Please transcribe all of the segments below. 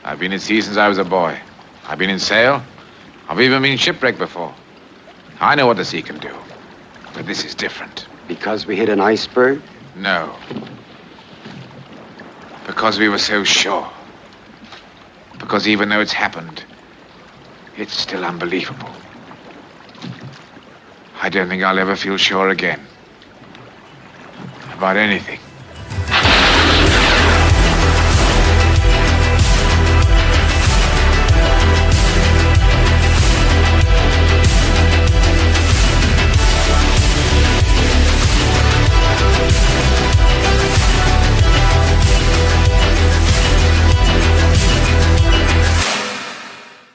I've been at sea since I was a boy. I've been in sail. I've even been shipwrecked before. I know what the sea can do. But this is different. Because we hit an iceberg? No. Because we were so sure. Because even though it's happened, it's still unbelievable. I don't think I'll ever feel sure again. About anything.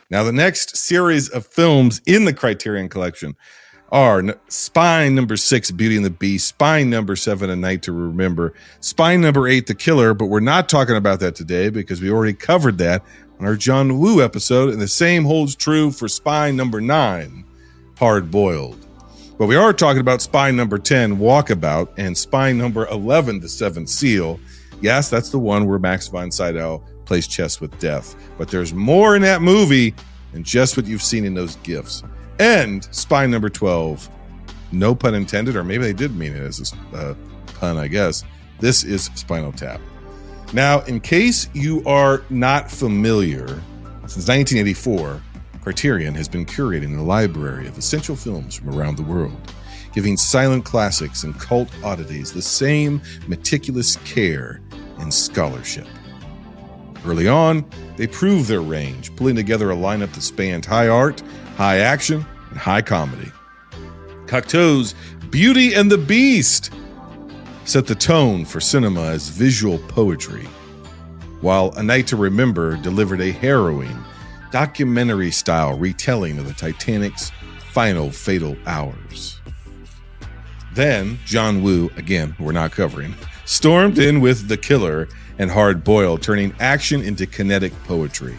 Now, the next series of films in the Criterion Collection are Spine number 6, Beauty and the Beast, Spine number 7, A Night to Remember, Spine number 8, The Killer, but we're not talking about that today because we already covered that on our John Woo episode, and the same holds true for Spine number 9, Hard Boiled. But we are talking about Spine number 10, Walkabout, and Spine number 11, The Seventh Seal. Yes, that's the one where Max von Sydow plays chess with death. But there's more in that movie than just what you've seen in those GIFs. And Spine number 12, no pun intended, or maybe they did mean it as a pun, I guess. This is Spinal Tap. Now, in case you are not familiar, since 1984, Criterion has been curating a library of essential films from around the world, giving silent classics and cult oddities the same meticulous care and scholarship. Early on, they proved their range, pulling together a lineup that spanned high art, high action, and high comedy. Cocteau's Beauty and the Beast set the tone for cinema as visual poetry, while A Night to Remember delivered a harrowing, documentary-style retelling of the Titanic's final fatal hours. Then, John Woo, again, who we're not covering, stormed in with The Killer and Hard Boiled, turning action into kinetic poetry.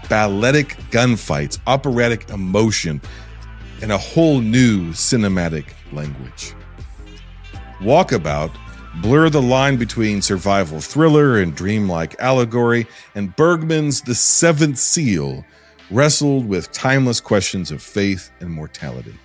Balletic gunfights, operatic emotion, and a whole new cinematic language. Walkabout blurred the line between survival thriller and dreamlike allegory, and Bergman's The Seventh Seal wrestled with timeless questions of faith and mortality.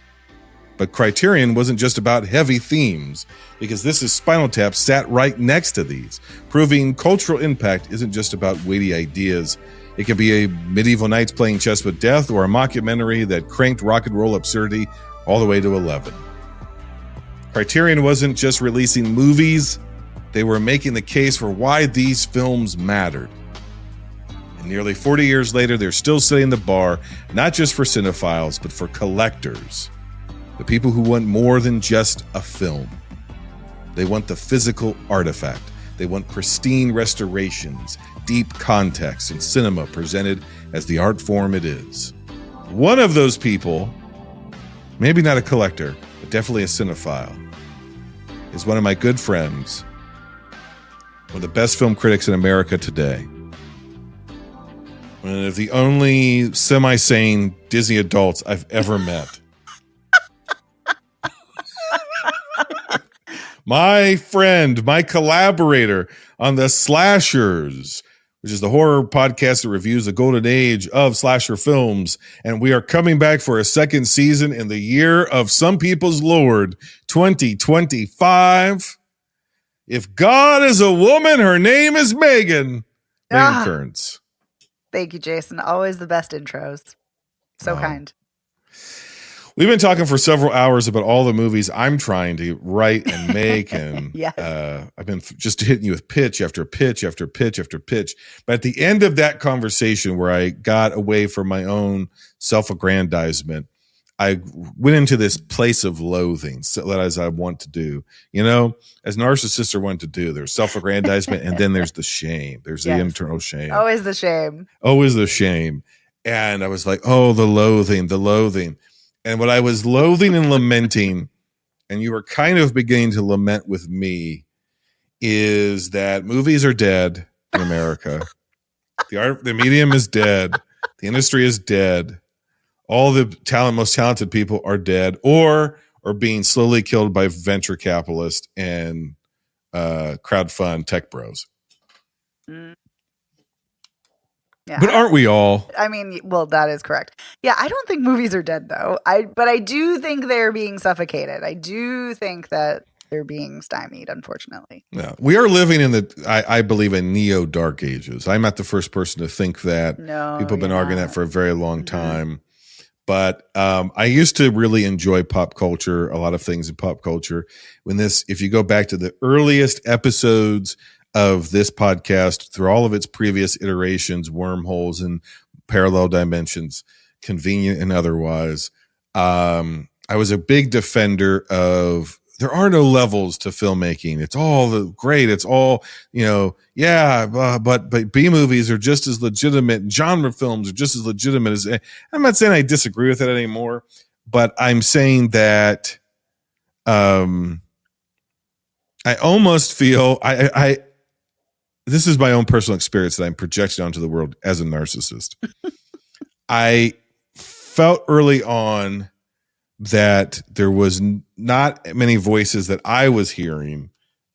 But Criterion wasn't just about heavy themes, because This Is Spinal Tap sat right next to these, proving cultural impact isn't just about weighty ideas. It can be a medieval knights playing chess with death or a mockumentary that cranked rock and roll absurdity all the way to 11. Criterion wasn't just releasing movies, they were making the case for why these films mattered. And nearly 40 years later, they're still setting the bar, not just for cinephiles, but for collectors. The people who want more than just a film. They want the physical artifact. They want pristine restorations, deep context, and cinema presented as the art form it is. One of those people, maybe not a collector, but definitely a cinephile, is one of my good friends, one of the best film critics in America today, one of the only semi-sane Disney adults I've ever met. My friend, my collaborator on the Slashers, which is the horror podcast that reviews the golden age of slasher films. And we are coming back for a second season in the year of some people's Lord, 2025. If God is a woman, her name is Megan. Megan Kearns. Thank you, Jason. Always the best intros. So kind. We've been talking for several hours about all the movies I'm trying to write and make, and Yes. I've been just hitting you with pitch after pitch after pitch after pitch. But at the end of that conversation, where I got away from my own self-aggrandizement, I went into this place of loathing, so that as I want to do, you know, as narcissists are want to do. There's self-aggrandizement, and then there's the shame. There's the internal shame. Always the shame. Always the shame. And I was like, oh, the loathing, the loathing. And what I was loathing and lamenting, and you were kind of beginning to lament with me, is that movies are dead in America. The medium is dead. The industry is dead. All the most talented people are dead or are being slowly killed by venture capitalists and crowdfund tech bros. Yeah, But aren't we all? I mean, well, that is correct. Yeah, I don't think movies are dead though. But I do think they're being suffocated. I do think that they're being stymied, unfortunately. Yeah, we are living in I believe, in neo dark ages. I'm not the first person to think that. No, People have been you're arguing not. that for a very long Mhm. time. But I used to really enjoy pop culture, a lot of things in pop culture. If you go back to the earliest episodes of this podcast, through all of its previous iterations, wormholes and parallel dimensions, convenient and otherwise, I was a big defender of there are no levels to filmmaking. It's all great. It's all, but B movies are just as legitimate. Genre films are just as legitimate as. I'm not saying I disagree with it anymore, but I'm saying that I almost feel I this is my own personal experience that I'm projecting onto the world as a narcissist. I felt early on that there was not many voices that I was hearing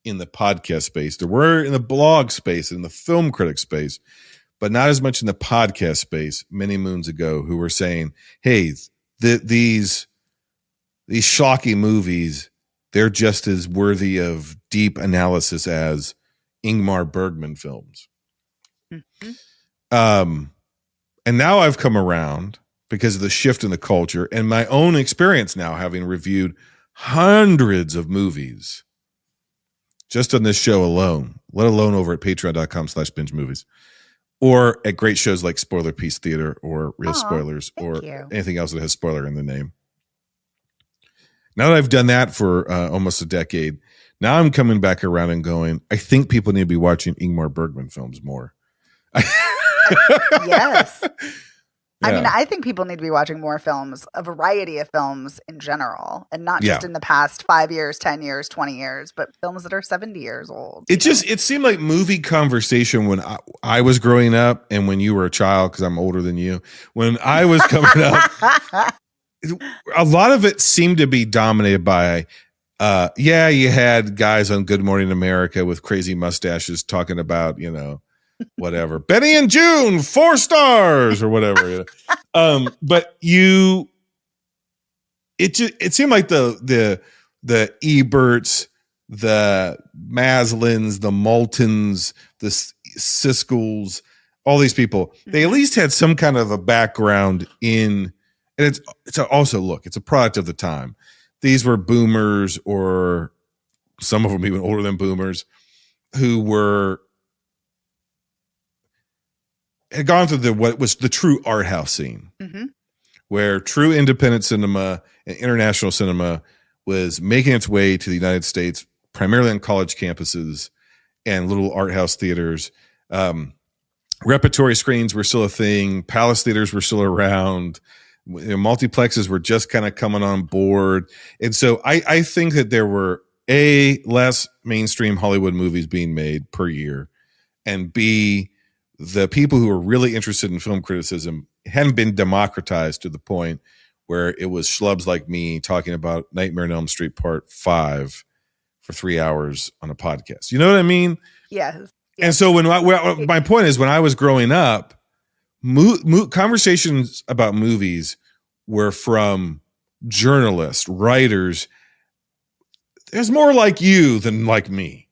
in the podcast space. There were in the blog space, in the film critic space, but not as much in the podcast space many moons ago, who were saying, hey, these schlocky movies, they're just as worthy of deep analysis as Ingmar Bergman films. Mhm. And now I've come around because of the shift in the culture and my own experience now, having reviewed hundreds of movies just on this show alone, let alone over at patreon.com/binge movies, or at great shows like Spoiler Piece Theater or Real Spoilers, or anything else that has spoiler in the name. Now that I've done that for almost a decade, now I'm coming back around and going, I think people need to be watching Ingmar Bergman films more. Yes. Yeah. I mean, I think people need to be watching more films, a variety of films in general, and not just in the past 5 years, 10 years, 20 years, but films that are 70 years old. It seemed like movie conversation when I was growing up and when you were a child, because I'm older than you, when I was coming up, a lot of it seemed to be dominated by, you had guys on Good Morning America with crazy mustaches talking about, whatever. Benny and June, 4 stars or whatever. But it seemed like the Eberts, the Maslins, the Moultons, the Siskells, all these people, they at least had some kind of a background in, and it's also, look, it's a product of the time. These were boomers, or some of them even older than boomers, who had gone through what was the true art house scene, where true independent cinema and international cinema was making its way to the United States, primarily on college campuses and little art house theaters. Repertory screens were still a thing. Palace theaters were still around. Multiplexes were just kind of coming on board. And so I think that there were less mainstream Hollywood movies being made per year, and B, the people who were really interested in film criticism hadn't been democratized to the point where it was schlubs like me talking about Nightmare on Elm Street Part 5 for 3 hours on a podcast. You know what I mean? Yes. And so my point is, when I was growing up, conversations about movies were from journalists, writers. There's more like you than like me.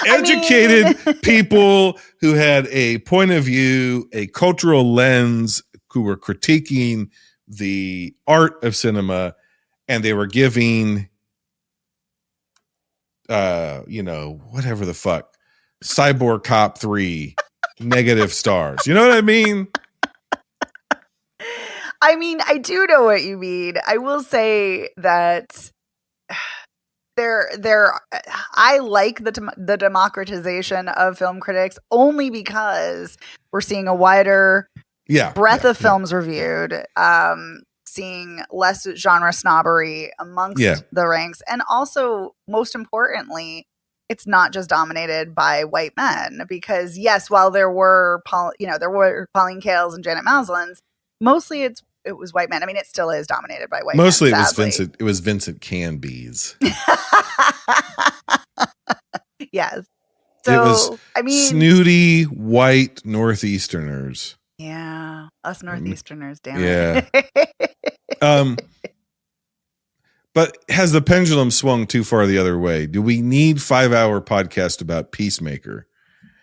Educated people who had a point of view, a cultural lens, who were critiquing the art of cinema, and they were giving, whatever the fuck, Cyborg Cop 3 negative stars. You know what I mean? I mean, I do know what you mean. I will say that I like the democratization of film critics only because we're seeing a wider breadth of films reviewed, seeing less genre snobbery amongst the ranks, and also, most importantly, it's not just dominated by white men. Because yes, while there were Pauline Kaels and Janet Maslins, mostly it was white men. I mean, it still is dominated by white men. Mostly it was Vincent Canby's. Yes. So, it was snooty white Northeasterners. Yeah, us Northeasterners, damn it. But has the pendulum swung too far the other way? Do we need 5-hour podcast about Peacemaker?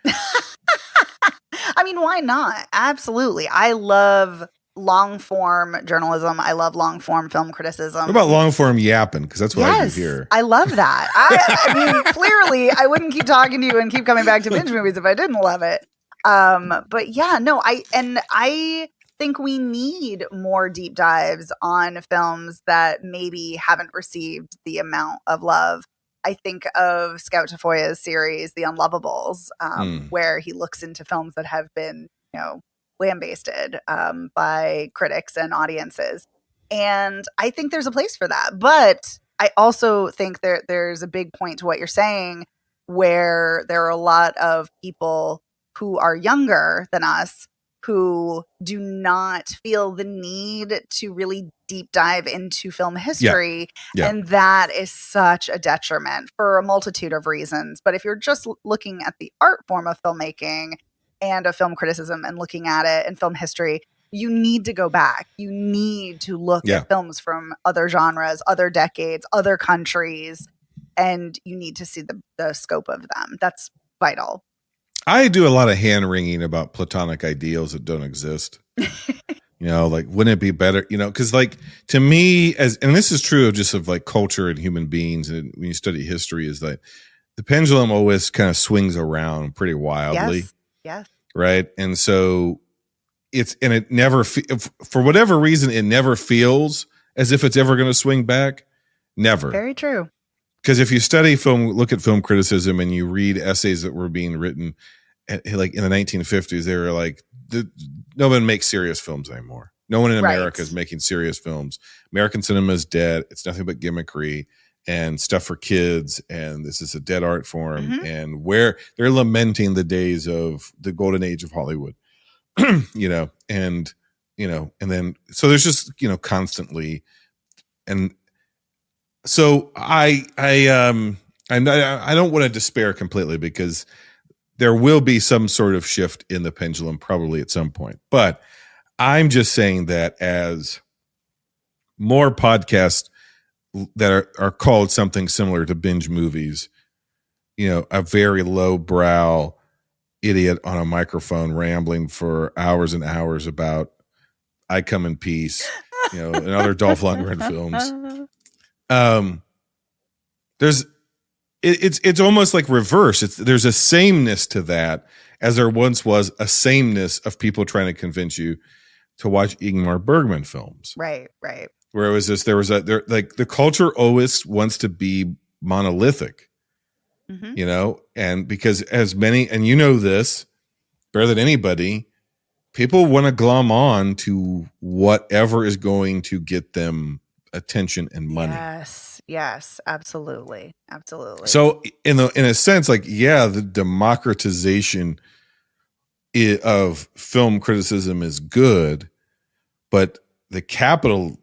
I mean, why not? Absolutely. I love long form journalism. I love long form film criticism. What about long form yapping? Because that's what I do here. I love that. I mean, clearly, I wouldn't keep talking to you and keep coming back to binge movies if I didn't love it. But yeah, no, I think we need more deep dives on films that maybe haven't received the amount of love. I think of Scout Tafoya's series, The Unlovables, where he looks into films that have been, lambasted by critics and audiences. And I think there's a place for that. But I also think there's a big point to what you're saying, where there are a lot of people who are younger than us who do not feel the need to really deep dive into film history. Yeah. And that is such a detriment for a multitude of reasons. But if you're just looking at the art form of filmmaking and of film criticism and looking at it in film history, you need to go back. You need to look at films from other genres, other decades, other countries, and you need to see the scope of them. That's vital. I do a lot of hand wringing about platonic ideals that don't exist. Like, wouldn't it be better? Because to me, and this is true of culture and human beings, and when you study history, is that the pendulum always kind of swings around pretty wildly. Yes. Right. And so it never, for whatever reason, it never feels as if it's ever going to swing back. Never. Very true. Because if you study film, look at film criticism, and you read essays that were being written in the 1950s, they were like, no one makes serious films anymore. No one in America is making serious films. American cinema is dead. It's nothing but gimmickry and stuff for kids. And this is a dead art form. Mm-hmm. And where they're lamenting the days of the golden age of Hollywood, and then, so there's just, constantly. And so I don't want to despair completely, because there will be some sort of shift in the pendulum probably at some point. But I'm just saying that as more podcasts that are called something similar to binge movies, a very lowbrow idiot on a microphone rambling for hours and hours about I Come in Peace, and other Dolph Lundgren films. It's almost like reverse. There's a sameness to that, as there once was a sameness of people trying to convince you to watch Ingmar Bergman films. Right. Where it was the culture always wants to be monolithic, and because as many, and this better than anybody, people want to glom on to whatever is going to get them attention and money. Yes, absolutely. So in a sense, the democratization of film criticism is good, but the capitalizing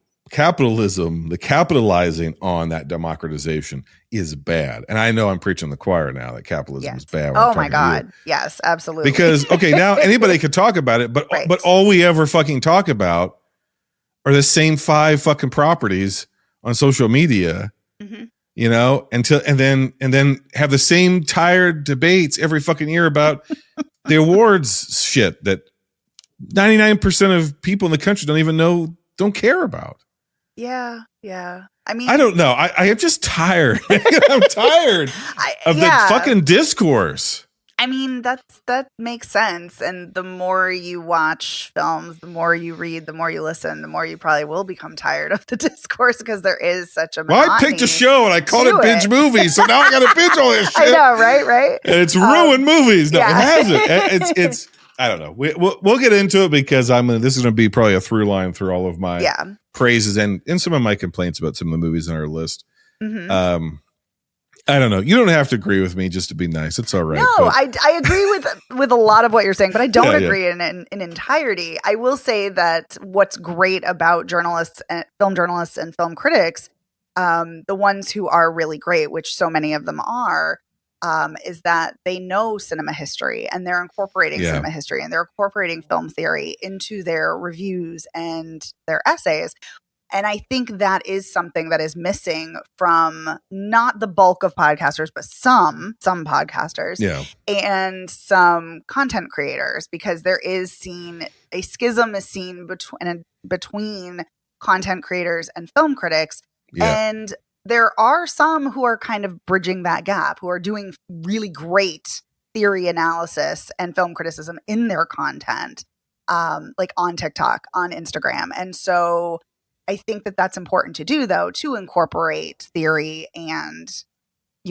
on that democratization is bad. And I know I'm preaching the choir now that capitalism is bad. Oh my God. Yes, absolutely. Because now anybody could talk about it, but but all we ever fucking talk about are the same 5 fucking properties on social media. Mm-hmm. And then have the same tired debates every fucking year about the awards shit that 99% of people in the country don't care about. Yeah. I mean, I don't know. I am just tired. I'm tired of the fucking discourse. I mean, that makes sense. And the more you watch films, the more you read, the more you listen, the more you probably will become tired of the discourse, because there is such a monotony. Well, I picked a show and I called it binge movies, so now I got to binge all this shit. I know, right? And it's ruined movies. No, it hasn't. It's I don't know. We'll get into it, because this is going to be probably a through line through all of my praises and some of my complaints about some of the movies on our list. Mm-hmm. I don't know. You don't have to agree with me just to be nice. It's all right. No, I agree with a lot of what you're saying, but I don't agree in entirety. I will say that what's great about journalists and film critics, the ones who are really great, which so many of them are, is that they know cinema history and they're incorporating cinema history and they're incorporating film theory into their reviews and their essays. And I think that is something that is missing from not the bulk of podcasters, but some podcasters and some content creators, because there is a schism is seen between content creators and film critics. And there are some who are kind of bridging that gap, who are doing really great theory analysis and film criticism in their content, like on TikTok, on Instagram. And so I think that that's important to do, though, to incorporate theory and,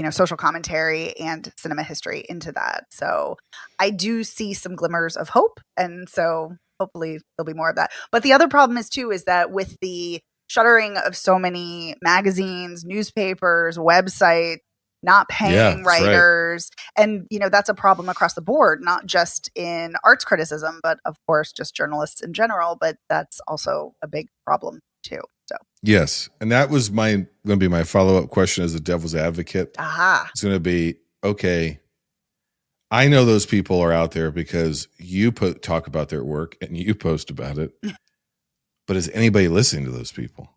social commentary and cinema history into that. So I do see some glimmers of hope. And so hopefully there'll be more of that. But the other problem is that with the shuttering of so many magazines, newspapers, websites, not paying writers. Right. And, that's a problem across the board, not just in arts criticism, but of course, just journalists in general. But that's also a big problem too. So yes. And that was going to be my follow-up question as a devil's advocate. It's going to be, okay, I know those people are out there because you talk about their work and you post about it. But is anybody listening to those people?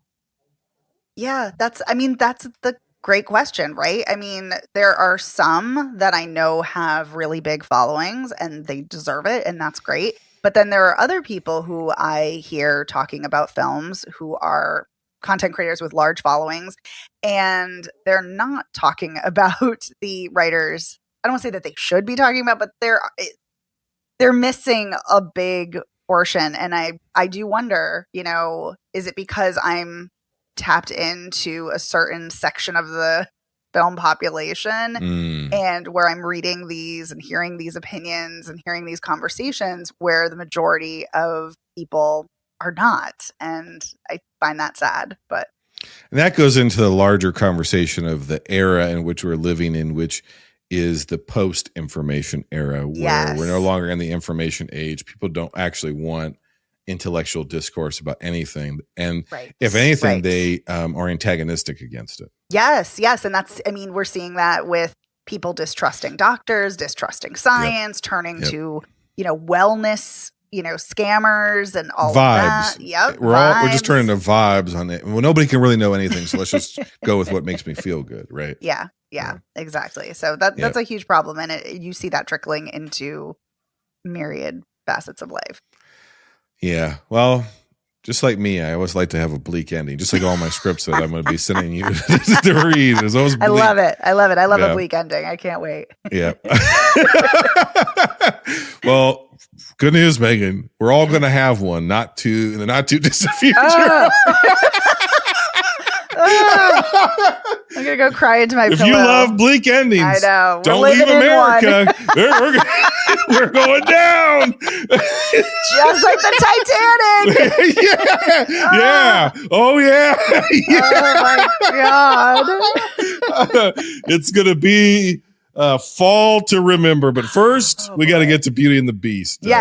Yeah, that's the great question, right? I mean, there are some that I know have really big followings and they deserve it, and that's great. But then there are other people who I hear talking about films who are content creators with large followings, and they're not talking about the writers. I don't want to say that they should be talking about, but they're missing a big portion. And I do wonder, is it because I'm tapped into a certain section of the film population and where I'm reading these and hearing these opinions and hearing these conversations where the majority of people are not. And I find that sad, but. And that goes into the larger conversation of the era in which we're living in, which is the post-information era, where we're no longer in the information age. People don't actually want intellectual discourse about anything. And if anything, they are antagonistic against it. Yes. And we're seeing that with people distrusting doctors, distrusting science, turning to, wellness, scammers and all vibes. Of that. Yep. We're just turning to vibes on it. Well, nobody can really know anything. So let's just go with what makes me feel good. Right. Yeah, exactly. So that's a huge problem. And you see that trickling into myriad facets of life. Yeah. Well, just like me, I always like to have a bleak ending, just like all my scripts that I'm going to be sending you to read. There's always bleak. I love it. I love a bleak ending. I can't wait. Yeah. Well, good news, Megan. We're all going to have one, in the not too distant future. I'm going to go cry into my pillow. If you love bleak endings, I know. Don't leave America. We're going down. Just like the Titanic. Yeah. Oh, yeah. Oh, my God. It's going to be fall to remember. But first, we got to get to Beauty and the Beast, which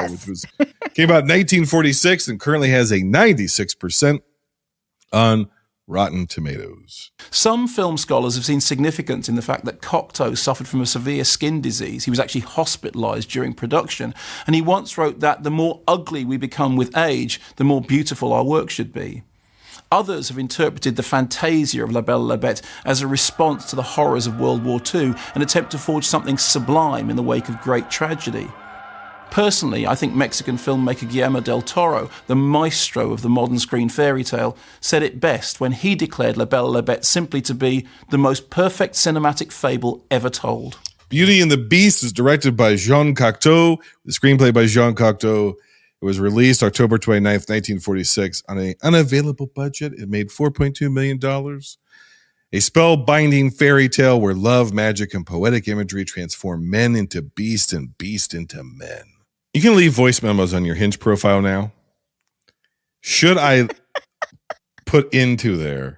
came out in 1946 and currently has a 96% on Rotten Tomatoes. Some film scholars have seen significance in the fact that Cocteau suffered from a severe skin disease. He was actually hospitalized during production, and he once wrote that the more ugly we become with age, the more beautiful our work should be. Others have interpreted the fantasia of La Belle La Bête as a response to the horrors of World War II, an attempt to forge something sublime in the wake of great tragedy. Personally, I think Mexican filmmaker Guillermo del Toro, the maestro of the modern screen fairy tale, said it best when he declared La Belle La Bête simply to be the most perfect cinematic fable ever told. Beauty and the Beast is directed by Jean Cocteau, the screenplay by Jean Cocteau. It was released October 29th, 1946 on an unavailable budget. It made $4.2 million. A spellbinding fairy tale where love, magic, and poetic imagery transform men into beasts and beasts into men. You can leave voice memos on your Hinge profile now. Should I put into there,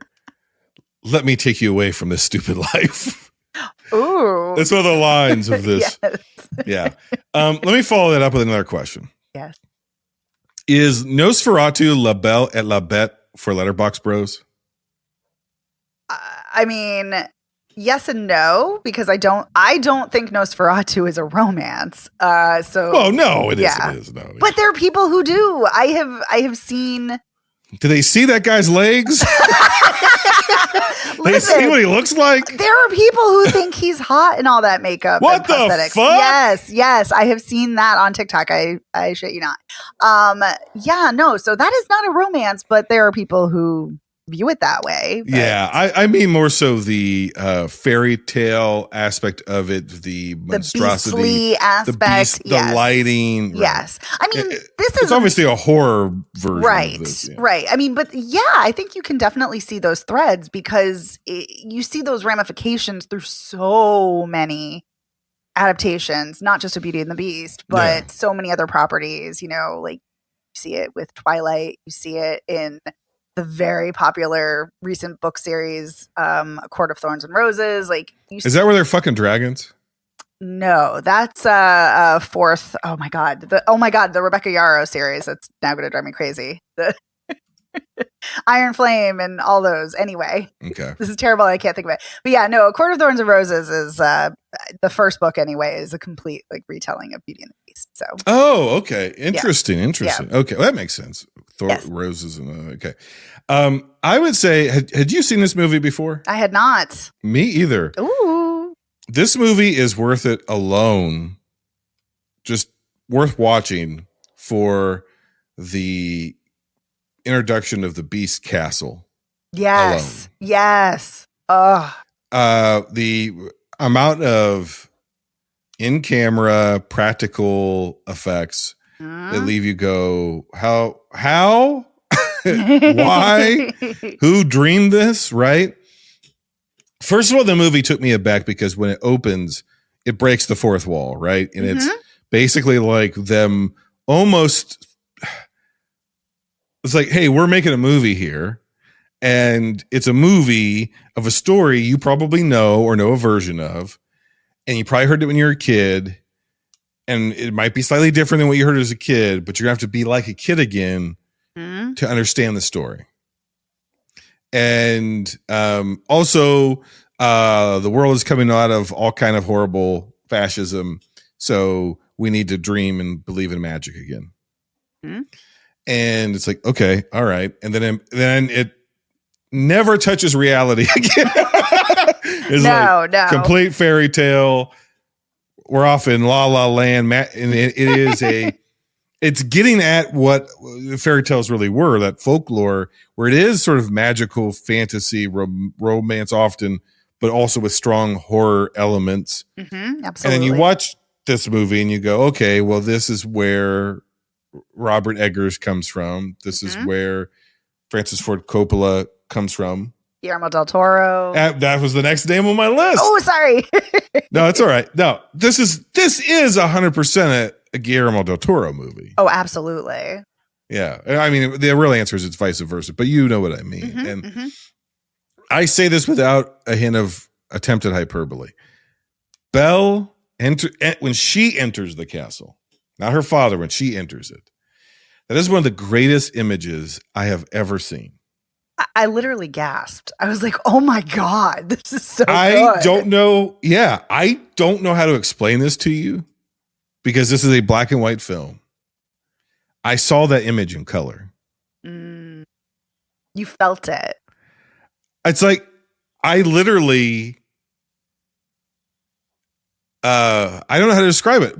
let me take you away from this stupid life? Ooh. That's one of the lines of this. Yes. Yeah. Let me follow that up with another question. Yes. Is Nosferatu La Belle et la Bête for Letterboxd Bros? I mean, yes and no, because I don't think Nosferatu is a romance. Well, no, it is. No, but there are people who do. I have seen. Do they see that guy's legs? They see what he looks like? There are people who think he's hot in all that makeup. What the fuck? Yes. I have seen that on TikTok. I shit you not. So that is not a romance, but there are people who view it that way. Yeah, I mean more so the fairy tale aspect of it, the monstrosity, the beastly aspect, the lighting. Yes, right. I mean it's obviously a horror version, right? Of this, Right. I mean, but I think you can definitely see those threads because you see those ramifications through so many adaptations, not just of Beauty and the Beast, but so many other properties. You know, like you see it with Twilight, you see it in the very popular recent book series, A Court of Thorns and Roses. Like, is that where they're fucking dragons? No, that's fourth. Oh my god, the Rebecca Yarrow series. That's now going to drive me crazy. The Iron Flame and all those. Anyway, okay, this is terrible. I can't think of it. But yeah, no, A Court of Thorns and Roses is the first book. Anyway, is a complete like retelling of Beauty and the Beast. So, okay, interesting. Yeah. Okay, well, that makes sense. Roses and okay. I would say, had you seen this movie before? I had not. Me either. Ooh, this movie is worth it alone. Just worth watching for the introduction of the Beast Castle. Yes. Alone. Yes. Oh. The amount of in-camera practical effects that leave you go, how, why, who dreamed this, right? First of all, the movie took me aback because when it opens, it breaks the fourth wall, right? And it's basically like them almost, it's like, hey, we're making a movie here. And it's a movie of a story you probably know or know a version of. And you probably heard it when you were a kid. And it might be slightly different than what you heard as a kid, but you're going to have to be like a kid again to understand the story. And also, the world is coming out of all kind of horrible fascism. So we need to dream and believe in magic again. And it's like, okay, all right. And then it never touches reality again. It's no. Complete fairy tale. We're off in La La Land, and it is it's getting at what fairy tales really were, that folklore, where it is sort of magical fantasy, romance often, but also with strong horror elements. Absolutely. And then you watch this movie and you go, okay, well, this is where Robert Eggers comes from. This is where Francis Ford Coppola comes from. Guillermo del Toro. That was the next name on my list. Oh, sorry. No, it's all right. No, this is 100% a Guillermo del Toro movie. Oh, absolutely. Yeah. I mean, the real answer is it's vice versa, but you know what I mean. I say this without a hint of attempted hyperbole. Belle, when she enters the castle, not her father, when she enters it, that is one of the greatest images I have ever seen. I literally gasped. I was like, oh my God, this is so good. I don't know. Yeah, I don't know how to explain this to you because this is a black and white film. I saw that image in color. You felt it. It's like, I literally, I don't know how to describe it.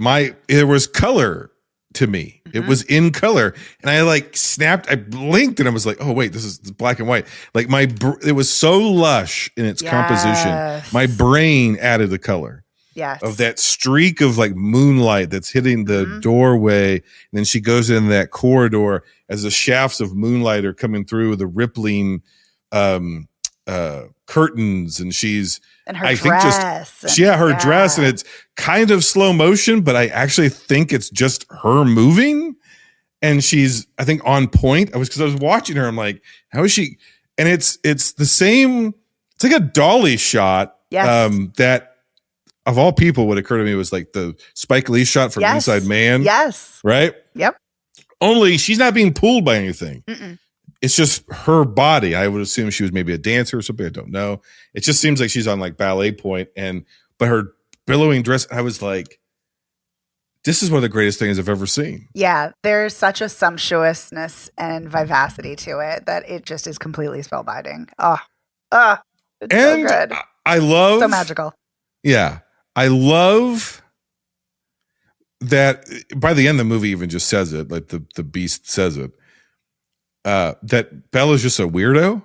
There was color to me. It was in color, and I like snapped. I blinked, and I was like, "Oh wait, this is black and white." Like it was so lush in its composition. My brain added the color. Yes. Of that streak of like moonlight that's hitting the doorway, and then she goes in that corridor as the shafts of moonlight are coming through the rippling curtains, and she's her dress, and it's kind of slow motion, but I actually think it's just her moving, and she's I think on point. Because I was watching her, I'm like, how is she? And it's the same. It's like a dolly shot. Yes. That of all people would occur to me was like the Spike Lee shot from Inside Man. Yes. Right. Yep. Only she's not being pulled by anything. it's just her body. I would assume she was maybe a dancer or something. I don't know. It just seems like she's on like ballet point, but her billowing dress, I was like, this is one of the greatest things I've ever seen. Yeah, there's such a sumptuousness and vivacity to it that it just is completely spellbinding. It's so good. I love, so magical. Yeah, I love that. By the end, the movie even just says it, like the beast says it. That Bella's just a weirdo.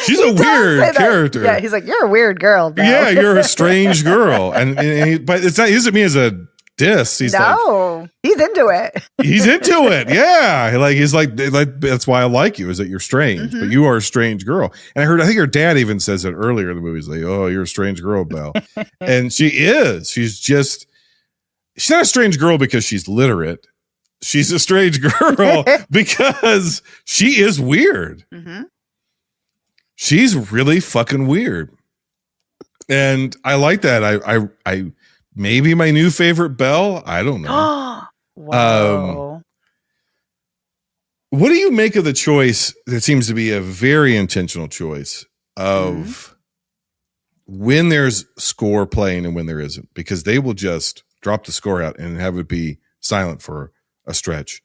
She's a weird character. Yeah, he's like, you're a weird girl, Belle. Yeah, you're a strange girl, but it's not. He doesn't mean as a diss. He's he's into it. He's into it. Yeah, he's like that's why I like you, is that you're strange, but you are a strange girl. And I think her dad even says it earlier in the movie. He's like, oh, you're a strange girl, Belle, and she is. She's not a strange girl because she's literate. She's a strange girl because she is weird. Mm-hmm. She's really fucking weird. And I like that. I maybe my new favorite Belle. I don't know. Wow. What do you make of the choice that seems to be a very intentional choice of when there's score playing and when there isn't? Because they will just drop the score out and have it be silent for a stretch.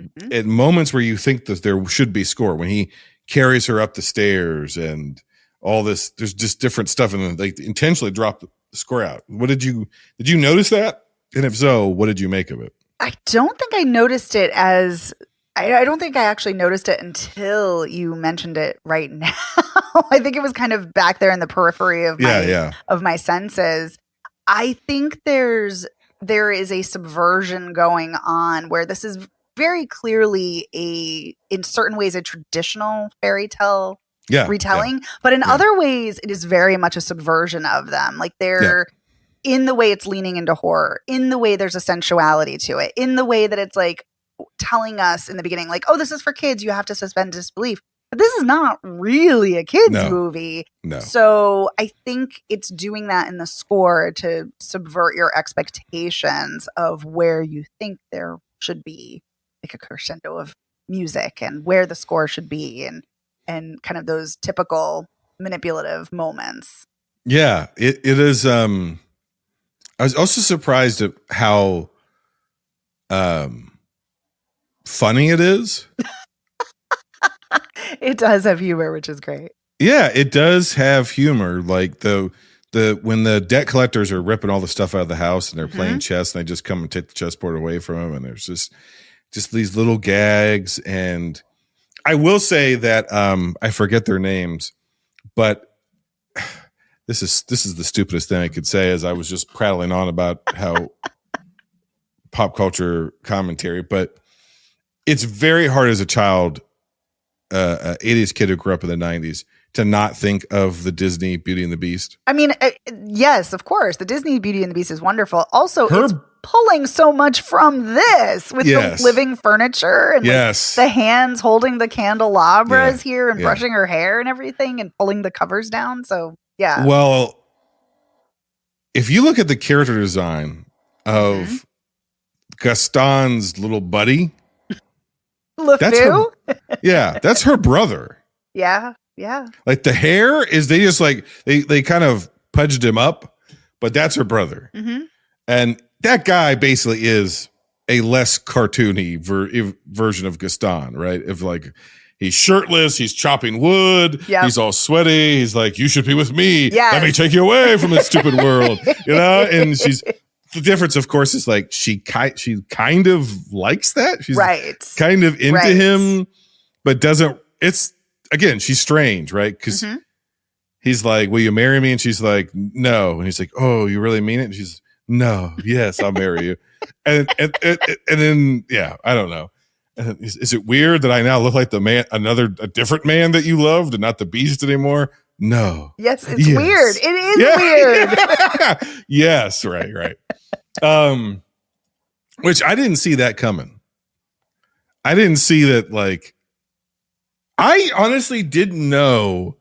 Mm-hmm. At moments where you think that there should be score, when he carries her up the stairs and all this, there's just different stuff, and they intentionally drop the score out. Did you notice that? And if so, what did you make of it? I don't think I noticed it as I don't think I actually noticed it until you mentioned it right now. I think it was kind of back there in the periphery of my senses. I think there is a subversion going on where this is very clearly in certain ways, a traditional fairy tale retelling, but in other ways, it is very much a subversion of them. Like they're in the way it's leaning into horror, in the way there's a sensuality to it, in the way that it's like telling us in the beginning, like, oh, this is for kids. You have to suspend disbelief. But this is not really a kid's movie. No. So I think it's doing that in the score to subvert your expectations of where you think there should be like a crescendo of music and where the score should be and kind of those typical manipulative moments. Yeah, it is. I was also surprised at how funny it is. It does have humor, which is great. Yeah, it does have humor. Like when the debt collectors are ripping all the stuff out of the house and they're playing chess, and they just come and take the chessboard away from them, and there's just these little gags. And I will say that I forget their names, but this is the stupidest thing I could say, as I was just prattling on about how pop culture commentary, but it's very hard as a child, 80s kid who grew up in the 90s, to not think of the Disney Beauty and the Beast. I mean, yes, of course. The Disney Beauty and the Beast is wonderful. Also, it's pulling so much from this with the living furniture and like, the hands holding the candelabras here and brushing her hair and everything and pulling the covers down. So, yeah. Well, if you look at the character design of Gaston's little buddy, LeFou? That's her brother. Yeah. Like the hair is, they just like, they kind of pudged him up, but that's her brother. Mm-hmm. And that guy basically is a less cartoony version of Gaston, right? If like, he's shirtless, he's chopping wood, he's all sweaty, he's like, you should be with me. Yes. Let me take you away from this stupid world, And the difference, of course, is like she kind of likes that. She's kind of into him, but doesn't. It's, again, she's strange, right? Because he's like, will you marry me? And she's like, no. And he's like, oh, you really mean it? And she's, no, yes, I'll marry you. And then, I don't know. Is it weird that I now look like a different man that you loved and not the Beast anymore? No. Yes, it's weird. It is weird. Yes, right. Which I didn't see that coming. I didn't see that, like, I honestly didn't know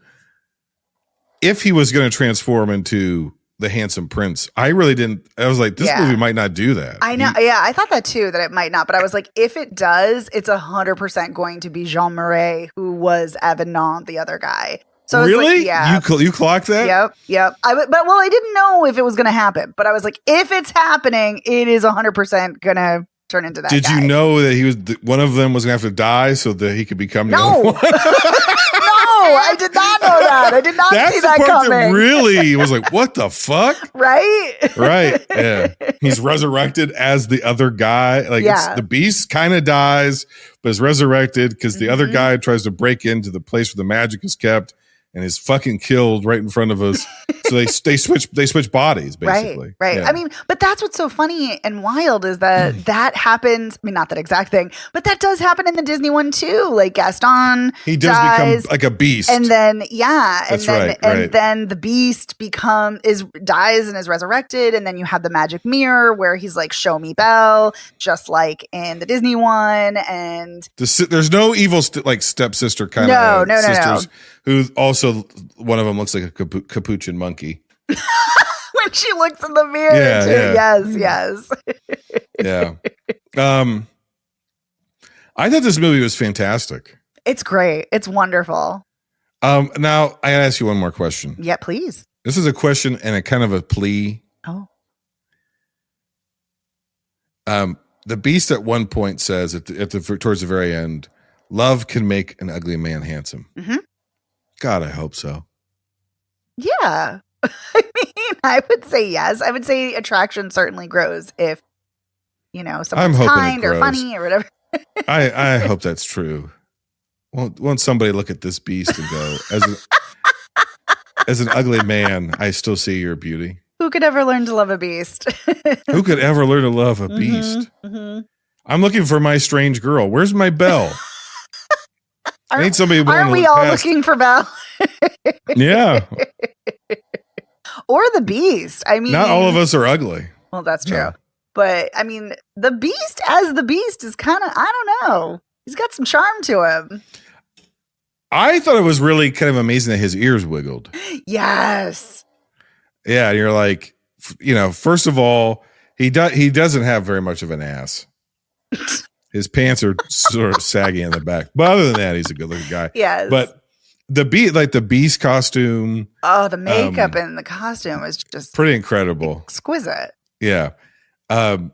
if he was going to transform into the handsome prince. I really didn't. I was like, this movie might not do that. I know. I thought that too, that it might not. But I was like, if it does, it's 100% going to be Jean Marais, who was Avenant, the other guy. So really? Like, yeah. You clocked that? Yep. I didn't know if it was going to happen. But I was like, if it's happening, it is 100% going to turn into that Did guy. you know that he was one of them was going to have to die so that he could become the other one? No, I did not know that. I did not see that coming. That really was like, what the fuck? Right? Right. Yeah. He's resurrected as the other guy. Like the beast kind of dies, but is resurrected because the other guy tries to break into the place where the magic is kept and is fucking killed right in front of us. So they switch bodies, basically. Right. Yeah. I mean, but that's what's so funny and wild is that happens. I mean, not that exact thing, but that does happen in the Disney one too. Like Gaston, he does become like a beast, and then and then the beast dies and is resurrected, and then you have the magic mirror where he's like, "Show me Belle," just like in the Disney one, and there's no evil stepsister kind of sisters. No. Who also one of them looks like a capuchin monkey when she looks in the mirror. Yes. Yeah. I thought this movie was fantastic. It's great. It's wonderful. Now I gotta ask you one more question. Yeah, please. This is a question and a kind of a plea. Oh. The beast at one point says towards the very end, "Love can make an ugly man handsome." Mm-hmm. God, I hope so. Yeah. I mean, I would say yes. I would say attraction certainly grows if, someone's kind or funny or whatever. I hope that's true. Won't somebody look at this beast and go, as an ugly man, I still see your beauty. Who could ever learn to love a beast? Who could ever learn to love a beast? Mm-hmm. I'm looking for my strange girl. Where's my Belle? I need somebody. Aren't we all looking for Belle? Yeah. Or the beast. I mean, not all of us are ugly. Well, that's true. Yeah. But I mean, the beast as the beast is kind of, I don't know. He's got some charm to him. I thought it was really kind of amazing that his ears wiggled. Yes. Yeah. And you're like, first of all, he doesn't have very much of an ass. His pants are sort of saggy in the back. But other than that, he's a good looking guy. Yes. But the beast costume. Oh, the makeup and the costume was just pretty incredible. Exquisite. Yeah.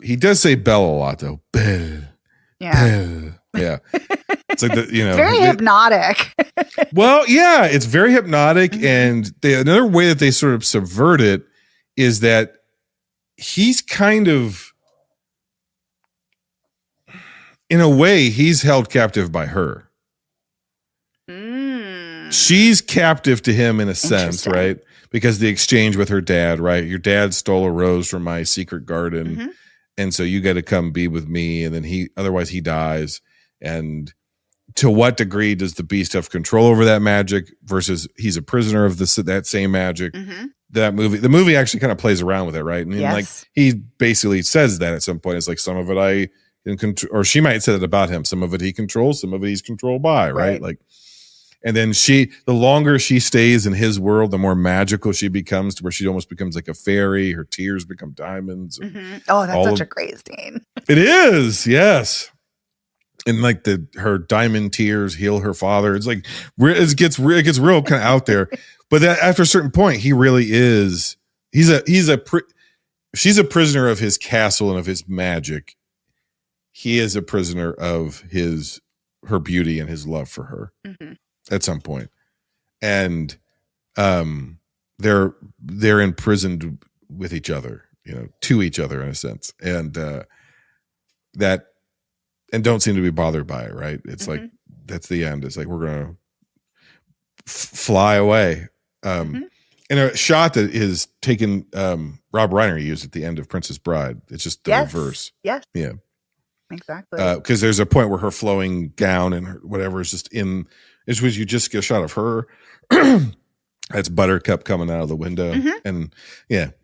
He does say Belle a lot though. Belle. Yeah. Belle. Yeah. It's like very hypnotic. Well, yeah, it's very hypnotic. Mm-hmm. And another way that they sort of subvert it is that he's kind of, in a way, he's held captive by her. She's captive to him in a sense, right? Because the exchange with her dad, right? Your dad stole a rose from my secret garden. Mm-hmm. And so you got to come be with me. And then otherwise he dies. And to what degree does the beast have control over that magic versus he's a prisoner of that same magic? Mm-hmm. The movie actually kind of plays around with it, right? And like he basically says that at some point. It's like some of it I can control, or she might say that about him. Some of it he controls, some of it he's controlled by, right? Like, and then the longer she stays in his world, the more magical she becomes, to where she almost becomes like a fairy. Her tears become diamonds. Mm-hmm. Oh, that's such a great scene. It is, yes. And like her diamond tears heal her father. It's like it gets real kind of out there. But after a certain point, he really is. She's a prisoner of his castle and of his magic. He is a prisoner of her beauty and his love for her. Mm-hmm. At some point. And they're imprisoned with each other, to each other in a sense. And and don't seem to be bothered by it, right? It's like that's the end. It's like we're gonna fly away. And a shot that is taken Rob Reiner used at the end of Princess Bride. It's just the reverse. Yes. Yeah. Exactly. Because there's a point where her flowing gown and whatever is just in. It's when you just get a shot of her. That's Buttercup coming out of the window, and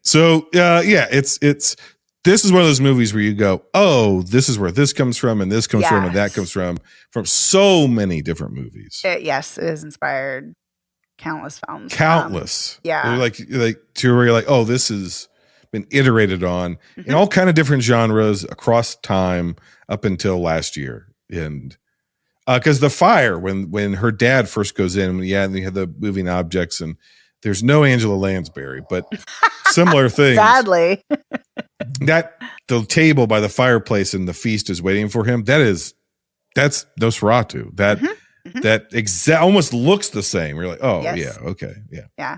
so it's this is one of those movies where you go, oh, this is where this comes from, and this comes from, and that comes from so many different movies. Yes, it is inspired Countless films. Countless. Yeah. Like to where you're like, oh, this has been iterated on in all kind of different genres across time up until last year. And because The Fire, when her dad first goes in, and they have the moving objects, and there's no Angela Lansbury, but similar things. Sadly. That the table by the fireplace and the feast is waiting for him. That's Nosferatu. That almost looks the same. You're like, oh yeah, okay, yeah.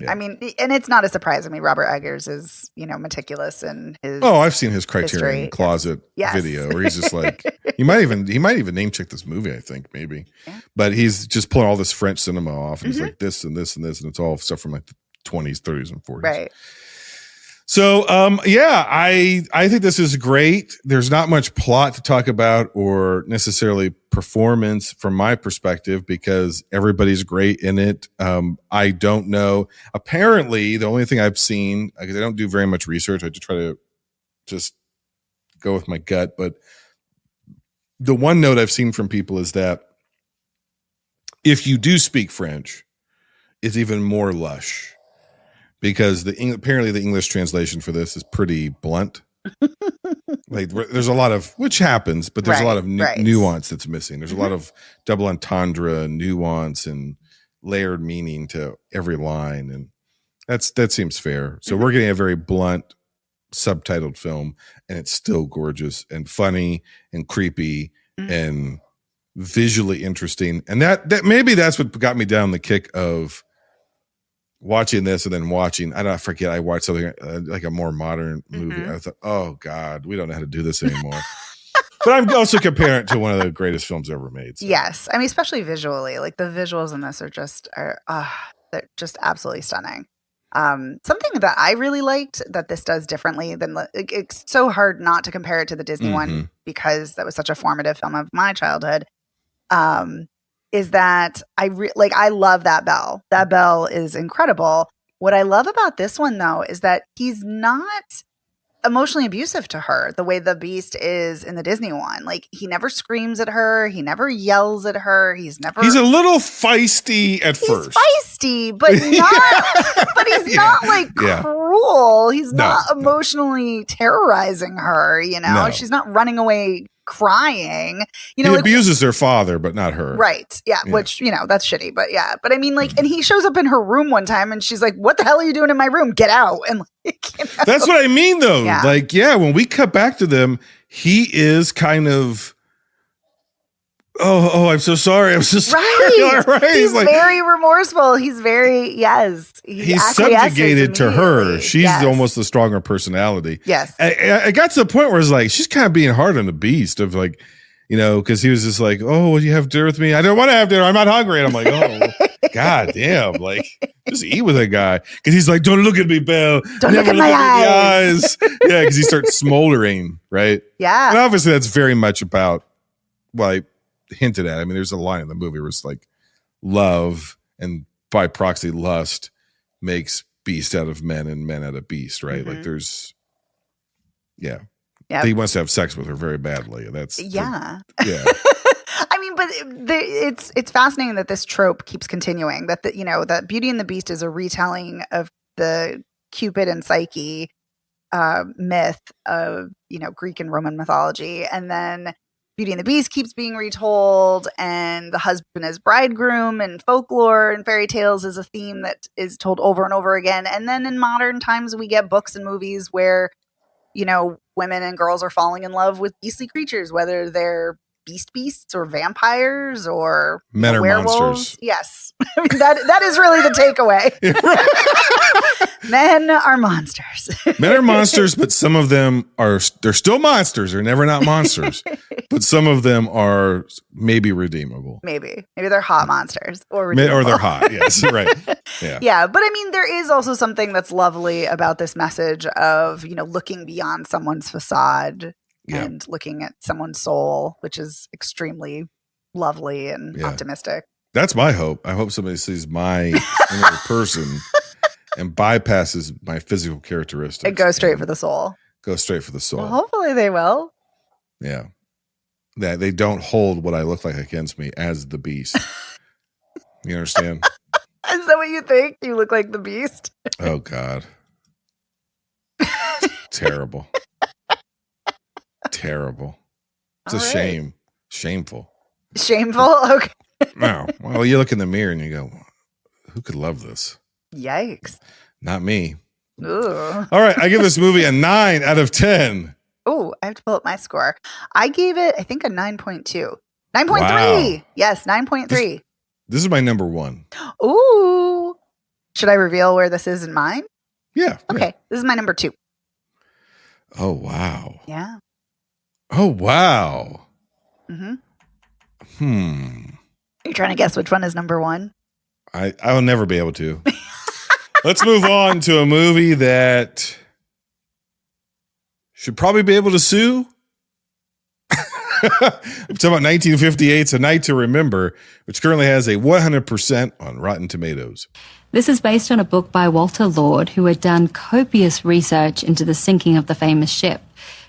I mean, and it's not a surprise. I mean, Robert Eggers is, meticulous in his. Oh, I've seen his Criterion Closet video where he's just like, he might even name check this movie. I think maybe, but he's just pulling all this French cinema off, and he's like this and this and this, and it's all stuff from like the 20s, 30s, and 40s. Right. So, I think this is great. There's not much plot to talk about or necessarily performance from my perspective because everybody's great in it. I don't know. Apparently, the only thing I've seen, because I don't do very much research, I just try to just go with my gut. But the one note I've seen from people is that if you do speak French, it's even more lush. Because apparently the English translation for this is pretty blunt. Like there's a lot of, which happens, but there's a lot of nuance that's missing. There's a lot of double entendre, nuance, and layered meaning to every line, and that seems fair. So we're getting a very blunt, subtitled film, and it's still gorgeous and funny and creepy and visually interesting. And that maybe that's what got me down the kick of watching this and then watching, I forget, I watched something like a more modern movie. I thought, oh God, we don't know how to do this anymore. But I'm also comparing it to one of the greatest films ever made. So. Yes. I mean, especially visually, like the visuals in this they're just absolutely stunning. Something that I really liked that this does differently than it's so hard not to compare it to the Disney one because that was such a formative film of my childhood. Is that I love that bell. That bell is incredible. What I love about this one, though, is that he's not emotionally abusive to her the way the Beast is in the Disney one. Like, he never screams at her. He never yells at her. He's a little feisty at first. He's feisty, but not. But he's not like cruel. He's not emotionally terrorizing her. She's not running away crying. He abuses her father, but not her. Right. Yeah. Which, that's shitty. But yeah. But I mean, and he shows up in her room one time and she's like, what the hell are you doing in my room? Get out. And that's what I mean, though. Yeah. When we cut back to them, he is kind of, oh, I'm so sorry. I'm so sorry. Right. He's like, very remorseful. He's very, he's subjugated to her. She's almost the stronger personality. Yes. I got to the point where it's like, she's kind of being hard on the Beast of like, because he was just like, oh, will you have dinner with me? I don't want to have dinner. I'm not hungry. And I'm like, oh, God damn. Like, just eat with a guy. Because he's like, don't look at me, Belle. Don't look at my eyes. Yeah, because he starts smoldering, right? Yeah. And obviously that's very much about, hinted at. I mean, there's a line in the movie where it's like love and by proxy lust makes beast out of men and men out of beast, right? Like there's he wants to have sex with her very badly. That's I mean, but it's fascinating that this trope keeps continuing, that that Beauty and the Beast is a retelling of the Cupid and Psyche myth of Greek and Roman mythology, and then Beauty and the Beast keeps being retold, and the husband as bridegroom, and folklore and fairy tales is a theme that is told over and over again. And then in modern times, we get books and movies where, women and girls are falling in love with beastly creatures, whether they're beasts or vampires or men are werewolves. Monsters. Yes. I mean, that is really the takeaway. Men are monsters. Men are monsters, but some of them they're still monsters. They're never not monsters. But some of them are maybe redeemable. Maybe they're hot monsters or redeemable. Or they're hot. Yes, right. Yeah. Yeah, but I mean, there is also something that's lovely about this message of, looking beyond someone's facade and looking at someone's soul, which is extremely lovely and optimistic. That's my hope. I hope somebody sees my inner person and bypasses my physical characteristics. It goes straight for the soul. Go straight for the soul. Well, hopefully they will. Yeah. That they don't hold what I look like against me as the Beast. You understand? what you think? You look like the Beast. Oh God. Terrible. Terrible. It's a shame. Shameful. Shameful? Okay. No. Well, you look in the mirror and you go, who could love this? Yikes. Not me. Ooh. All right. I give this movie a 9 out of 10. Oh, I have to pull up my score. I gave it, I think, a 9.2. 9.3. Wow. Yes, 9.3. This is my number 1. Ooh. Should I reveal where this is in mine? Yeah. Okay. Yeah. This is my number 2. Oh, wow. Yeah. Oh, wow. Mm-hmm. Are you trying to guess which one is number 1? I'll never be able to. Let's move on to a movie that should probably be able to sue. I'm talking about 1958's A Night to Remember, which currently has a 100% on Rotten Tomatoes. This is based on a book by Walter Lord, who had done copious research into the sinking of the famous ship.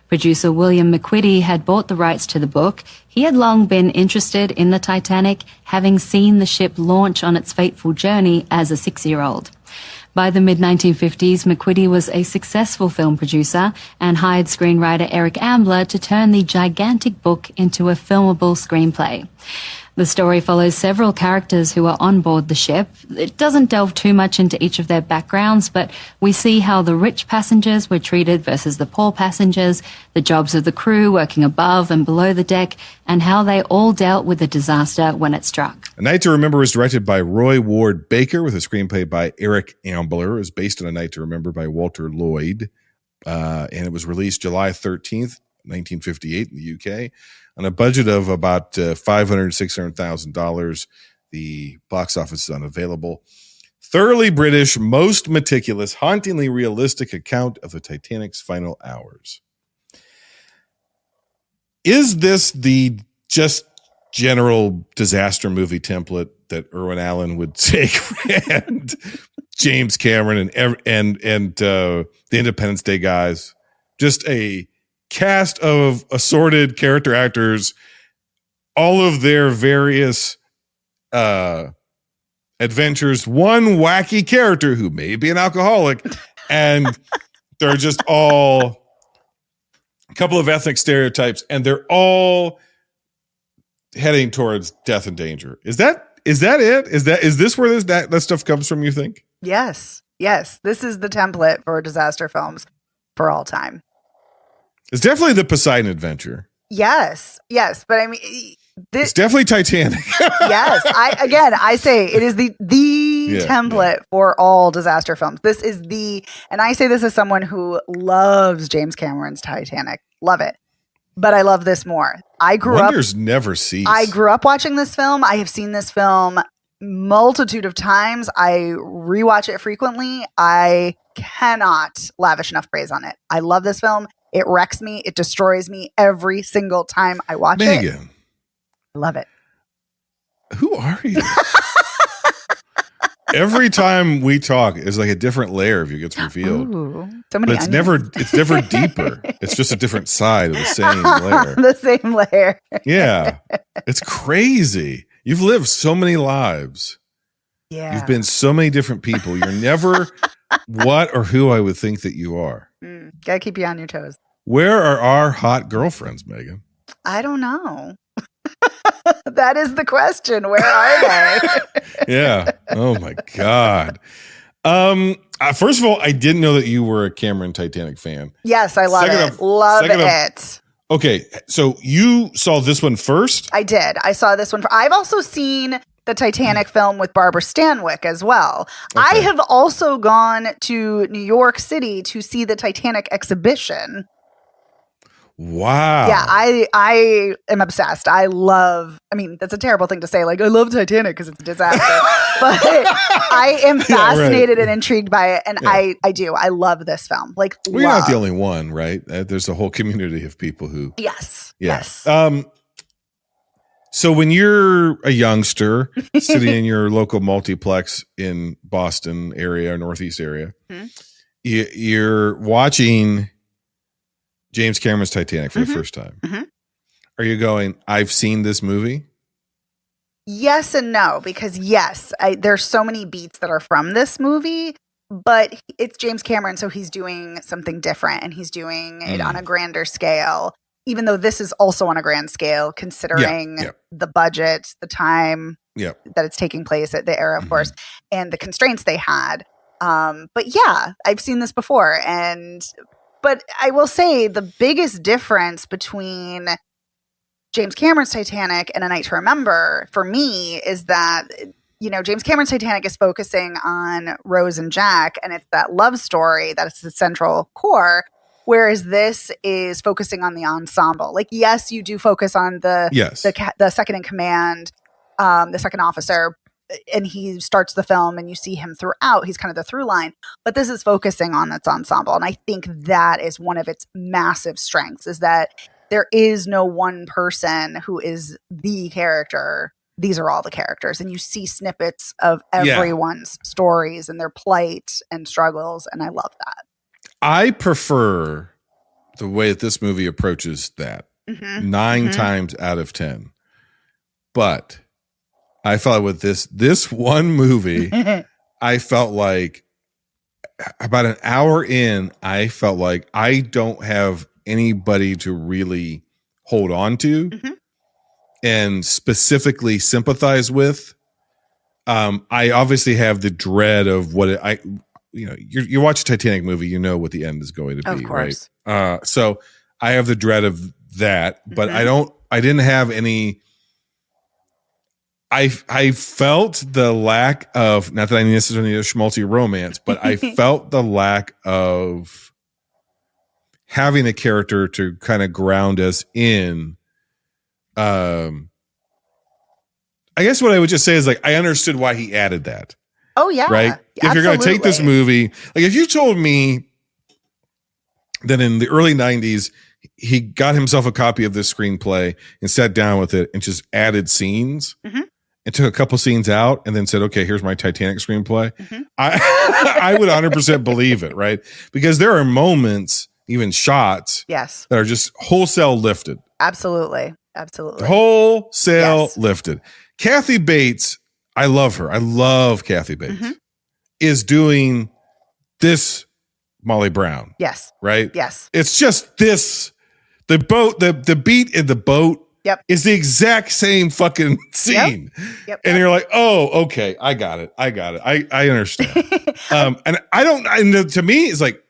Producer William McQuitty had bought the rights to the book. He had long been interested in the Titanic, having seen the ship launch on its fateful journey as a 6-year-old. By the mid-1950s, McQuitty was a successful film producer and hired screenwriter Eric Ambler to turn the gigantic book into a filmable screenplay. The story follows several characters who are on board the ship. It doesn't delve too much into each of their backgrounds, but we see how the rich passengers were treated versus the poor passengers, the jobs of the crew working above and below the deck, and how they all dealt with the disaster when it struck. A Night to Remember is directed by Roy Ward Baker with a screenplay by Eric Ambler. It was based on A Night to Remember by Walter Lloyd, and it was released July 13th, 1958 in the UK. On a budget of about $600,000, the box office is unavailable. Thoroughly British, most meticulous, hauntingly realistic account of the Titanic's final hours. Is this the just general disaster movie template that Irwin Allen would take and James Cameron and the Independence Day guys? Just a cast of assorted character actors, all of their various adventures, one wacky character who may be an alcoholic, and they're just all a couple of ethnic stereotypes, and they're all heading towards death and danger. Is that it? Is this where that stuff comes from, you think? Yes. This is the template for disaster films for all time. It's definitely the Poseidon Adventure. Yes, but I mean, it's definitely Titanic. Yes, I say it is the template for all disaster films. This is and I say this as someone who loves James Cameron's Titanic, love it, but I love this more. Wonders never cease. I grew up watching this film. I have seen this film multitude of times. I rewatch it frequently. I cannot lavish enough praise on it. I love this film. It wrecks me. It destroys me every single time I watch it. Megan. I love it. Who are you? Every time we talk, it's like a different layer of you gets revealed. Ooh, so many but it's never deeper. It's just a different side of the same layer. The same layer. Yeah. It's crazy. You've lived so many lives. Yeah. You've been so many different people. You're never what or who I would think that you are. Gotta keep you on your toes. Where are our hot girlfriends, Megan? I don't know. That is the question. Where are they? Yeah. Oh my God. First of all, I didn't know that you were a Cameron Titanic fan. Yes, I love it. Love it. Okay, so you saw this one first? I did. I saw this one. I've also seen the Titanic film with Barbara Stanwyck as well. Okay. I have also gone to New York City to see the Titanic exhibition. Wow. Yeah, I am obsessed. I mean, that's a terrible thing to say. Like, I love Titanic because it's a disaster. But I am fascinated and intrigued by it. And I do. I love this film. Like, well, you're not the only one, right? There's a whole community of people who. Yes. Yeah. Yes. So when you're a youngster sitting in your local multiplex in Boston area or Northeast area, you're watching James Cameron's Titanic for the first time. Are you going, I've seen this movie? Yes and no, because yes, there's so many beats that are from this movie, but it's James Cameron, so he's doing something different, and he's doing it on a grander scale, even though this is also on a grand scale, considering the budget, the time that it's taking place at the era, of course, and the constraints they had. But yeah, I've seen this before, but I will say the biggest difference between James Cameron's Titanic and A Night to Remember for me is that, James Cameron's Titanic is focusing on Rose and Jack, and it's that love story that's the central core, whereas this is focusing on the ensemble. Like, yes, you do focus on the second in command, the second officer, and he starts the film and you see him throughout. He's kind of the through line, but this is focusing on its ensemble. And I think that is one of its massive strengths, is that there is no one person who is the character. These are all the characters, and you see snippets of everyone's stories and their plight and struggles, and I love that. I prefer the way that this movie approaches that 9 times out of 10. But I felt with this one movie, I felt like about an hour in, I felt like I don't have anybody to really hold on to and specifically sympathize with. I obviously have the dread of what you watch a Titanic movie, you know what the end is going to be, of course. Right? So I have the dread of that, but I didn't have any. I felt the lack of, not that I necessarily need a schmaltzy romance, but I felt the lack of having a character to kind of ground us in. I guess what I would just say is, like, I understood why he added that. Oh yeah. Right. If you're going to take this movie, like if you told me that in the early 90s, he got himself a copy of this screenplay and sat down with it and just added scenes and took a couple scenes out and then said, okay, here's my Titanic screenplay. I would 100% believe it. Right. Because there are moments, even shots that are just wholesale lifted. Absolutely. Wholesale lifted. Kathy Bates, I love her. I love Kathy Bates, is doing this Molly Brown. Yes. Right? Yes. It's just this, the boat, the beat in the boat is the exact same fucking scene. And you're like, oh, okay, I got it. I understand. And to me, it's like,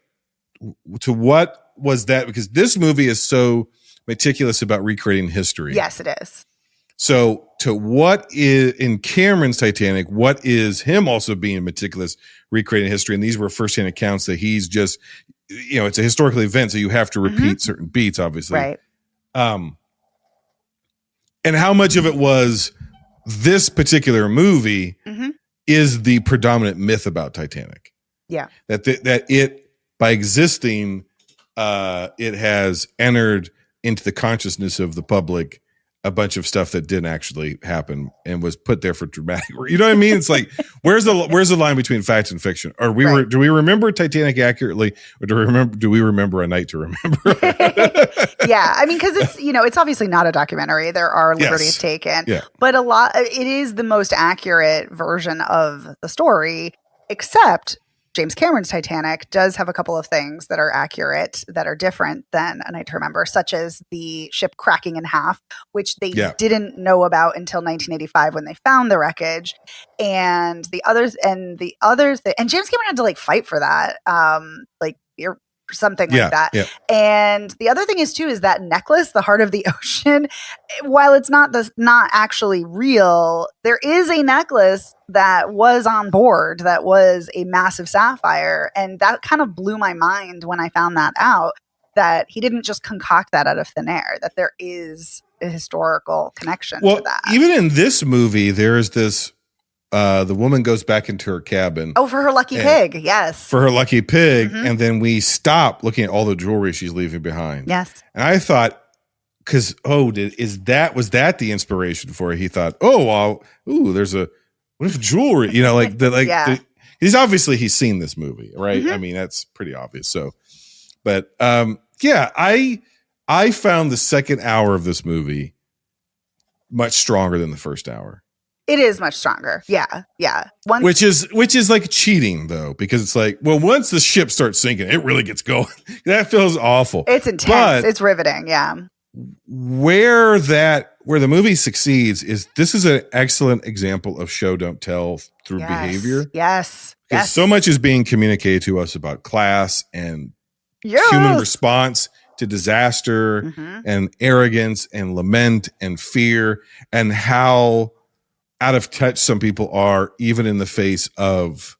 to what was that? Because this movie is so meticulous about recreating history. Yes, it is. So to what is in Cameron's Titanic, what is him also being meticulous recreating history? And these were firsthand accounts that he's just, it's a historical event, so you have to repeat certain beats, obviously. Right. And how much of it was this particular movie is the predominant myth about Titanic. Yeah. That it, by existing, it has entered into the consciousness of the public a bunch of stuff that didn't actually happen and was put there for dramatic. You know what I mean? It's like, where's the line between fact and fiction? Or do we remember Titanic accurately, or do we remember A Night to Remember? Yeah, I mean, because it's obviously not a documentary. There are liberties taken, but it is the most accurate version of the story. Except James Cameron's Titanic does have a couple of things that are accurate, that are different than A Night to Remember, such as the ship cracking in half, which they didn't know about until 1985 when they found the wreckage. And the other thing, and James Cameron had to fight for that, something like that. Yeah. And the other thing is that necklace, the Heart of the Ocean, while it's not actually real, there is a necklace that was on board that was a massive sapphire, and that kind of blew my mind when I found that out, that he didn't just concoct that out of thin air, that there is a historical connection to that. Even in this movie, there's this the woman goes back into her cabin. Oh, for her lucky pig. Yes. For her lucky pig. And then we stop looking at all the jewelry she's leaving behind. Yes. And I thought, because, was that the inspiration for it? He thought, what if jewelry, he's seen this movie, right? I mean, that's pretty obvious. So, but I found the second hour of this movie much stronger than the first hour. It is much stronger. Yeah. Yeah. Which is like cheating though, because it's like, well, once the ship starts sinking, it really gets going. That feels awful. It's intense. It's riveting. Yeah. Where the movie succeeds is this is an excellent example of show don't tell through behavior. Yes. Because so much is being communicated to us about class and human response to disaster and arrogance and lament and fear and how out of touch some people are even in the face of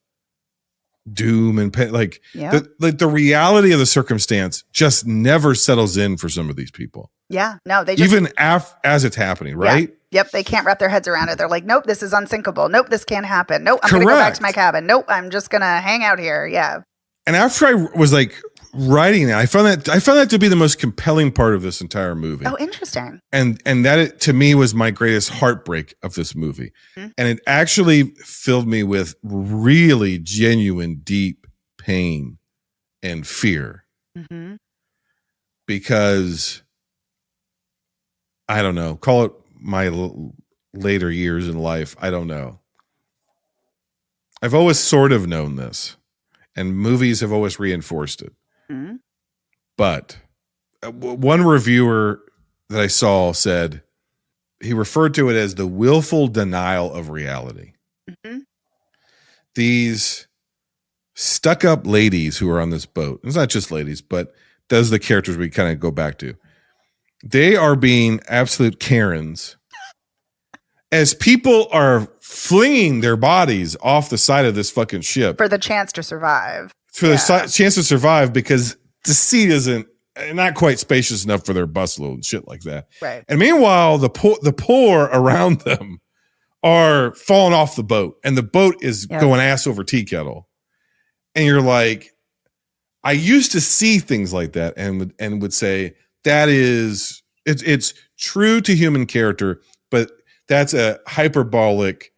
doom and pain. Like the reality of the circumstance just never settles in for some of these people. Yeah. No, they just, even as it's happening, right? Yeah. Yep. They can't wrap their heads around it. They're like, nope, this is unsinkable. Nope, this can't happen. Nope, I'm going to go back to my cabin. Nope, I'm just going to hang out here. Yeah. And after I was like writing that, I found that to be the most compelling part of this entire movie. Oh, interesting. And that to me was my greatest heartbreak of this movie. Mm-hmm. And it actually filled me with really genuine, deep pain and fear. Mm-hmm. Because I don't know, call it my later years in life. I don't know. I've always sort of known this, and movies have always reinforced it. Mm-hmm. But one reviewer that I saw said he referred to it as the willful denial of reality. Mm-hmm. These stuck-up ladies who are on this boat, it's not just ladies, but those are the characters we kind of go back to. They are being absolute Karens as people are flinging their bodies off the side of this fucking ship. For the chance to survive. The chance to survive because the seat isn't not quite spacious enough for their busload and shit like that. Right. And meanwhile, the poor around them are falling off the boat and the boat is going ass over tea kettle. And you're like, I used to see things like that and would say, that is, it's true to human character, but that's a hyperbolic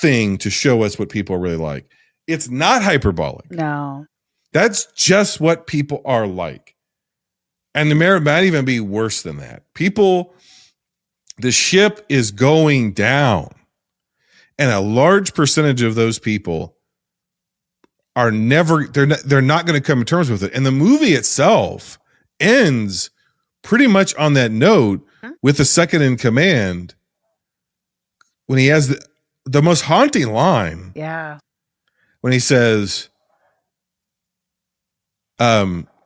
thing to show us what people are really like. It's not hyperbolic. No. That's just what people are like. And the merit might even be worse than that. The ship is going down. And a large percentage of those people are they're not going to come to terms with it. And the movie itself ends pretty much on that note with the second in command when he has the most haunting line. Yeah. When he says,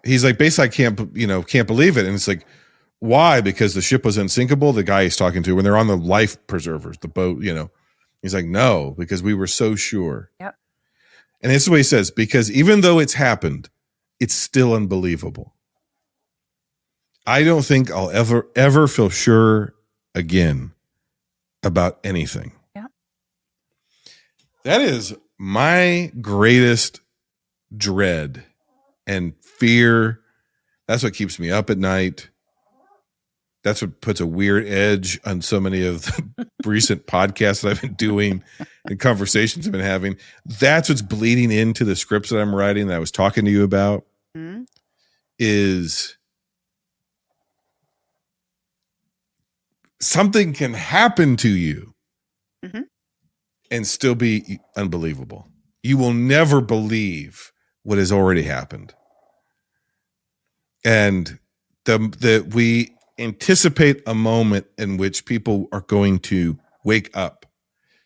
he's like, basically, I can't believe it. And it's like, why? Because the ship was unsinkable. The guy he's talking to when they're on the life preservers, the boat, he's like, no, because we were so sure. Yep. And this is what he says, because even though it's happened, it's still unbelievable. I don't think I'll ever feel sure again about anything. Yeah. That is my greatest dread and fear. That's what keeps me up at night. That's what puts a weird edge on so many of the recent podcasts that I've been doing and conversations I've been having. That's what's bleeding into the scripts that I'm writing that I was talking to you about. Mm-hmm. Is something can happen to you and still be unbelievable. You will never believe what has already happened. And we anticipate a moment in which people are going to wake up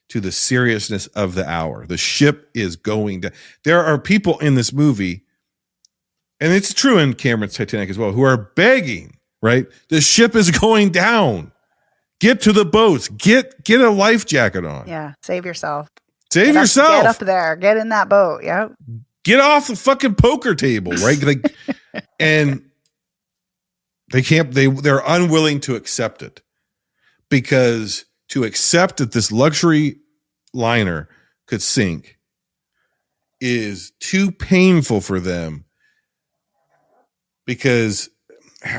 to the seriousness of the hour. The ship is going down. There are people in this movie, and it's true in Cameron's Titanic as well, who are begging, right? The ship is going down. Get to the boats. Get a life jacket on. Yeah. Save yourself. Get up there. Get in that boat. Yeah. Get off the fucking poker table, right? And they can't. They're unwilling to accept it because to accept that this luxury liner could sink is too painful for them. Because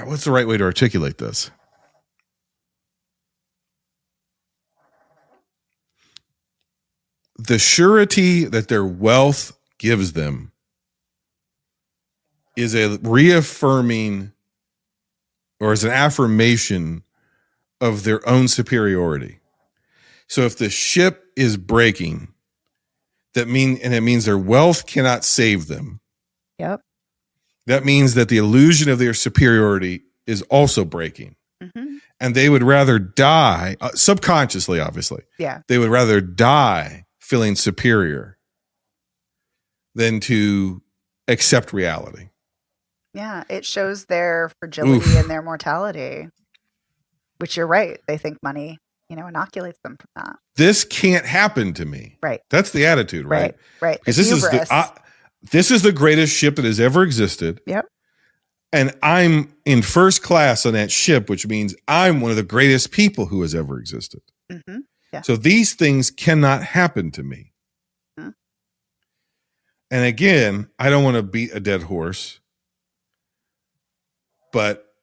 what's the right way to articulate this? The surety that their wealth gives them is a reaffirming or is an affirmation of their own superiority. So if the ship is breaking, it means their wealth cannot save them. Yep. That means that the illusion of their superiority is also breaking. Mm-hmm. And they would rather die, subconsciously, obviously. Yeah. They would rather die feeling superior than to accept reality. Yeah, it shows their fragility and their mortality, which you're right. They think money, inoculates them from that. This can't happen to me. Right. That's the attitude, right? Right. Because this is the greatest ship that has ever existed. Yep. And I'm in first class on that ship, which means I'm one of the greatest people who has ever existed. Mm-hmm. Yeah. So these things cannot happen to me. Mm-hmm. And again, I don't want to beat a dead horse, but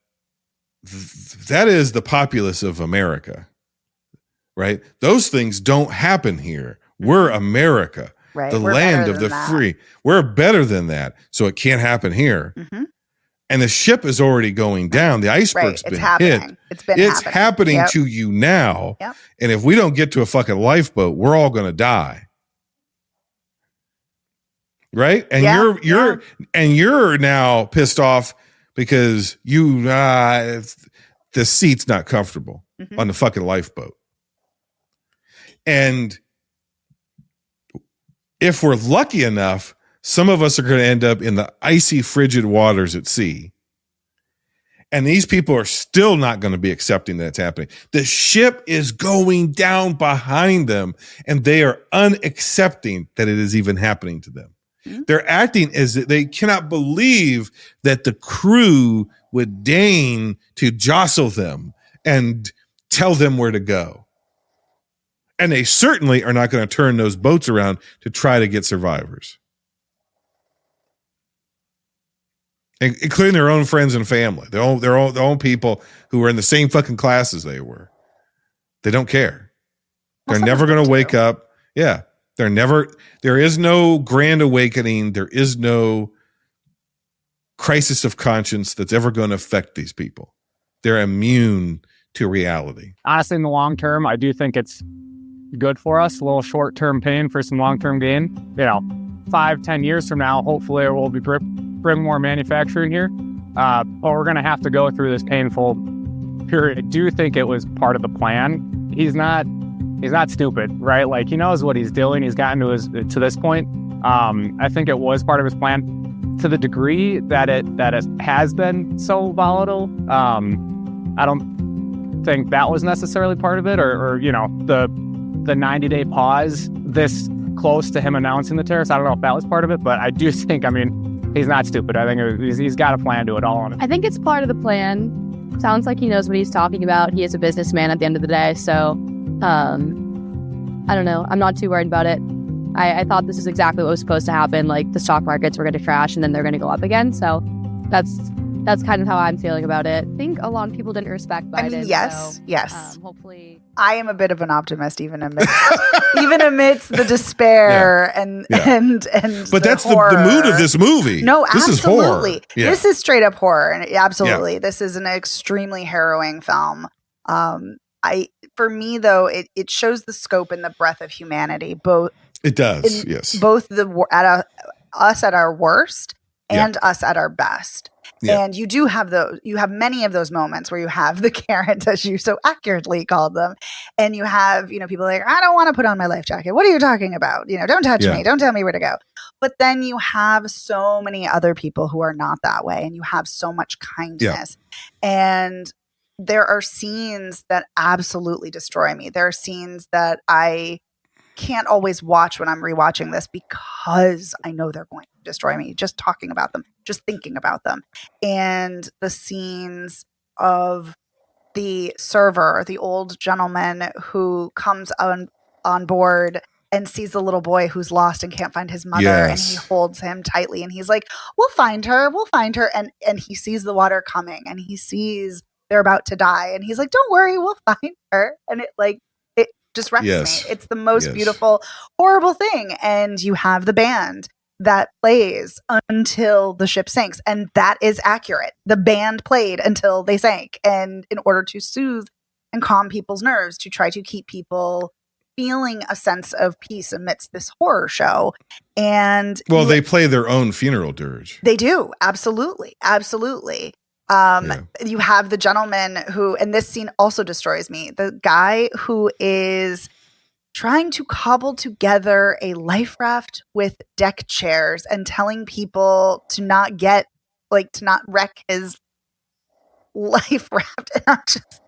that is the populace of America, right? Those things don't happen here. We're America, right. The We're land of the free. We're better than that. So it can't happen here. Mm-hmm. And the ship is already going down. The iceberg's been hit. It's happening to you now. Yep. And if we don't get to a fucking lifeboat, we're all going to die. Right? And you're now pissed off because the seat's not comfortable on the fucking lifeboat. And if we're lucky enough, some of us are going to end up in the icy, frigid waters at sea. And these people are still not going to be accepting that it's happening. The ship is going down behind them, and they are unaccepting that it is even happening to them. Mm-hmm. They're acting as if they cannot believe that the crew would deign to jostle them and tell them where to go. And they certainly are not going to turn those boats around to try to get survivors. Including their own friends and family, their own people who were in the same fucking class as they were. They don't care. They're never going to wake up. Yeah. There is no grand awakening. There is no crisis of conscience that's ever going to affect these people. They're immune to reality. Honestly, in the long term, I do think it's good for us. A little short-term pain for some long-term gain. 5-10 years from now, hopefully we'll be bring more manufacturing here. But we're going to have to go through this painful period. I do think it was part of the plan. He's not stupid, right? Like, he knows what he's doing. He's gotten to this point. I think it was part of his plan. To the degree that it has been so volatile, I don't think that was necessarily part of it, or the 90-day pause this close to him announcing the tariffs. I don't know if that was part of it, but I do think, he's not stupid. I think he's got a plan to it all on it. I think it's part of the plan. Sounds like he knows what he's talking about. He is a businessman at the end of the day, so I don't know. I'm not too worried about it. I thought this is exactly what was supposed to happen. Like, the stock markets were going to crash and then they're going to go up again. So that's kind of how I'm feeling about it. I think a lot of people didn't respect Biden. Yes. Hopefully, I am a bit of an optimist, even amidst the despair and But that's the mood of this movie. No, this absolutely. Is horror. Yeah. This is straight up horror, and absolutely, this is an extremely harrowing film. For me though, it shows the scope and the breadth of humanity. Both it does, yes. Both us at our worst and us at our best. Yeah. And you have many of those moments where you have the Karens, as you so accurately called them. And you have, people like, I don't want to put on my life jacket. What are you talking about? Don't touch me. Don't tell me where to go. But then you have so many other people who are not that way. And you have so much kindness. Yeah. And there are scenes that absolutely destroy me. There are scenes that I can't always watch when I'm rewatching this because I know they're going to destroy me, just talking about them, just thinking about them. And the scenes of the server, the old gentleman who comes on board and sees the little boy who's lost and can't find his mother, and he holds him tightly and he's like, we'll find her. And he sees the water coming and he sees they're about to die. And he's like, don't worry, we'll find her. And it just wrecks me. It's the most beautiful, horrible thing. And you have the band that plays until the ship sinks. And that is accurate. The band played until they sank. And in order to soothe and calm people's nerves, to try to keep people feeling a sense of peace amidst this horror show. And they play their own funeral dirge. They do. Absolutely. Absolutely. You have the gentleman who, and this scene also destroys me, the guy who is trying to cobble together a life raft with deck chairs and telling people to not wreck his life raft. And I'm just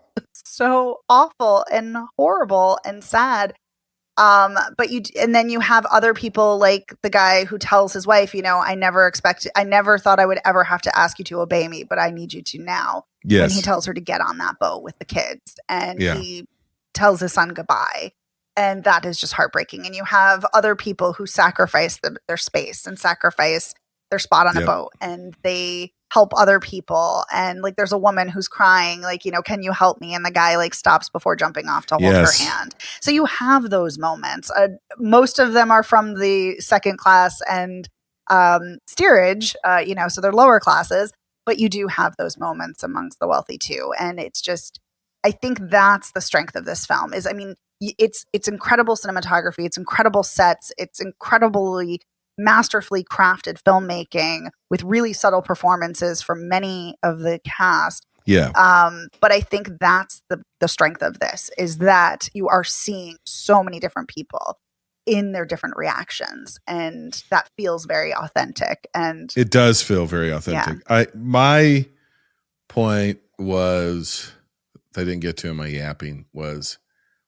so awful and horrible and sad. And then you have other people like the guy who tells his wife, I never thought I would ever have to ask you to obey me, but I need you to now. Yes. And he tells her to get on that boat with the kids, and he tells his son goodbye. And that is just heartbreaking. And you have other people who sacrifice their space and sacrifice their spot on a boat, and they help other people. And like, there's a woman who's crying, like, can you help me? And the guy like stops before jumping off to hold her hand. So you have those moments. Most of them are from the second class and steerage, so they're lower classes, but you do have those moments amongst the wealthy too. And it's just, I think that's the strength of this film is, it's incredible cinematography. It's incredible sets. It's incredibly masterfully crafted filmmaking with really subtle performances from many of the cast. Yeah. But I think that's the strength of this, is that you are seeing so many different people in their different reactions, and that feels very authentic. And it does feel very authentic. My point was, I didn't get to in my yapping, was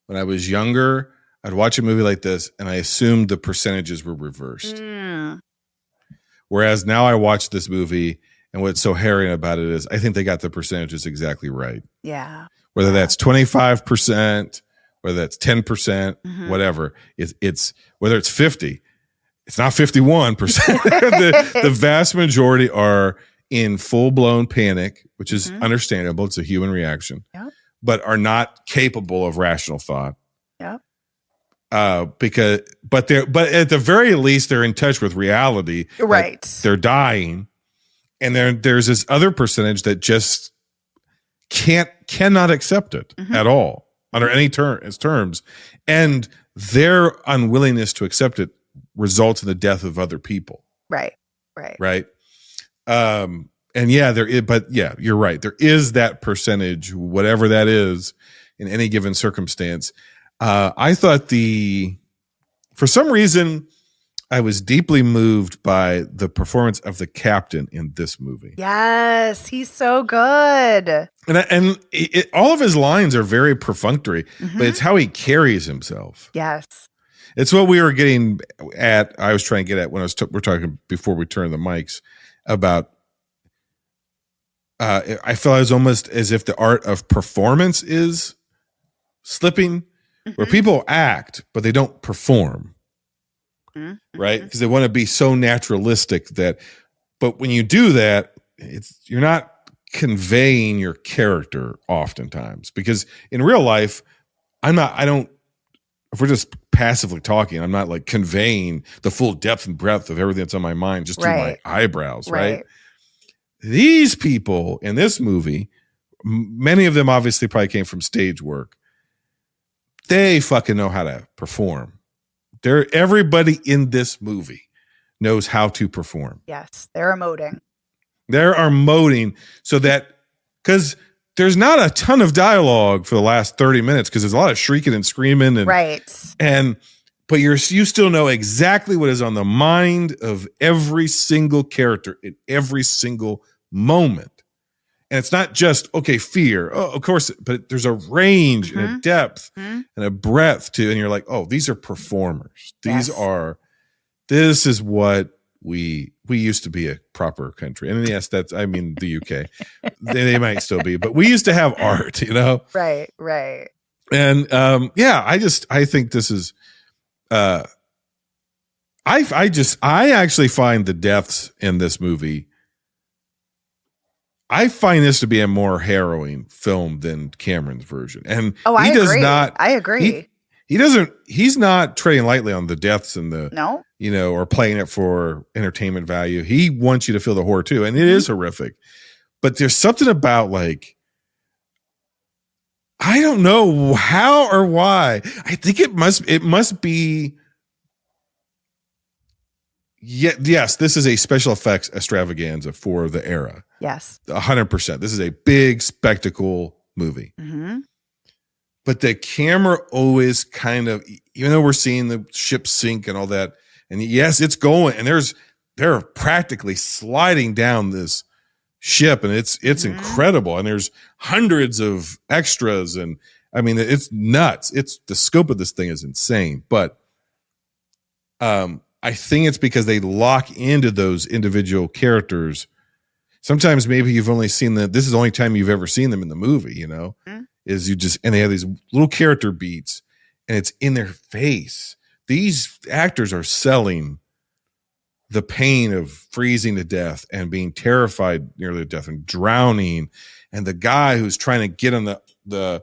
when I was younger, I'd watch a movie like this and I assumed the percentages were reversed. Whereas now I watch this movie, and what's so harrowing about it is I think they got the percentages exactly right. Yeah. Whether that's 25%, whether that's 10%, whatever, it's whether it's 50, it's not 51%. the vast majority are in full-blown panic, which is understandable. It's a human reaction, but are not capable of rational thought. Yeah. But at the very least, they're in touch with reality. Right. They're dying. And there's this other percentage that just cannot accept it at all under any terms. And their unwillingness to accept it results in the death of other people. Right. And you're right. There is that percentage, whatever that is, in any given circumstance. I thought for some reason, I was deeply moved by the performance of the captain in this movie. Yes, he's so good. And all of his lines are very perfunctory, but it's how he carries himself. Yes. It's what we were getting at. I was trying to get at when we're talking before we turned the mics about. I felt it was almost as if the art of performance is slipping, where people act but they don't perform, right? Because they want to be so naturalistic but when you do that, you're not conveying your character oftentimes, because in real life, if we're just passively talking, I'm not like conveying the full depth and breadth of everything that's on my mind just through my eyebrows, right? These people in this movie, many of them obviously probably came from stage work. They fucking know how to perform. Everybody in this movie knows how to perform. Yes, they're emoting. They're emoting so that, because there's not a ton of dialogue for the last 30 minutes, because there's a lot of shrieking and screaming. But you still know exactly what is on the mind of every single character in every single moment. And it's not just, fear. Oh, of course, but there's a range and a depth and a breadth to, and you're like, oh, these are performers. This is what we used to be, a proper country. And yes, the UK, they might still be, but we used to have art, Right. And I think this is, I actually find the deaths in this movie, I find this to be a more harrowing film than Cameron's version. And I agree. He's not treading lightly on the deaths and no, or playing it for entertainment value. He wants you to feel the horror too. And it is horrific, but there's something about I I don't know how or why. I think it must be. Yes, this is a special effects extravaganza for the era. Yes. 100%. This is a big spectacle movie. Mm-hmm. But the camera always kind of, even though we're seeing the ship sink and all that, and yes, it's going, and they're practically sliding down this ship, and it's incredible, and there's hundreds of extras, and I mean, it's nuts. It's the scope of this thing is insane, but I think it's because they lock into those individual characters. Sometimes maybe you've only seen this is the only time you've ever seen them in the movie, you know, is and they have these little character beats and it's in their face. These actors are selling the pain of freezing to death and being terrified nearly to death and drowning. And the guy who's trying to get on the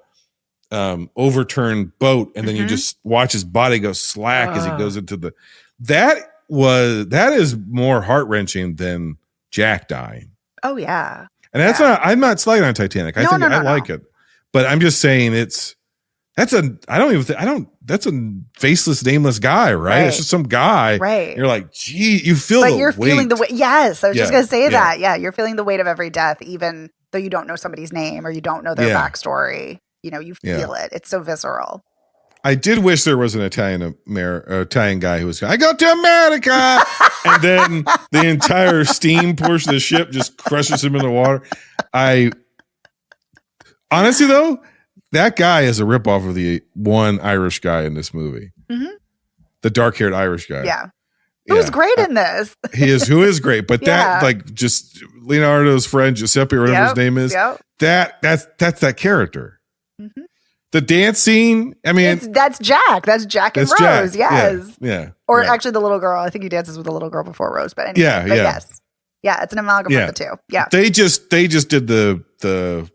overturned boat. And then you just watch his body go slack as he goes into that is more heart wrenching than Jack dying. Oh yeah. And that's I'm not slagging on Titanic. I like it, but I'm just saying that's a faceless, nameless guy, right? It's just some guy. Right. You're like, gee, you feel the weight. But you're feeling the weight. Yes. I was just going to say that. Yeah. You're feeling the weight of every death, even though you don't know somebody's name or you don't know their backstory. You know, you feel it. It's so visceral. I did wish there was an Italian guy who was going, I go to America. And then the entire steam portion of the ship just crushes him in the water. Honestly, though, that guy is a ripoff of the one Irish guy in this movie. Mm-hmm. The dark-haired Irish guy. Yeah. Who's great in this. Who is great. But that, like, just Leonardo's friend, Giuseppe, or whatever his name is, that's that character. Mm-hmm. The dance scene, I mean. That's Jack. That's Jack and Rose. Jack. Yes. Yeah. Or actually the little girl. I think he dances with the little girl before Rose. But anyway. Yes. Yeah, it's an amalgam of the two. Yeah. They just did the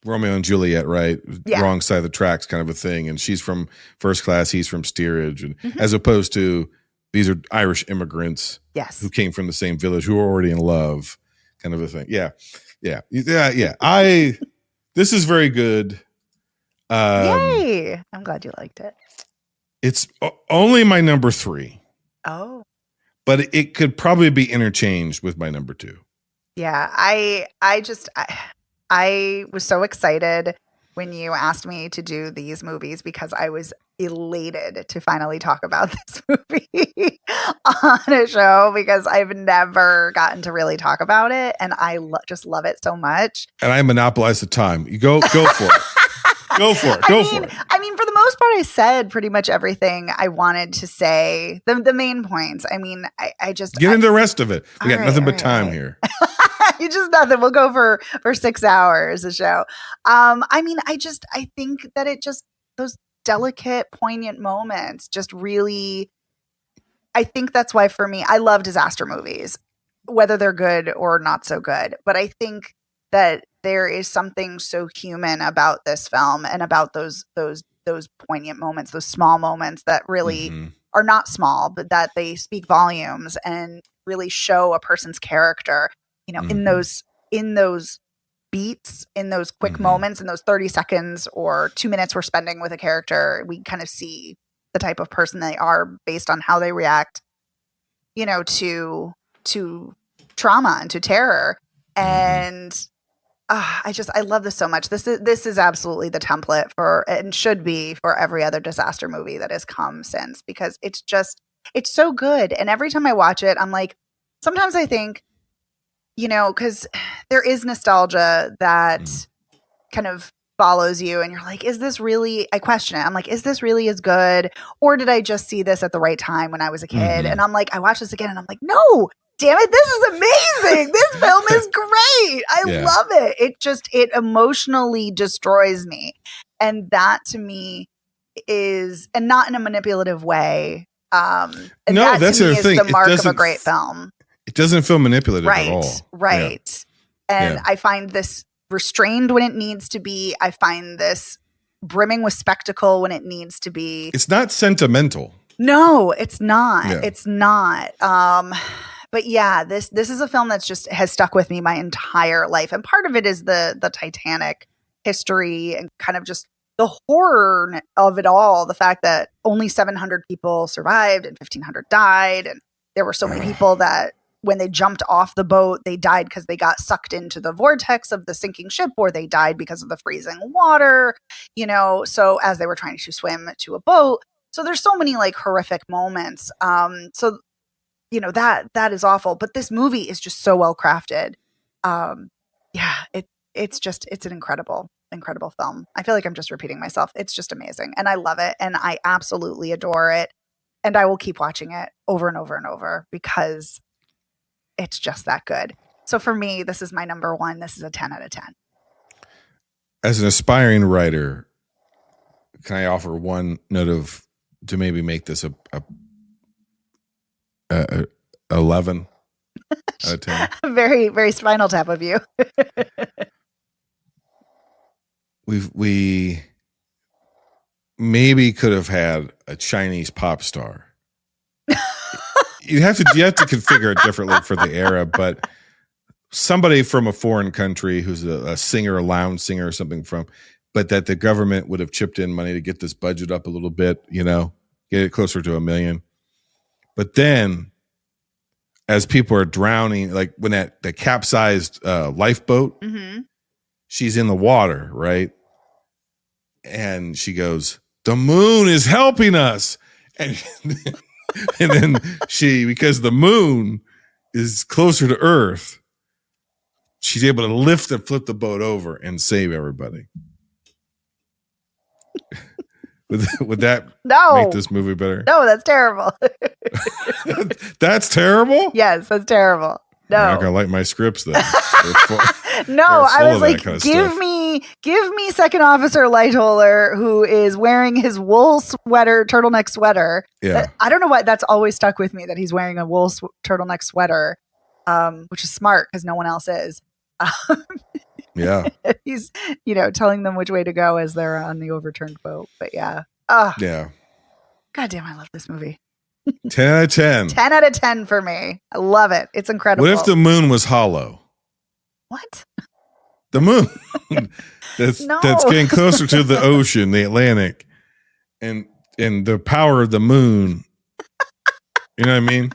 Romeo and Juliet, right? Yeah. Wrong side of the tracks kind of a thing. And she's from first class, he's from steerage. And as opposed to these are Irish immigrants who came from the same village who are already in love, kind of a thing. Yeah. This is very good. Yay! I'm glad you liked it. It's only my number 3. Oh. But it could probably be interchanged with my number 2. Yeah, I was so excited when you asked me to do these movies because I was elated to finally talk about this movie on a show because I've never gotten to really talk about it, and I just love it so much. And I monopolized the time. You go for it. Go for it. I mean, for the most part, I said pretty much everything I wanted to say. The main points. I mean, I just get into the rest of it. We got nothing but time here. You just nothing. We'll go for 6 hours a show. I mean, I think that those delicate, poignant moments just really. I think that's why for me, I love disaster movies, whether they're good or not so good. But I think that there is something so human about this film and about those poignant moments, those small moments that really are not small, but that they speak volumes and really show a person's character, you know, in those beats, in those quick moments, in those 30 seconds or 2 minutes we're spending with a character, we kind of see the type of person they are based on how they react, you know, to trauma and to terror. And I love this so much. This is absolutely the template for, and should be for every other disaster movie that has come since, because it's so good. And every time I watch it, I'm like, sometimes I think, you know, because there is nostalgia that kind of follows you and you're like, is this really, I question it. I'm like, is this really as good? Or did I just see this at the right time when I was a kid? And I'm like, I watch this again and I'm like, no, damn it, this is amazing. This film is great. I love it. It emotionally destroys me. And that to me is, and not in a manipulative way. And no, that's the thing. Is the mark of a great film. It doesn't feel manipulative at all. Right. Yeah. And I find this restrained when it needs to be. I find this brimming with spectacle when it needs to be. It's not sentimental. No, it's not. Yeah. It's not. But yeah, this is a film that's just has stuck with me my entire life. And part of it is the Titanic history and kind of just the horror of it all. The fact that only 700 people survived and 1,500 died. And there were so many people that when they jumped off the boat, they died because they got sucked into the vortex of the sinking ship, or they died because of the freezing water, so as they were trying to swim to a boat. So there's so many like horrific moments. So that is awful, but this movie is just so well crafted. It's an incredible film. I feel like I'm just repeating myself. It's just amazing. And I love it. And I absolutely adore it. And I will keep watching it over and over and over because it's just that good. So for me, this is my number one. This is a 10 out of 10. As an aspiring writer, can I offer one note to maybe make this a 11 out of 10? Very, very Spinal Tap of you. We maybe could have had a Chinese pop star. You have to configure it differently for the era, but somebody from a foreign country who's a singer, a lounge singer or something but that the government would have chipped in money to get this budget up a little bit, get it closer to $1 million. But then as people are drowning, like when that capsized lifeboat, she's in the water, right? And she goes, "The moon is helping us." And then because the moon is closer to Earth, she's able to lift and flip the boat over and save everybody. Would that make this movie better? No, that's terrible. That's terrible? Yes, that's terrible. No. I'm not gonna like my scripts then. No, I was like, give me Second Officer Lightoller, who is wearing his wool sweater, turtleneck sweater. Yeah. I don't know why that's always stuck with me, that he's wearing a wool turtleneck sweater, which is smart because no one else is. Yeah. He's, telling them which way to go as they're on the overturned boat. But yeah. Yeah. God damn, I love this movie. 10 out of 10. 10 out of 10 for me. I love it. It's incredible. What if the moon was hollow? What? The moon that's getting closer to the ocean, the Atlantic, and the power of the moon. You know what I mean?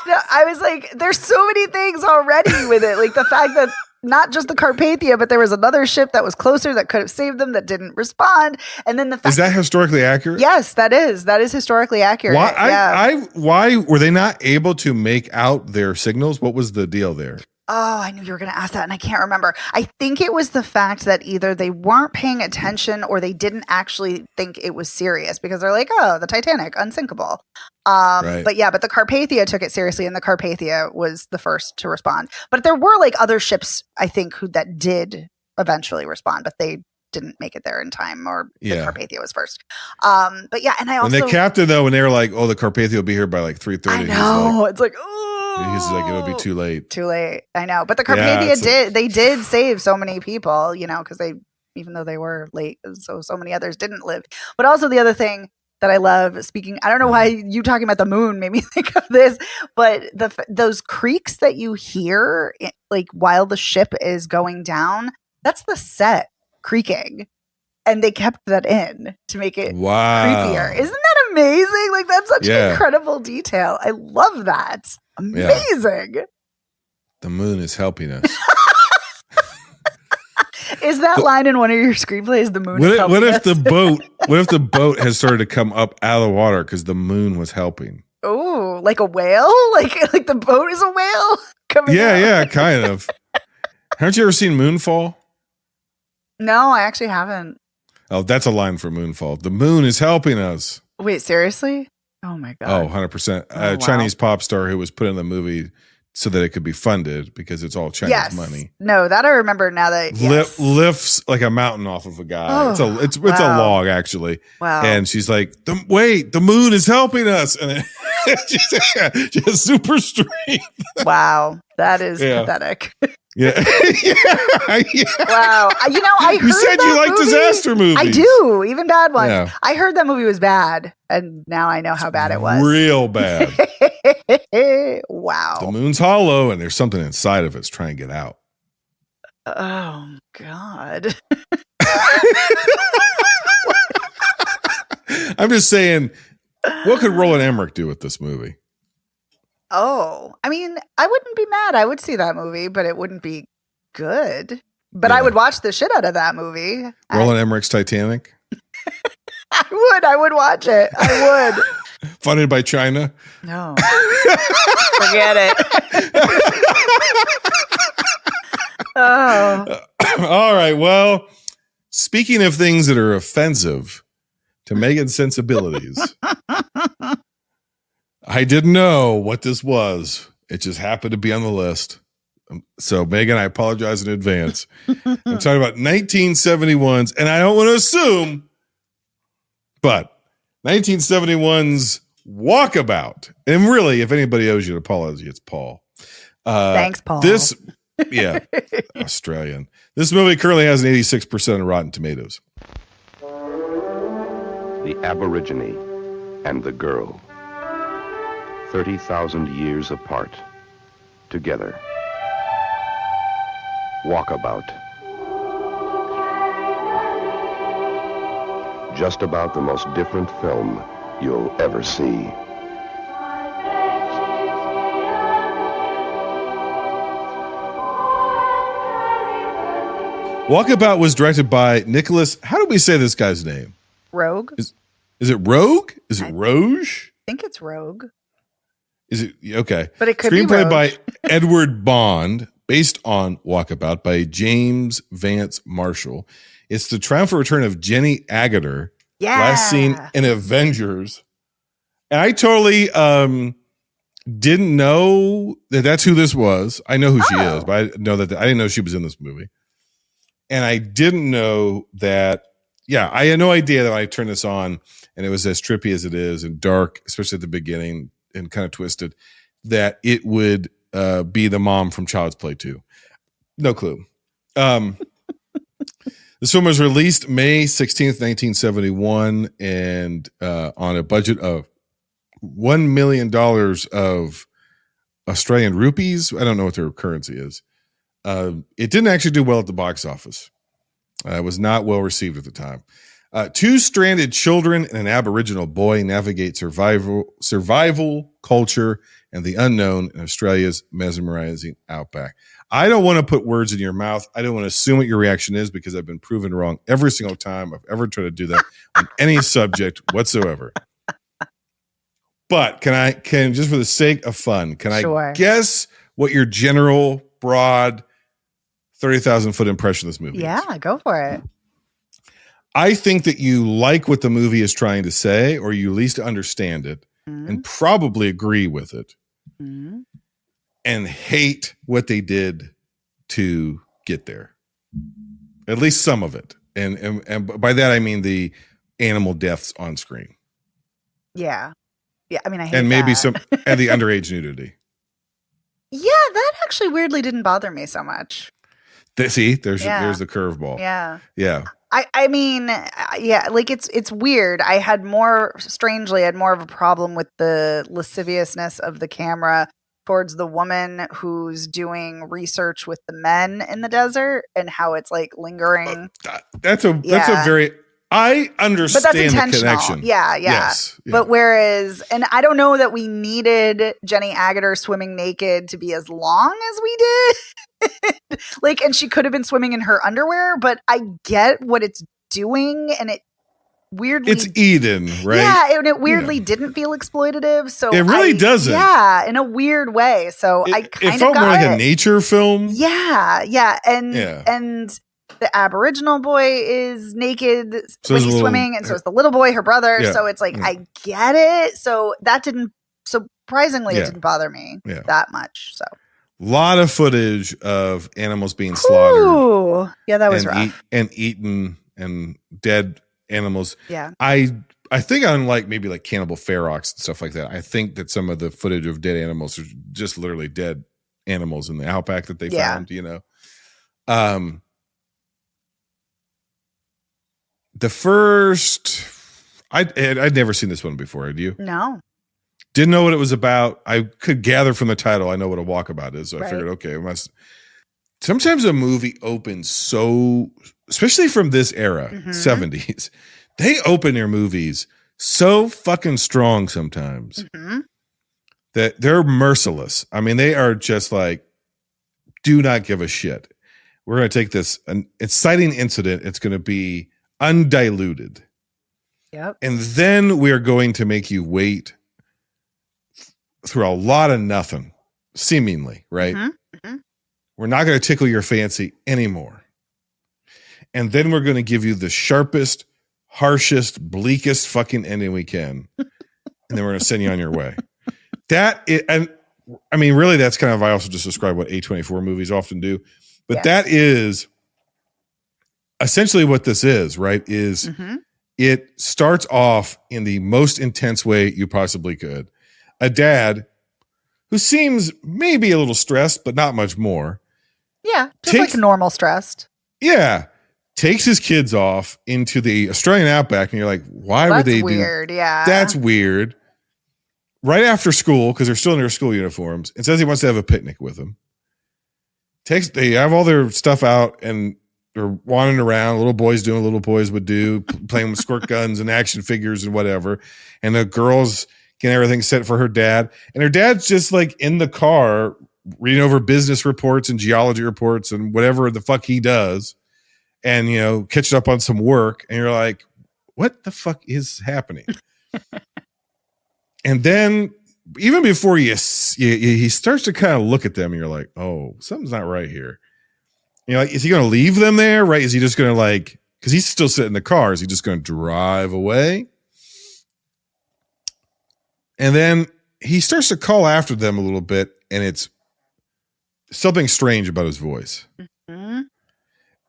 No, I was like, there's so many things already with it. Like the fact that not just the Carpathia, but there was another ship that was closer that could have saved them that didn't respond. And then the fact, is that historically accurate? Yes, that is historically accurate. Why were they not able to make out their signals? What was the deal there? Oh, I knew you were going to ask that, and I can't remember. I think it was the fact that either they weren't paying attention or they didn't actually think it was serious because they're like, oh, the Titanic, unsinkable. Right. But the Carpathia took it seriously, and the Carpathia was the first to respond. But there were like other ships, I think, that did eventually respond, but they didn't make it there in time, or the Carpathia was first. And I also... And the captain, though, when they were like, oh, the Carpathia will be here by like 3:30. I know. It's like, oh. He's like, it'll be too late. Too late. I know. But the Carpathia they did save so many people, because even though they were late, so many others didn't live. But also the other thing that I love, I don't know why you talking about the moon made me think of this, but those creaks that you hear like while the ship is going down, that's the set creaking. And they kept that in to make it creepier. Isn't that amazing? Like that's such an incredible detail. I love that. Amazing. Yeah. The moon is helping us. Is that line in one of your screenplays? The moon is helping us? What if the boat has started to come up out of the water because the moon was helping? Oh, like a whale? Like the boat is a whale coming out? Yeah, kind of. Haven't you ever seen Moonfall? No, I actually haven't. Oh, that's a line for Moonfall. The moon is helping us. Wait, seriously? Oh my God. Oh, 100%. A Chinese pop star who was put in the movie so that it could be funded because it's all Chinese money. No, that I remember now that lifts like a mountain off of a guy. Oh, it's a log actually. Wow. And she's like, the moon is helping us. And just super strength. Wow. That is pathetic. Yeah. Wow. I heard you said you like disaster movies. I do, even bad ones. Yeah. I heard that movie was bad, and now I know how bad it was. Real bad. Wow. The moon's hollow, and there's something inside of it's trying to get out. Oh, God. I'm just saying, what could Roland Emmerich do with this movie? Oh, I mean, I wouldn't be mad. I would see that movie, but it wouldn't be good. But I would watch the shit out of that movie. Roland Emmerich's Titanic? I would watch it. I would. Funded by China? No. Forget it. Oh. All right. Well, speaking of things that are offensive to Megan's sensibilities, I didn't know what this was. It just happened to be on the list. So, Megan, I apologize in advance. I'm talking about 1971's, and I don't want to assume, but 1971's Walkabout. And really, if anybody owes you an apology, it's Paul. Thanks, Paul. Australian. This movie currently has an 86% on Rotten Tomatoes. The Aborigine and the Girl. 30,000 years apart. Together. Walkabout. Just about the most different film you'll ever see. Walkabout was directed by Nicholas. How do we say this guy's name? Rogue. Is it Rogue? Is it Roge? I think it's Rogue. Is it okay? But it could be Screenplay Rogue. by Edward Bond, based on Walkabout by James Vance Marshall. It's the triumphant return of Jenny Agutter, last seen in Avengers. And I totally didn't know that that's who this was. I know who she is, but I know that I didn't know she was in this movie. And I didn't know that. Yeah, I had no idea that when I turned this on and it was as trippy as it is and dark, especially at the beginning and kind of twisted, that it would be the mom from Child's Play 2. No clue. This film was released May 16th, 1971, and on a budget of $1 million of Australian rupees. I don't know what their currency is. It didn't actually do well at the box office. It was not well received at the time. Two stranded children and an Aboriginal boy navigate survival culture and the unknown in Australia's mesmerizing outback. I don't want to put words in your mouth. I don't want to assume what your reaction is because I've been proven wrong every single time I've ever tried to do that on any subject whatsoever. But can just for the sake of fun, can I guess what your general, broad, 30,000 foot impression of this movie is? Yeah, go for it. I think that you like what the movie is trying to say, or you at least understand it and probably agree with it and hate what they did to get there. At least some of it. And by that, I mean the animal deaths on screen. Yeah. Yeah. I mean, I hate and maybe that. and the underage nudity. Yeah, that actually weirdly didn't bother me so much. There's the curveball. Yeah. Yeah. I mean, yeah, like it's weird. I had more of a problem with the lasciviousness of the camera towards the woman who's doing research with the men in the desert and how it's like lingering. That's a very, I understand but that's intentional. The connection. Yeah. Yes, yeah. But whereas, and I don't know that we needed Jenny Agutter swimming naked to be as long as we did. Like, and she could have been swimming in her underwear, but I get what it's doing, and it weirdly, it's Eden, right? Yeah, and it weirdly didn't feel exploitative. So it really doesn't. Yeah, in a weird way. So it felt more like a nature film. Yeah, and the Aboriginal boy is naked when he's swimming, and so is the little boy, her brother. Yeah. So it's like I get it. So that didn't surprisingly it didn't bother me that much. So. Lot of footage of animals being slaughtered. Ooh. Yeah, that was rough. And eaten and dead animals. Yeah. I think unlike maybe like Cannibal Ferox and stuff like that, I think that some of the footage of dead animals are just literally dead animals in the outback that they found, you know. The first I'd never seen this one before. Had you? No. Didn't know what it was about. I could gather from the title. I know what a walkabout is. So I figured, okay, it must. sometimes a movie opens so, especially from this era, 70s, they open their movies so fucking strong sometimes that they're merciless. I mean, they are just like, do not give a shit. We're going to take this an exciting incident. It's going to be undiluted. Yep. And then we're going to make you wait through a lot of nothing, seemingly, right? We're not going to tickle your fancy anymore. And then we're going to give you the sharpest, harshest, bleakest fucking ending we can. And then we're going to send you on your way. And I mean, really, that's kind of, I also just described what A24 movies often do. But that is essentially what this is, right? Is it starts off in the most intense way you possibly could. A dad who seems maybe a little stressed, but not much more. Yeah, just like normal stressed. Yeah. Takes his kids off into the Australian outback, and you're like, why would they do? That's weird, yeah. That's weird. Right after school, because they're still in their school uniforms, and says he wants to have a picnic with them. They have all their stuff out, and they're wandering around. Little boys doing what little boys would do, playing with squirt guns and action figures and whatever. And the girls getting everything set for her dad. And her dad's just like in the car reading over business reports and geology reports and whatever the fuck he does. And, you know, catching up on some work. And you're like, what the fuck is happening? And then even before he starts to kind of look at them and you're like, oh, something's not right here. You're like, is he going to leave them there? Right. Is he just going to like, because he's still sitting in the car. Is he just going to drive away? And then he starts to call after them a little bit, and it's something strange about his voice. And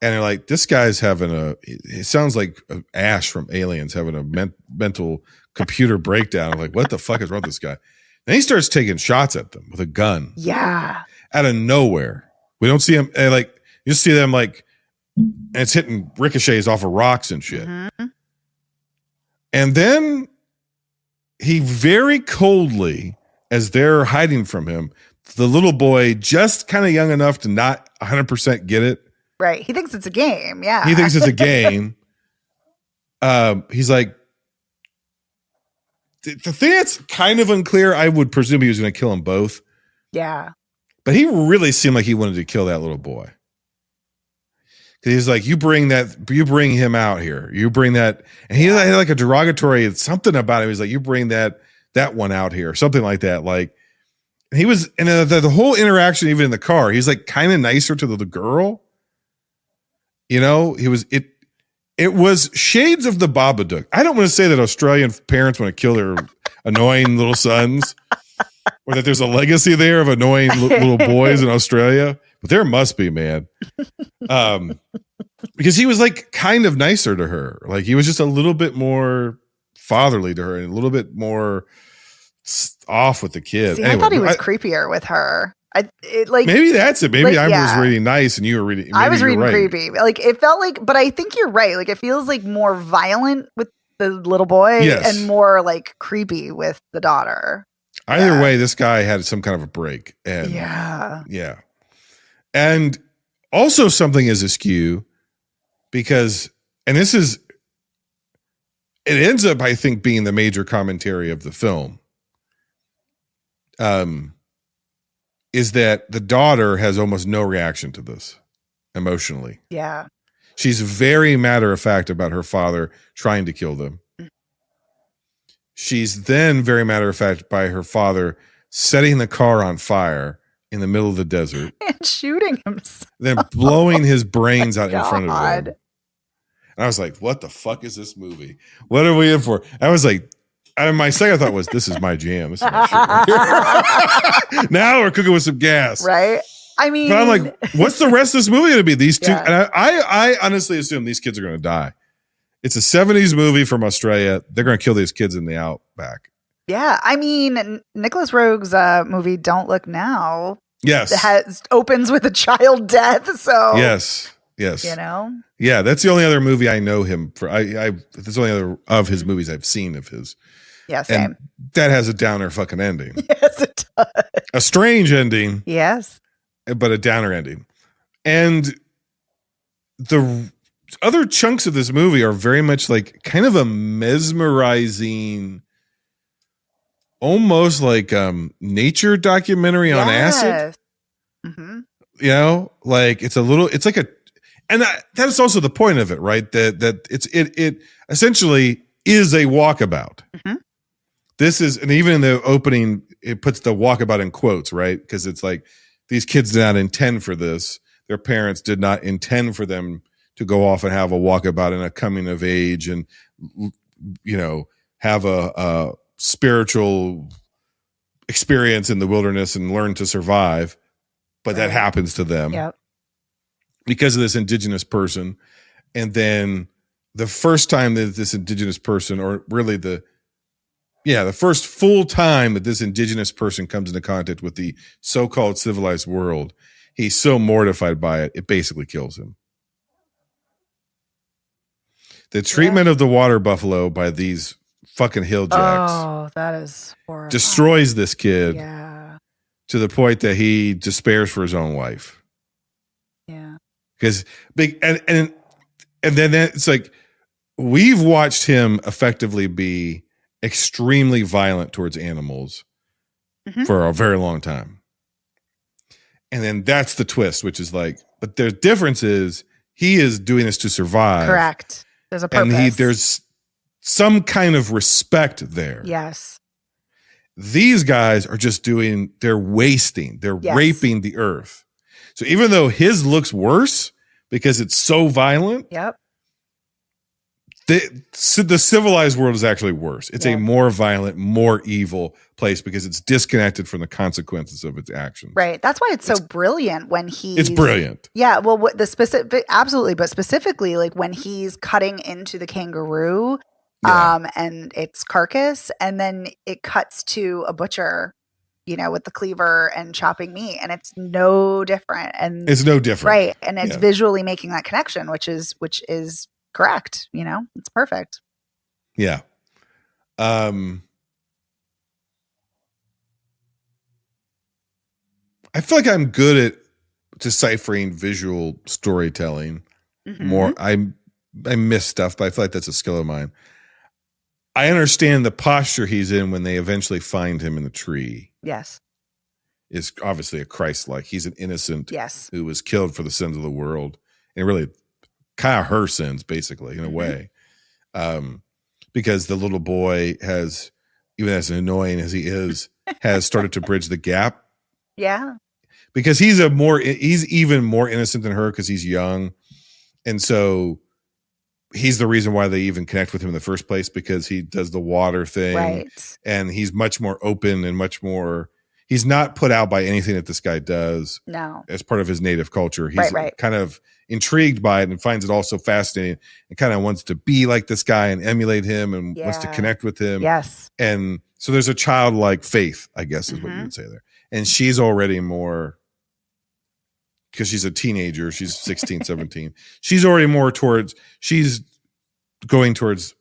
you're like, this guy's having it sounds like Ash from Aliens having a mental computer breakdown. I'm like, what the fuck is wrong with this guy? Then he starts taking shots at them with a gun. Yeah. Out of nowhere. We don't see him, like, you just see them like, and it's hitting ricochets off of rocks and shit. And then he very coldly, as they're hiding from him, the little boy, just kind of young enough to not 100% get it. Right. He thinks it's a game. Yeah. He thinks it's a game. He's like, the thing that's kind of unclear, I would presume he was going to kill them both. Yeah. But he really seemed like he wanted to kill that little boy. Because he's like, you bring him out here. You bring that. And he had like a derogatory something about him. He's like, you bring that one out here. Something like that. Like, he was, and the whole interaction, even in the car, he's like kind of nicer to the girl. You know, it was shades of the Babadook. I don't want to say that Australian parents want to kill their annoying little sons, or that there's a legacy there of annoying little boys in Australia, but there must be, man. Because he was like kind of nicer to her. Like he was just a little bit more fatherly to her and a little bit more off with the kid. See, anyway, I thought he was creepier with her. Maybe that's it. Maybe like, I was reading nice and you were reading. I was reading right. creepy. Like it felt like, but I think you're right. Like it feels like more violent with the little boy and more like creepy with the daughter. Either way, this guy had some kind of a break. And yeah. And also something is askew because, and this is, it ends up, I think, being the major commentary of the film. Is that the daughter has almost no reaction to this emotionally. Yeah. She's very matter of fact about her father trying to kill them. She's then very matter of fact by her father setting the car on fire in the middle of the desert. And shooting himself. Then blowing his brains out in front of him. And I was like, what the fuck is this movie? What are we in for? I was like, my second thought was, this is my jam. This is my shit right here. Now we're cooking with some gas. Right? I mean. But I'm like, what's the rest of this movie going to be? These two. And I honestly assume these kids are going to die. It's a 70s movie from Australia. They're going to kill these kids in the outback. Yeah. I mean, Nicholas Roeg's movie, Don't Look Now. Yes. Opens with a child death. So. Yes. You know? Yeah. That's the only other movie I know him for. That's the only other of his movies I've seen of his. Yeah, same. And that has a downer fucking ending. Yes, it does. A strange ending. Yes. But a downer ending. And the other chunks of this movie are very much like kind of a mesmerizing, almost like nature documentary on acid. Mm-hmm. You know, like it's like a, and that is also the point of it, right? That it essentially is a walkabout. Mm-hmm. This is, and even in the opening, it puts the walkabout in quotes, right? Because it's like these kids did not intend for this. Their parents did not intend for them to go off and have a walkabout and a coming of age and, you know, have a spiritual experience in the wilderness and learn to survive. But that happens to them because of this indigenous person. And then the first time that this indigenous person, or really the first full time that this indigenous person comes into contact with the so-called civilized world, he's so mortified by it, it basically kills him. The treatment of the water buffalo by these fucking hilljacks that is horrible. Destroys this kid to the point that he despairs for his own wife. Yeah. Because and then it's like we've watched him effectively be extremely violent towards animals for a very long time. And then that's the twist, which is like, but the difference is he is doing this to survive. Correct. There's a purpose. And there's some kind of respect there. Yes. These guys are just they're wasting, they're raping the earth. So even though his looks worse because it's so violent, the civilized world is actually worse. It's a more violent, more evil place because it's disconnected from the consequences of its actions. Right. That's why it's so brilliant when it's brilliant. Yeah. Well, what the specific, absolutely. But specifically, like when he's cutting into the kangaroo and its carcass, and then it cuts to a butcher, you know, with the cleaver and chopping meat, and it's no different. And it's no different. Right. And it's visually making that connection, which is correct. You know, it's perfect. Yeah. I feel like I'm good at deciphering visual storytelling. More, I miss stuff, but I feel like that's a skill of mine. I understand the posture he's in when they eventually find him in the tree. Yes. Is obviously a Christ-like. He's an innocent who was killed for the sins of the world. And really kind of her sins, basically, in a way. Because the little boy has, even as annoying as he is, has started to bridge the gap. Yeah. Because he's even more innocent than her because he's young. And so he's the reason why they even connect with him in the first place, because he does the water thing. Right. And he's much more open and much more, he's not put out by anything that this guy does. No. As part of his native culture. He's kind of intrigued by it and finds it also fascinating and kind of wants to be like this guy and emulate him and wants to connect with him. Yes. And so there's a childlike faith, I guess is what you would say there. And she's already more, because she's a teenager, she's 16, 17. She's already more she's going towards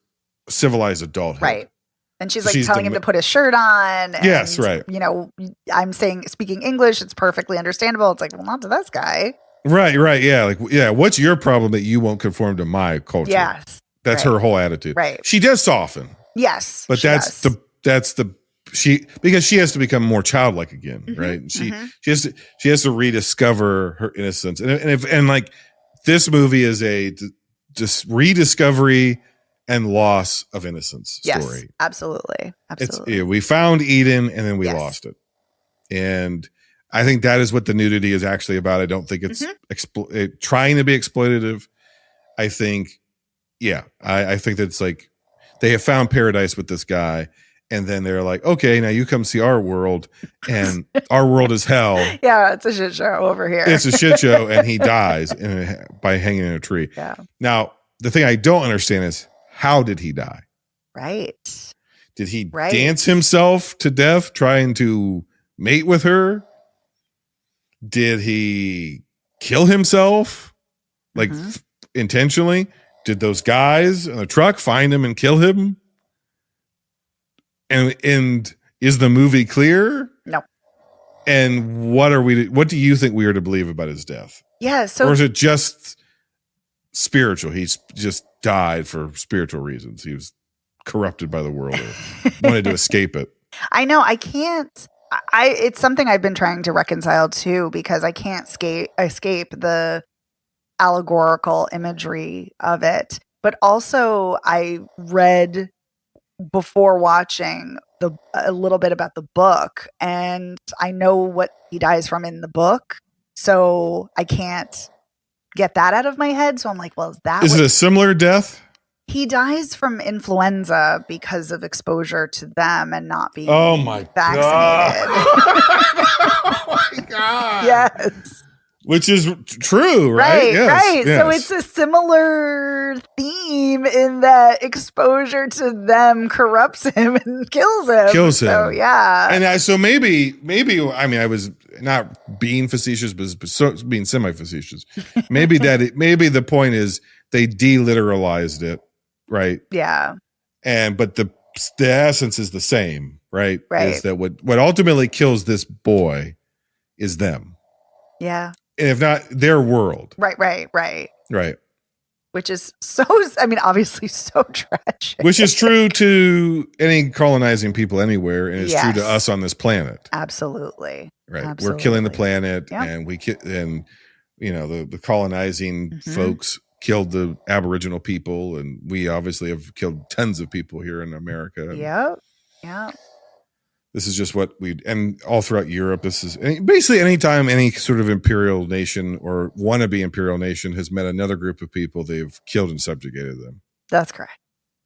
civilized adulthood. Right. And she's like telling him to put his shirt on. And, yes, right. You know, I'm speaking English. It's perfectly understandable. It's like, well, not to this guy. Right. Yeah. Like, yeah. What's your problem that you won't conform to my culture? Yes. That's her whole attitude. Right. She does soften. Yes. But because she has to become more childlike again. Right. And she has to rediscover her innocence. And like this movie is a just rediscovery and loss of innocence story. Yes, absolutely. We found Eden and then we lost it. And I think that is what the nudity is actually about. I don't think it's trying to be exploitative. I think, I think that it's like they have found paradise with this guy. And then they're like, okay, now you come see our world, and our world is hell. Yeah, it's a shit show over here. It's a shit show, and he dies by hanging in a tree. Yeah. Now, the thing I don't understand is, how did he die? Right. Did he dance himself to death trying to mate with her? Did he kill himself? Like intentionally? Did those guys in the truck find him and kill him? And is the movie clear? No. And what do you think we are to believe about his death? Yeah. So or is it just spiritual? He's just died for spiritual reasons. He was corrupted by the world or wanted to escape it. I know I can't. It's something I've been trying to reconcile too, because I can't escape the allegorical imagery of it. But also, I read before watching a little bit about the book, and I know what he dies from in the book, so I can't get that out of my head. So I'm like, well, is it a similar death? He dies from influenza because of exposure to them and not being vaccinated. Oh my God. Yes. Which is true, right? Yes, right. Yes. So it's a similar theme in that exposure to them corrupts him and kills him. So, yeah. And so maybe, I mean, I was not being facetious, but being semi-facetious. Maybe maybe the point is they deliteralized it. Right. Yeah. But the essence is the same, right? Right. Is that what ultimately kills this boy is them. Yeah. And if not their world. Right. Which is obviously so tragic. Which is true to any colonizing people anywhere, and it's true to us on this planet. Absolutely. Right. Absolutely. We're killing the planet, yep. and the colonizing folks killed the Aboriginal people, and we obviously have killed tons of people here in America. Yep. This is just and all throughout Europe, this is basically anytime any sort of imperial nation or wannabe imperial nation has met another group of people, they've killed and subjugated them. That's correct.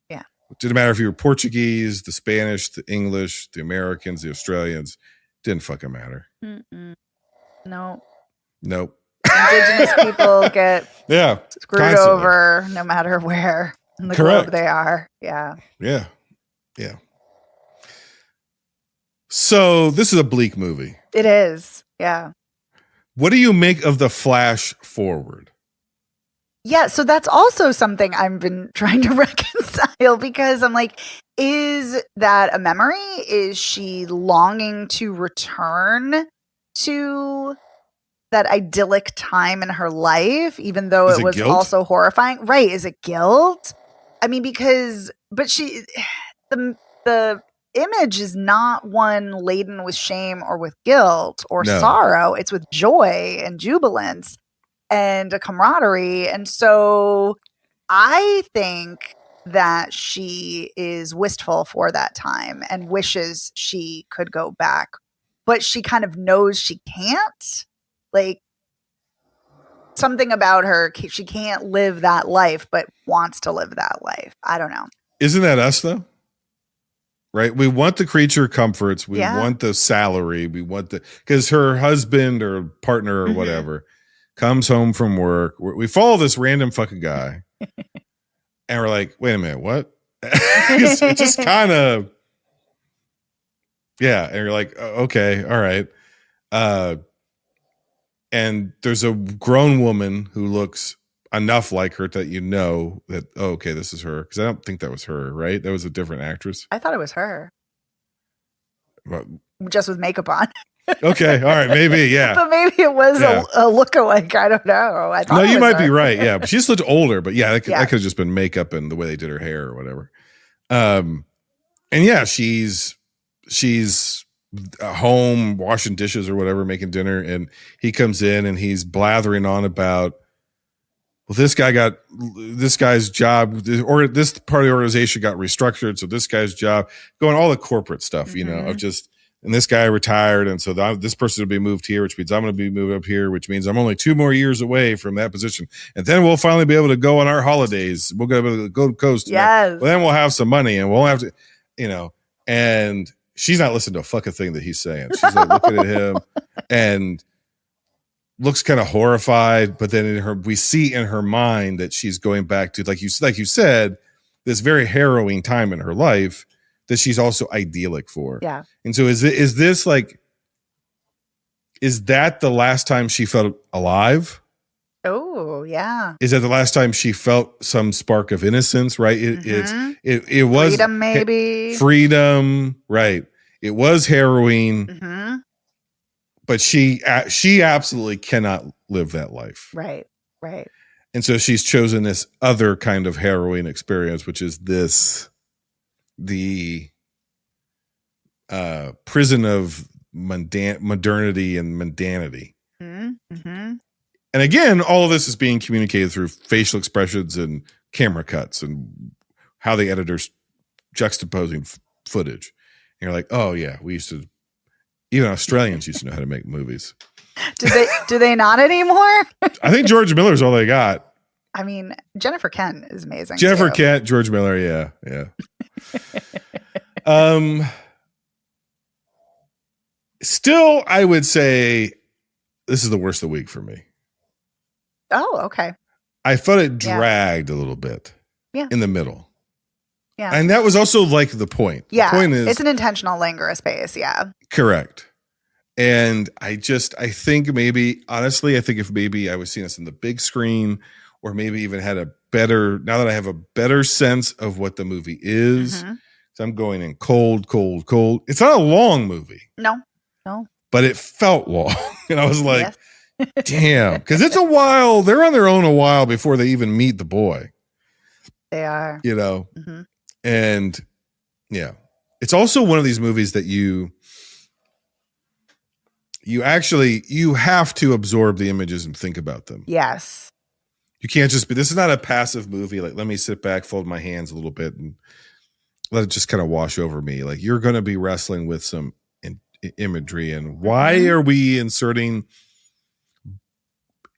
Yeah. It didn't matter if you were Portuguese, the Spanish, the English, the Americans, the Australians. Didn't fucking matter. No. Nope. Indigenous people get screwed constantly. over no matter where in the globe they are. Yeah. So this is a bleak movie. It is. Yeah. What do you make of the flash forward? Yeah. So that's also something I've been trying to reconcile, because I'm like, is that a memory? Is she longing to return to that idyllic time in her life, even though it was guilt? Also horrifying? Right. Is it guilt? I mean, but the image is not one laden with shame or with guilt or sorrow. It's with joy and jubilance and a camaraderie. And so I think that she is wistful for that time and wishes she could go back, but she kind of knows she can't. Like, something about her, she can't live that life, but wants to live that life. I don't know. Isn't that us though? Right? We want the creature comforts. We want the salary. We want because her husband or partner or whatever comes home from work. We follow this random fucking guy and we're like, wait a minute, what? It's just kind of, and you're like, okay, all right. And there's a grown woman who looks enough like her that you know that, okay, this is her. Because I don't think that was her, right? That was a different actress. I thought it was her. Well, just with makeup on. Okay, all right, maybe, yeah. But maybe it was a lookalike. I don't know. I thought you might be right, yeah. But she just looked older, but that could have just been makeup and the way they did her hair or whatever. And she's home washing dishes or whatever, making dinner, and he comes in and he's blathering on about, well, this guy's job, or this part of the organization got restructured, so this guy's job, going all the corporate stuff, of just, and this guy retired, and so this person will be moved here, which means I'm going to be moved up here, which means I'm only 2 more years away from that position, and then we'll finally be able to go on our holidays. We'll go to the Gold Coast. Yes. Well, then we'll have some money, and we'll have to, and she's not listening to a fucking thing that he's saying. She's like looking at him and looks kind of horrified, but then we see in her mind that she's going back to, like you said, this very harrowing time in her life that she's also idyllic for. Yeah. And so is that the last time she felt alive? Oh, yeah. Is that the last time she felt some spark of innocence? Right. It was freedom, maybe freedom. Right. It was harrowing, but she absolutely cannot live that life. Right. And so she's chosen this other kind of harrowing experience, which is the prison of modernity and mundanity. Mm-hmm. And again, all of this is being communicated through facial expressions and camera cuts and how the editor's juxtaposing footage. And you're like, oh yeah, even Australians used to know how to make movies. Do they not anymore? I think George Miller's all they got. I mean, Jennifer Kent is amazing. Jennifer Kent, George Miller, yeah. Still, I would say this is the worst of the week for me. Oh, okay. I thought it dragged a little bit in the middle. Yeah. And that was also like the point. Yeah. The point is, it's an intentional languorous pace. Yeah. Correct. And I think maybe, honestly, if maybe I was seeing this in the big screen or maybe even had now that I have a better sense of what the movie is, so I'm going in cold. It's not a long movie. No. But it felt long. And I was like, damn, because it's a while. They're on their own a while before they even meet the boy. They are. Mm-hmm. And yeah, it's also one of these movies that you have to absorb the images and think about them. Yes. You can't just this is not a passive movie. Like, let me sit back, fold my hands a little bit and let it just kind of wash over me. Like, you're going to be wrestling with some imagery and why are we inserting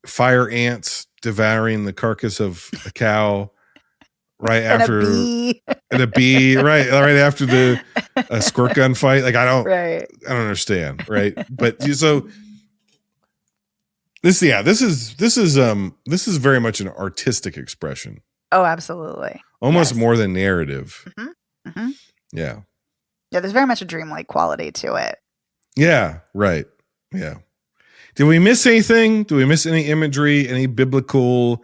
fire ants devouring the carcass of a cow right after and a bee right after a squirt gun fight? Like, I don't understand, right? But so this is very much an artistic expression. Oh, absolutely. Almost more than narrative. Yeah, there's very much a dreamlike quality to it. Yeah, right. Yeah. Did we miss anything? Do we miss any imagery, any biblical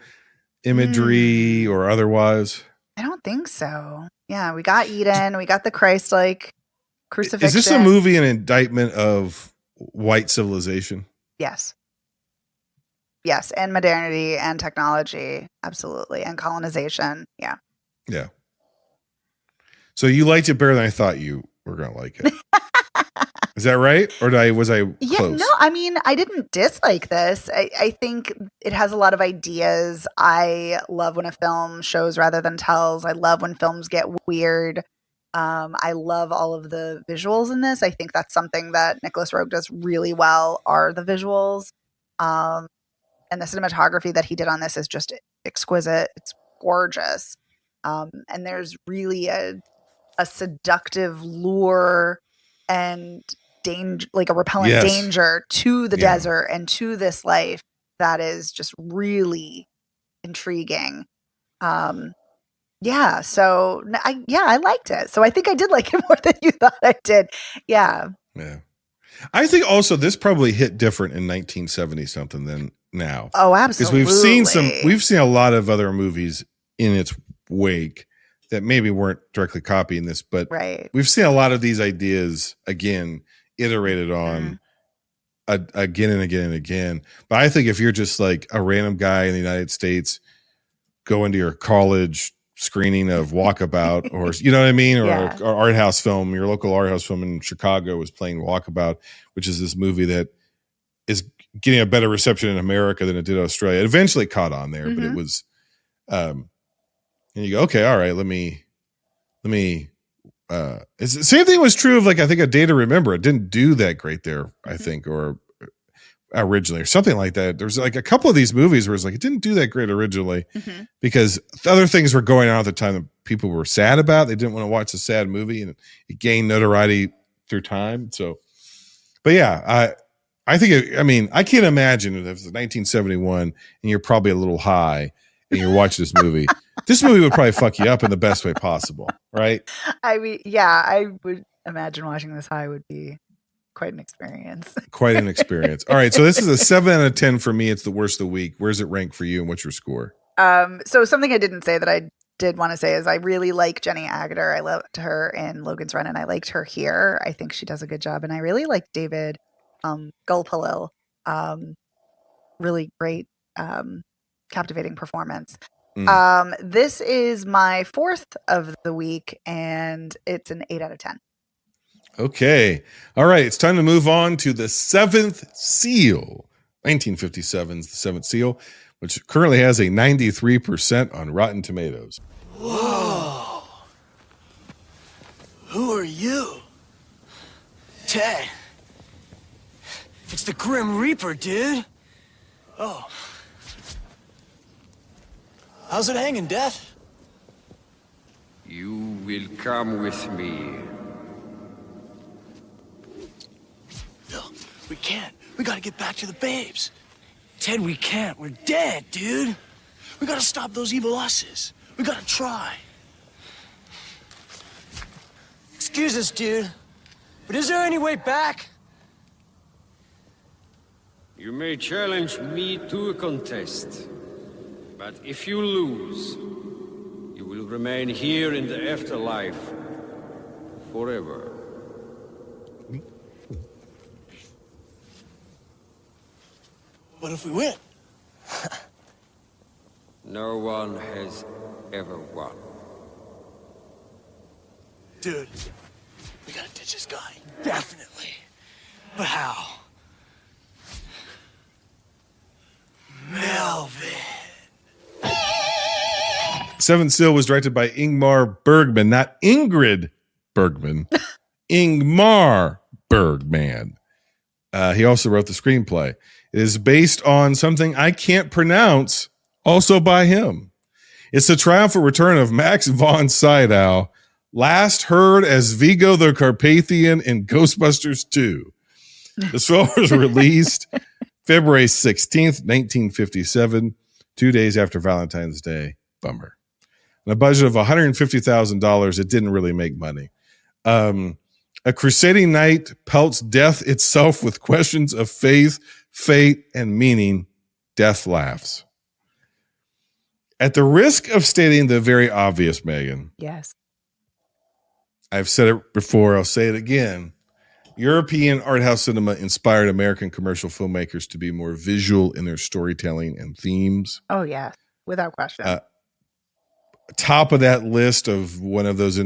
imagery or otherwise? I don't think so. Yeah, we got Eden. We got the Christ-like crucifixion. Is this a movie an indictment of white civilization? Yes. Yes, and modernity and technology. Absolutely. And colonization. Yeah. Yeah. So you liked it better than I thought you were going to like it. Is that right? Or was I close? Yeah, no, I mean, I didn't dislike this. I think it has a lot of ideas. I love when a film shows rather than tells. I love when films get weird. I love all of the visuals in this. I think that's something that Nicholas Roeg does really well, are the visuals. And the cinematography that he did on this is just exquisite. It's gorgeous. And there's really a seductive lure and danger, like a repellent danger to the desert and to this life that is just really intriguing. So I liked it. So I think I did like it more than you thought I did. Yeah. I think also this probably hit different in 1970 something than now. Oh, absolutely. Because we've seen a lot of other movies in its wake that maybe weren't directly copying this, but we've seen a lot of these ideas again iterated on again and again and again. But I think if you're just like a random guy in the United States going to your college screening of Walkabout or you know what I mean, or art house film, your local art house film in Chicago was playing Walkabout, which is this movie that is getting a better reception in America than it did Australia. It eventually caught on there, but it was and you go, okay, all right, let me same thing was true of, like, I think A Day to Remember. It didn't do that great there, I think, or originally, or something like that. There's like a couple of these movies where it's like it didn't do that great originally because other things were going on at the time that people were sad about. They didn't want to watch a sad movie, and it gained notoriety through time. So, but yeah, I think I can't imagine if it was 1971 and you're probably a little high and you're watching this movie. This movie would probably fuck you up in the best way possible, right? I mean, yeah, I would imagine watching this high would be quite an experience. Quite an experience. All right, so this is a 7 out of 10 for me. It's the worst of the week. Where's it rank for you, and what's your score? So something I didn't say that I did want to say is I really like Jenny Agutter. I loved her in Logan's Run, and I liked her here. I think she does a good job, and I really like David Gulpilil. Really great, captivating performance. This is my 4th of the week, and it's an 8 out of 10. Okay. All right. It's time to move on to The Seventh Seal. 1957's The Seventh Seal, which currently has a 93% on Rotten Tomatoes. Whoa. Who are you? Ted. It's the Grim Reaper, dude. Oh. How's it hanging, Death? You will come with me. No, we can't. We gotta get back to the babes. Ted, we can't. We're dead, dude. We gotta stop those evil usses. We gotta try. Excuse us, dude, but is there any way back? You may challenge me to a contest, but if you lose, you will remain here in the afterlife forever. What if we win? No one has ever won. Dude, we gotta ditch this guy. Definitely. But how? Melvin. Seventh Seal was directed by Ingmar Bergman, not Ingrid Bergman. Ingmar Bergman. He also wrote the screenplay. It is based on something I can't pronounce, also by him. It's the triumphant return of Max von Sydow, last heard as Vigo the Carpathian in Ghostbusters 2. This film was released February 16th, 1957, 2 days after Valentine's Day. Bummer. On a budget of $150,000, it didn't really make money. A crusading knight pelts death itself with questions of faith, fate, and meaning. Death laughs. At the risk of stating the very obvious, Megan. Yes. I've said it before, I'll say it again. European art house cinema inspired American commercial filmmakers to be more visual in their storytelling and themes. Oh, yeah. Without question. Top of that list of one of those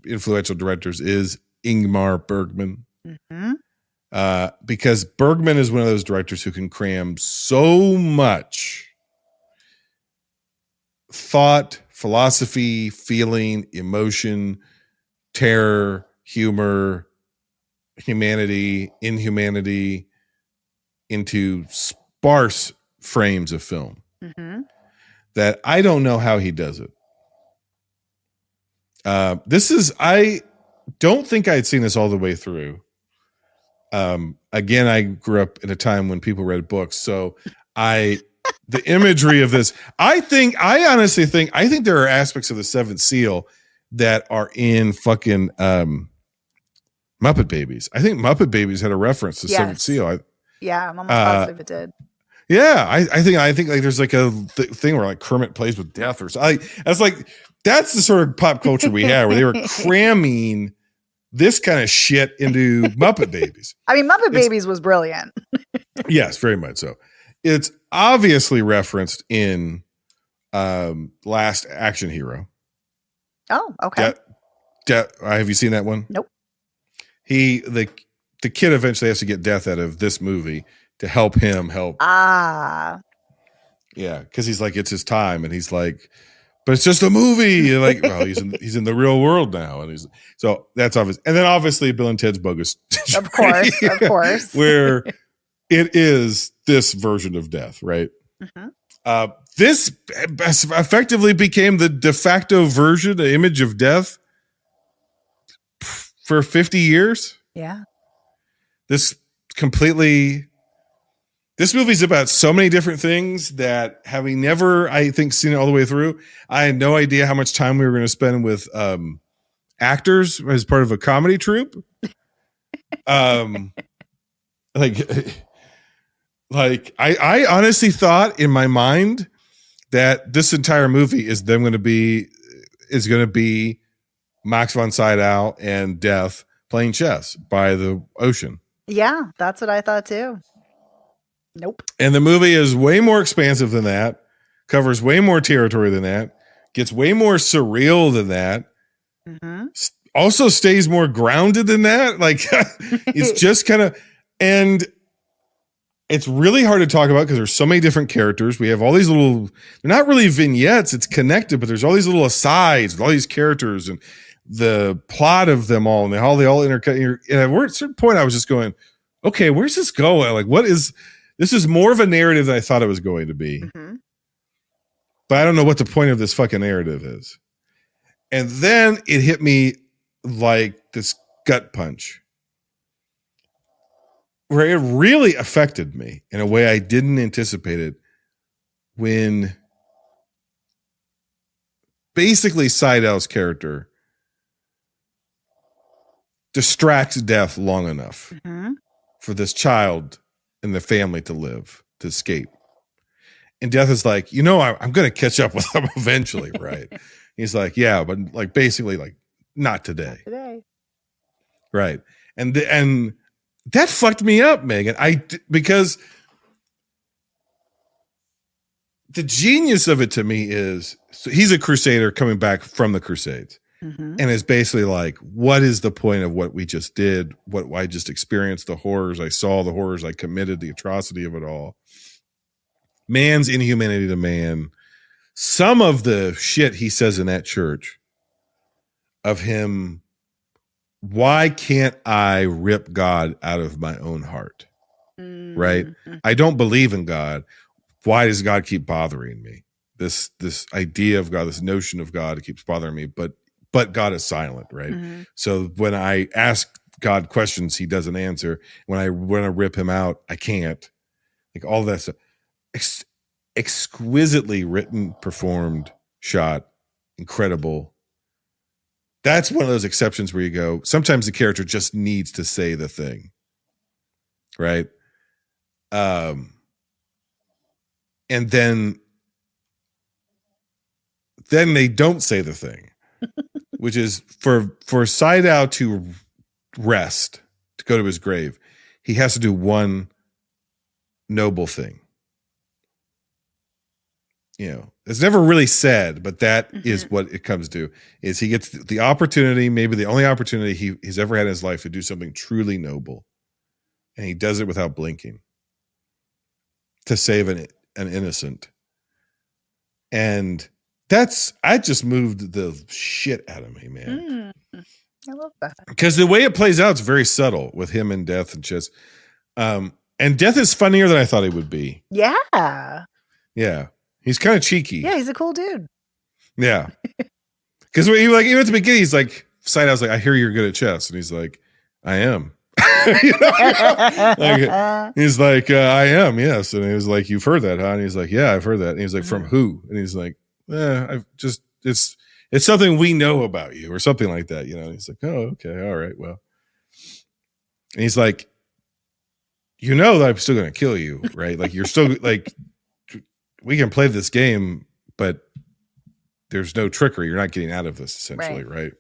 influential directors is Ingmar Bergman. Mm-hmm. Because Bergman is one of those directors who can cram so much thought, philosophy, feeling, emotion, terror, humor, humanity, inhumanity into sparse frames of film. Mm-hmm. That I don't know how he does it. I don't think I had seen this all the way through. Again, I grew up in a time when people read books. So the imagery of this, I honestly think there are aspects of the Seventh Seal that are in fucking Muppet Babies. I think Muppet Babies had a reference to Seventh Seal. I'm almost positive it did. Yeah, I think like there's like a thing where like Kermit plays with death or something. That's the sort of pop culture we had where they were cramming this kind of shit into Muppet Babies. I mean, Muppet Babies was brilliant. Yes, very much so. It's obviously referenced in Last Action Hero. Oh, okay. Have you seen that one? Nope. The kid eventually has to get death out of this movie to help him help. Ah. Yeah, because he's like, it's his time, and he's like, but it's just a movie. And like, well, he's in the real world now, and so that's obvious. And then obviously Bill and Ted's Bogus. Of course. Where it is this version of death, right? Mm-hmm. This effectively became the de facto version, the image of death for 50 years. Yeah. This movie's about so many different things that, having never, I think, seen it all the way through, I had no idea how much time we were going to spend with actors as part of a comedy troupe. I honestly thought in my mind that this entire movie is going to be Max von Sydow and Death playing chess by the ocean. Yeah, that's what I thought too. Nope. And the movie is way more expansive than that, covers way more territory than that, gets way more surreal than that, also stays more grounded than that. Like, it's just kind of, and it's really hard to talk about because there's so many different characters. We have all these little, they're not really vignettes, it's connected, but there's all these little asides with all these characters and the plot of them all, and how they all intercut. And at a certain point, I was just going, okay, where's this going? Like, this is more of a narrative than I thought it was going to be. But I don't know what the point of this fucking narrative is. And then it hit me like this gut punch, where it really affected me in a way I didn't anticipate it, when basically Seidel's character distracts death long enough for this child and the family to live, to escape. And death is like, I'm going to catch up with them eventually, right? He's like, yeah, but like basically like not today. Right. And that fucked me up, Megan. Because the genius of it to me is, so he's a crusader coming back from the Crusades. And it's basically like, what is the point of what we just did? What I just experienced, the horrors I saw, the horrors I committed, the atrocity of it all. Man's inhumanity to man. Some of the shit he says in that church of him, why can't I rip God out of my own heart? Right? I don't believe in God. Why does God keep bothering me? This idea of God, this notion of God keeps bothering me, but God is silent, right? So when I ask God questions, he doesn't answer. When I want to rip him out, I can't. Like all that stuff. Exquisitely written, performed, shot, incredible. That's one of those exceptions where you go, sometimes the character just needs to say the thing, right? And then they don't say the thing, which is for Seidel to rest, to go to his grave, he has to do one noble thing. It's never really said, but that is what it comes to, is he gets the opportunity, maybe the only opportunity he's ever had in his life, to do something truly noble. And he does it without blinking, to save an innocent. And I just moved the shit out of me, man. I love that. Because the way it plays out is very subtle with him and Death, and just, and Death is funnier than I thought he would be. Yeah. Yeah. He's kind of cheeky. Yeah, he's a cool dude. Yeah. Because even at the beginning, he's like, Seidel's like, I hear you're good at chess. And he's like, I am. He's like, I am, yes. And he was like, you've heard that, huh? And he's like, yeah, I've heard that. And he's like, from who? And he's like, it's something we know about you, or something like that. And he's like, oh, okay, all right, well. And he's like, that I'm still going to kill you, right? Like, you're still like, we can play this game, but there's no trickery. You're not getting out of this, essentially, right?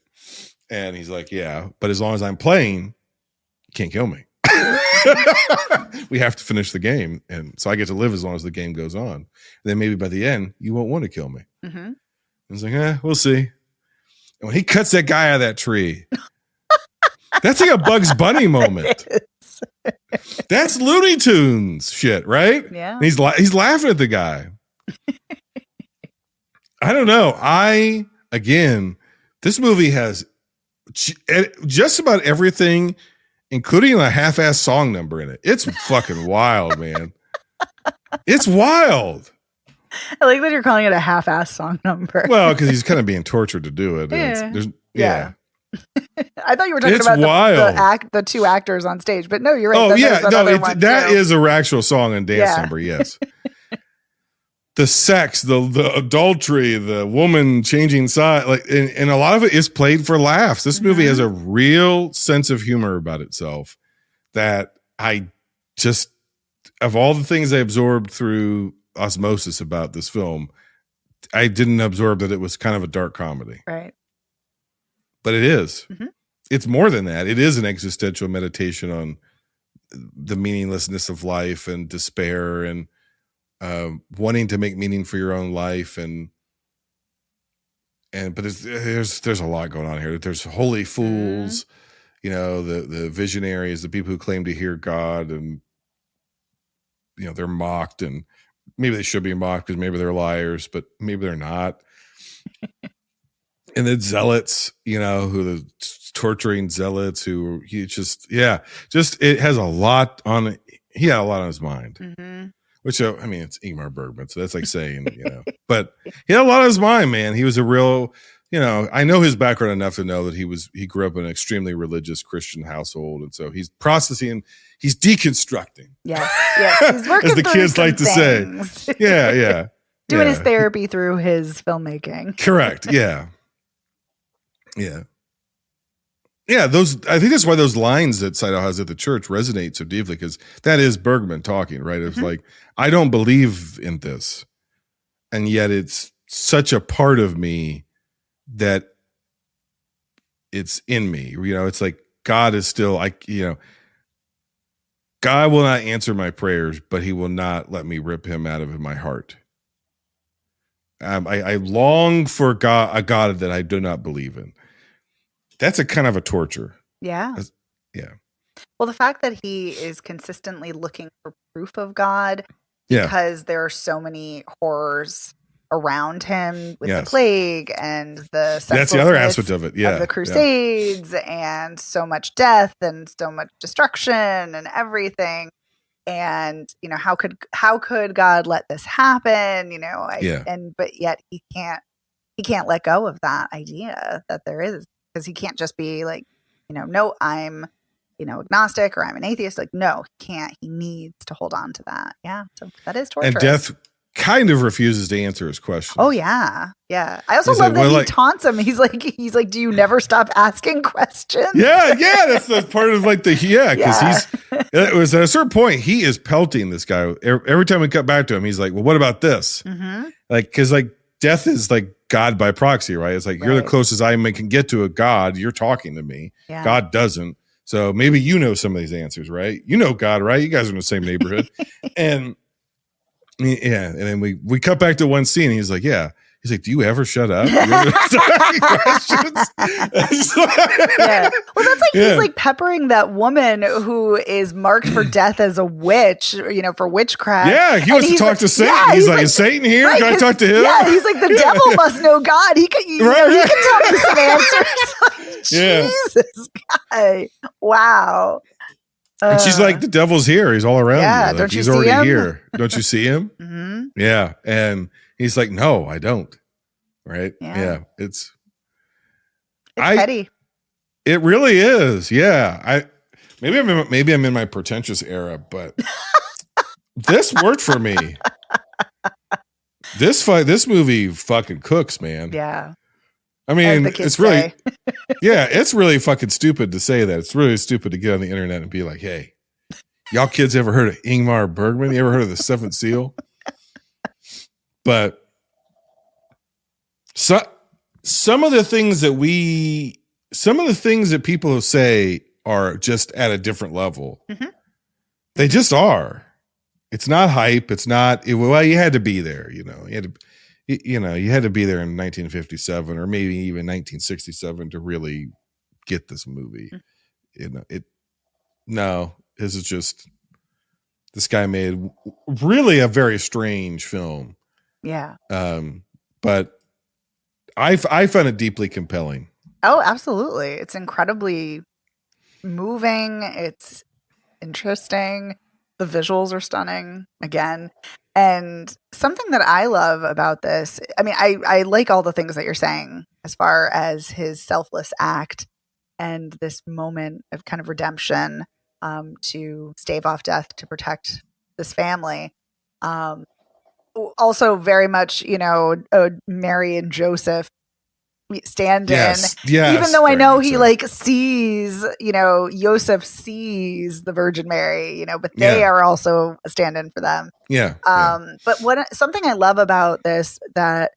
And he's like, yeah, but as long as I'm playing, you can't kill me. We have to finish the game. And so I get to live as long as the game goes on. And then maybe by the end, you won't want to kill me. And he's like, we'll see. And when he cuts that guy out of that tree, that's like a Bugs Bunny moment. That's Looney Tunes shit, right? Yeah. And he's laughing at the guy. I don't know. This movie has just about everything, including a half-ass song number in it. It's fucking wild, man. It's wild. I like that you're calling it a half-ass song number. Well, because he's kind of being tortured to do it. Yeah. I thought you were talking about the two actors on stage, but no, you're right. Oh, yeah. That is a actual song and dance number, yes. The sex, the adultery, the woman changing side, like, and a lot of it is played for laughs. This movie has a real sense of humor about itself that I just, of all the things I absorbed through osmosis about this film, I didn't absorb that it was kind of a dark comedy. Right. But it is. It's more than that. It is an existential meditation on the meaninglessness of life and despair and wanting to make meaning for your own life but there's a lot going on here. There's holy fools, the visionaries, the people who claim to hear God, and they're mocked, and maybe they should be mocked because maybe they're liars, but maybe they're not. And then zealots, who the torturing zealots who it has a lot on it. He had a lot on his mind, which, it's Ingmar Bergman. So that's like saying, but he had a lot on his mind, man. He was a real, I know his background enough to know that he grew up in an extremely religious Christian household. And so he's processing, he's deconstructing. Yes. He's working as the kids like to say. Yeah. Doing his therapy through his filmmaking. Correct. Yeah. I think that's why those lines that Seidel has at the church resonate so deeply, because that is Bergman talking, right? It's like, I don't believe in this, and yet it's such a part of me that it's in me. It's like God is still, God will not answer my prayers, but he will not let me rip him out of my heart. I long for a God that I do not believe in. That's a kind of a torture. Yeah. Yeah. Well, the fact that he is consistently looking for proof of God because there are so many horrors around him with the plague and the that's the other aspect of it. Of the Crusades and so much death and so much destruction and everything. And, how could God let this happen? But yet he can't let go of that idea that there is. Because he can't just be like, no, I'm, agnostic or I'm an atheist. Like, no, he can't. He needs to hold on to that. Yeah. So that is torture. And death kind of refuses to answer his question. Oh, yeah. Yeah. I also love that he taunts him. He's like, do you never stop asking questions? Yeah. That's the part of because it was at a certain point, he is pelting this guy. Every time we cut back to him, he's like, well, what about this? Mm-hmm. Because death is like God by proxy, right? It's like, you're the closest I can get to a God. You're talking to me. Yeah. God doesn't. So maybe some of these answers, right? God, right? You guys are in the same neighborhood. And and then we cut back to one scene. And he's like, he's like, do you ever shut up? Questions? Yeah. Well, that's like he's like peppering that woman who is marked for death as a witch, for witchcraft. Yeah, he wants to talk to Satan. Yeah, he's like, is Satan here? Right, can I talk to him? Yeah, he's like, the devil must know God. He can, he can tell me some answers. Jesus, guy. Wow. And she's like, the devil's here. He's all around you. Like, don't you he's see already him? here. Don't you see him? Mm-hmm. Yeah. And he's like, no, I don't. Right. Yeah. It's petty. It really is. Yeah. Maybe I'm in my pretentious era, but this worked for me. This movie fucking cooks, man. Yeah. I mean, it's really, it's really fucking stupid to say that. It's really stupid to get on the internet and be like, hey, y'all kids ever heard of Ingmar Bergman? You ever heard of the Seventh Seal? But some of the things that people say are just at a different level. Mm-hmm. They just are. It's not hype. It's not, you had to be there, you had to be there in 1957 or maybe even 1967 to really get this movie. This is just, this guy made really a very strange film. Yeah. But I found it deeply compelling. Oh, absolutely. It's incredibly moving. It's interesting. The visuals are stunning again. And something that I love about this, I mean, I like all the things that you're saying as far as his selfless act and this moment of kind of redemption to stave off death to protect this family. Also very much, Mary and Joseph stand in, even though I know he sees, Joseph sees the Virgin Mary, but they are also a stand-in for them. Yeah. But something I love about this that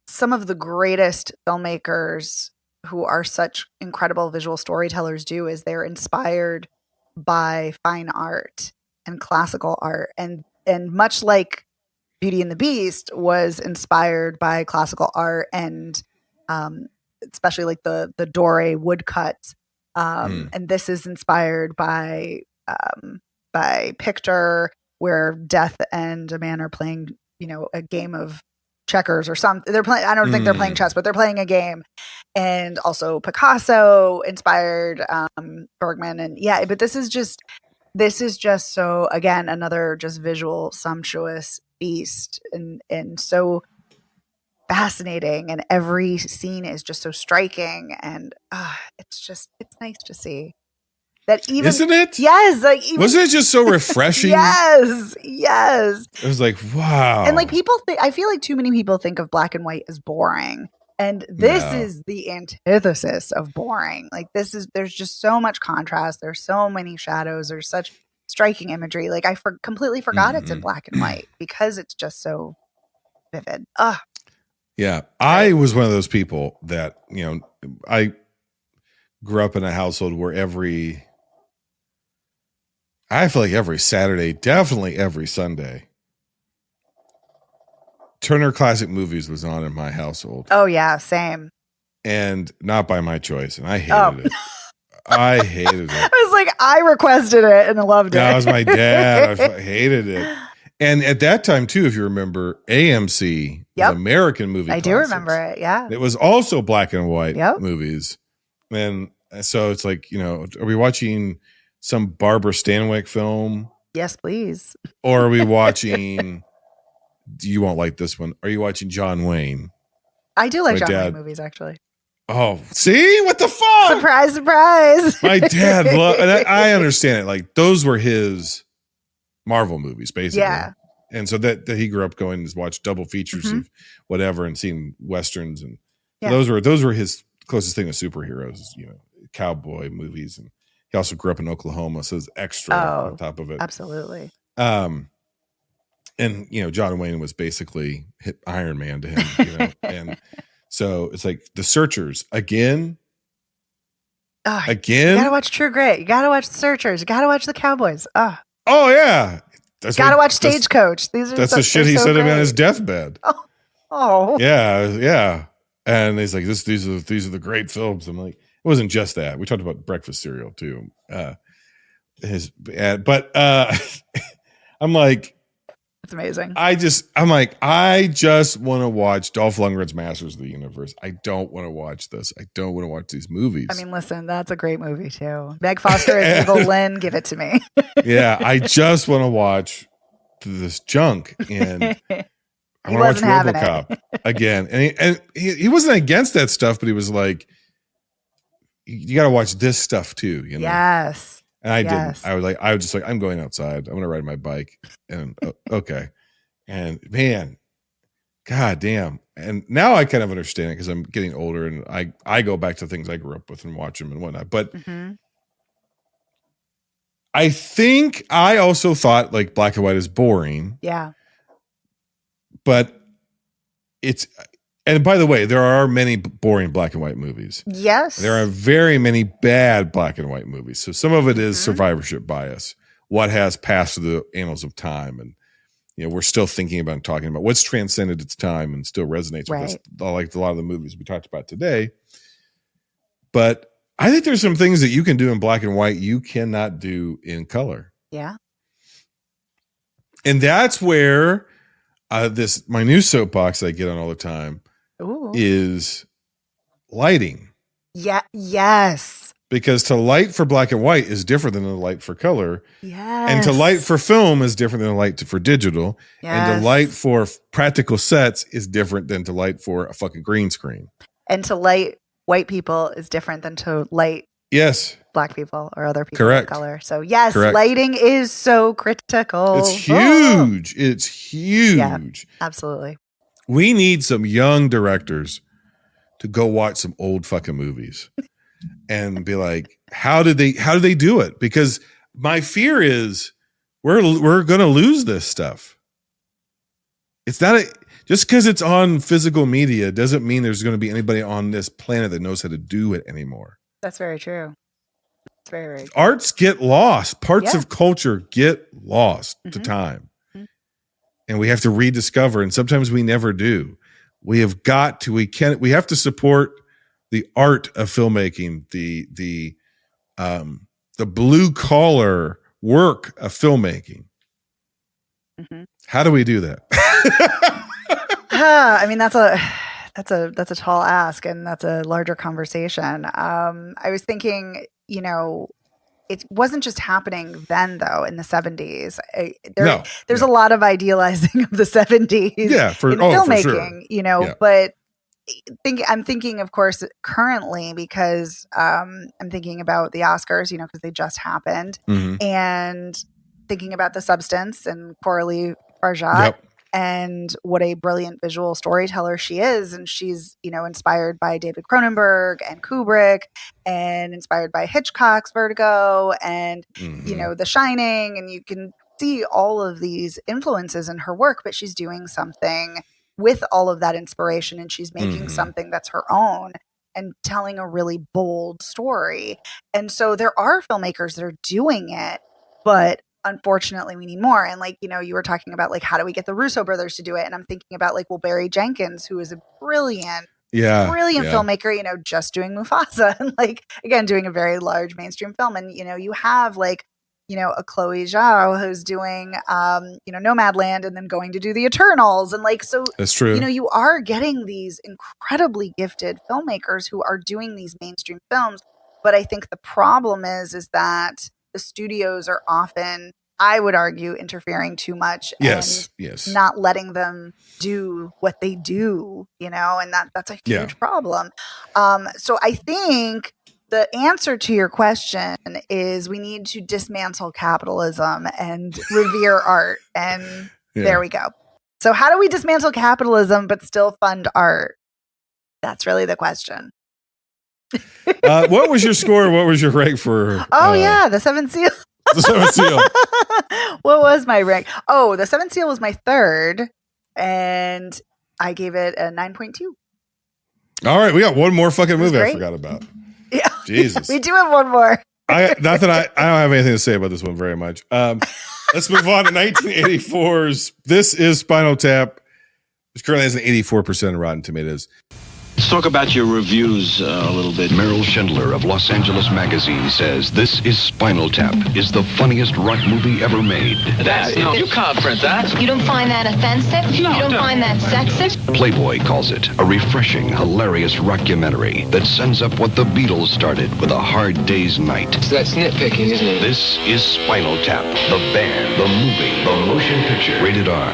some of the greatest filmmakers who are such incredible visual storytellers do is they're inspired by fine art and classical art, and much like Beauty and the Beast was inspired by classical art and especially like the Doré woodcuts. And this is inspired by Picture, where Death and a man are playing, a game of checkers or something. They're playing. I don't think they're playing chess, but they're playing a game. And also Picasso inspired Bergman, and but this is just so, again, another just visual sumptuous feast, and so fascinating, and every scene is just so striking, and it's nice to see that. Even, isn't it? Yes, like wasn't it just so refreshing? Yes. It was like, wow. And like I feel like too many people think of black and white as boring, and this is the antithesis of boring. Like there's just so much contrast. There's so many shadows. There's such striking imagery. Like I completely forgot it's in black and white because it's just so vivid. Yeah, I was one of those people that, I grew up in a household where I feel like every Saturday, definitely every Sunday, Turner Classic Movies was on in my household. Oh yeah, same. And not by my choice, and I hated it. I hated it. I was like, I requested it and I loved it. That was my dad. I hated it. And at that time, too, if you remember, AMC was American Movie I Classics. do remember it, yeah. It was also black and white movies. And so it's like, are we watching some Barbara Stanwyck film? Yes, please. Or are we watching, you won't like this one, are you watching John Wayne? I do like John Wayne movies, actually. Oh, see? What the fuck? Surprise, surprise. My dad loved, and I understand it. Like, those were his Marvel movies, basically. Yeah. And so that he grew up going and watched double features of whatever and seeing Westerns. And so those were his closest thing to superheroes, cowboy movies. And he also grew up in Oklahoma, so it's extra on top of it. Absolutely. And, John Wayne was basically Iron Man to him, and so it's like The Searchers again. You gotta watch True Grit. You gotta watch The Searchers. You gotta watch The Cowboys. Oh yeah, gotta watch Stagecoach. That's the shit he said on his deathbed. Oh. Yeah. And he's like, these are the great films. I'm like, it wasn't just that. We talked about breakfast cereal too. I'm like, it's amazing. I just want to watch Dolph Lundgren's Masters of the Universe. I don't want to watch this. I don't want to watch these movies. I mean, listen, that's a great movie too. Meg Foster as Evil Lynn. Give it to me. Yeah, I just want to watch this junk, and I want to watch RoboCop again. And he wasn't against that stuff, but he was like, you got to watch this stuff too. Yes. And I didn't. I was just like, I'm going outside. I'm going to ride my bike. And okay. And man, god damn. And now I kind of understand it because I'm getting older and I go back to things I grew up with and watch them and whatnot. But I think I also thought like black and white is boring. Yeah. But and by the way, there are many boring black and white movies. Yes. There are very many bad black and white movies. So some of it is survivorship bias. What has passed through the annals of time. And, we're still thinking about and talking about what's transcended its time and still resonates with us, like a lot of the movies we talked about today. But I think there's some things that you can do in black and white you cannot do in color. Yeah. And that's where my new soapbox I get on all the time is lighting. Yeah. Yes. Because to light for black and white is different than to light for color. Yes. And to light for film is different than to light for digital. Yes. And to light for practical sets is different than to light for a fucking green screen. And to light white people is different than to light black people or other people of color. So yes, lighting is so critical. It's huge. It's huge. Yeah, absolutely. We need some young directors to go watch some old fucking movies and be like, how did they do it? Because my fear is we're going to lose this stuff. It's not Just because it's on physical media doesn't mean there's going to be anybody on this planet that knows how to do it anymore. That's very true. It's very, very true. Arts get lost. Parts of culture get lost to time. And we have to rediscover, and sometimes we never do. We have to support the art of filmmaking, the blue collar work of filmmaking. How do we do that? I mean, that's a tall ask, and that's a larger conversation. I was thinking, it wasn't just happening then, though, in the 70s. There's a lot of idealizing of the 70s in filmmaking, but I'm thinking, of course, currently, because I'm thinking about the Oscars, because they just happened, and thinking about The Substance and Coralie Farjat. And what a brilliant visual storyteller she is. And she's, inspired by David Cronenberg and Kubrick, and inspired by Hitchcock's Vertigo and, The Shining. And you can see all of these influences in her work, but she's doing something with all of that inspiration, and she's making something that's her own and telling a really bold story. And so there are filmmakers that are doing it, but unfortunately we need more. And you were talking about how do we get the Russo brothers to do it? And I'm thinking about Barry Jenkins, who is a brilliant filmmaker, just doing Mufasa and again, doing a very large mainstream film. And, you have a Chloe Zhao who's doing, Nomadland and then going to do the Eternals. And so that's true. You are getting these incredibly gifted filmmakers who are doing these mainstream films. But I think the problem is that the studios are often, I would argue, interfering too much and not letting them do what they do, and that's a huge problem. So I think the answer to your question is we need to dismantle capitalism and revere art. And there we go. So how do we dismantle capitalism but still fund art? That's really the question. What was your score? What was your rank for? The Seventh Seal. The Seventh Seal. What was my rank? The Seventh Seal was my third, and I gave it a 9.2. All right, we got one more fucking movie I forgot about. Yeah, Jesus, we do have one more. I don't have anything to say about this one very much. Let's move on to 1984's This Is Spinal Tap, which currently has an 84% on Rotten Tomatoes. Let's talk about your reviews a little bit. Meryl Schindler of Los Angeles Magazine says This Is Spinal Tap is the funniest rock movie ever made. You can't print that. You don't find that offensive? No, you don't find that sexist? Playboy calls it a refreshing, hilarious rockumentary that sends up what the Beatles started with A Hard Day's Night. So that's nitpicking, isn't it? This is Spinal Tap, the band, the movie, the motion picture, rated R.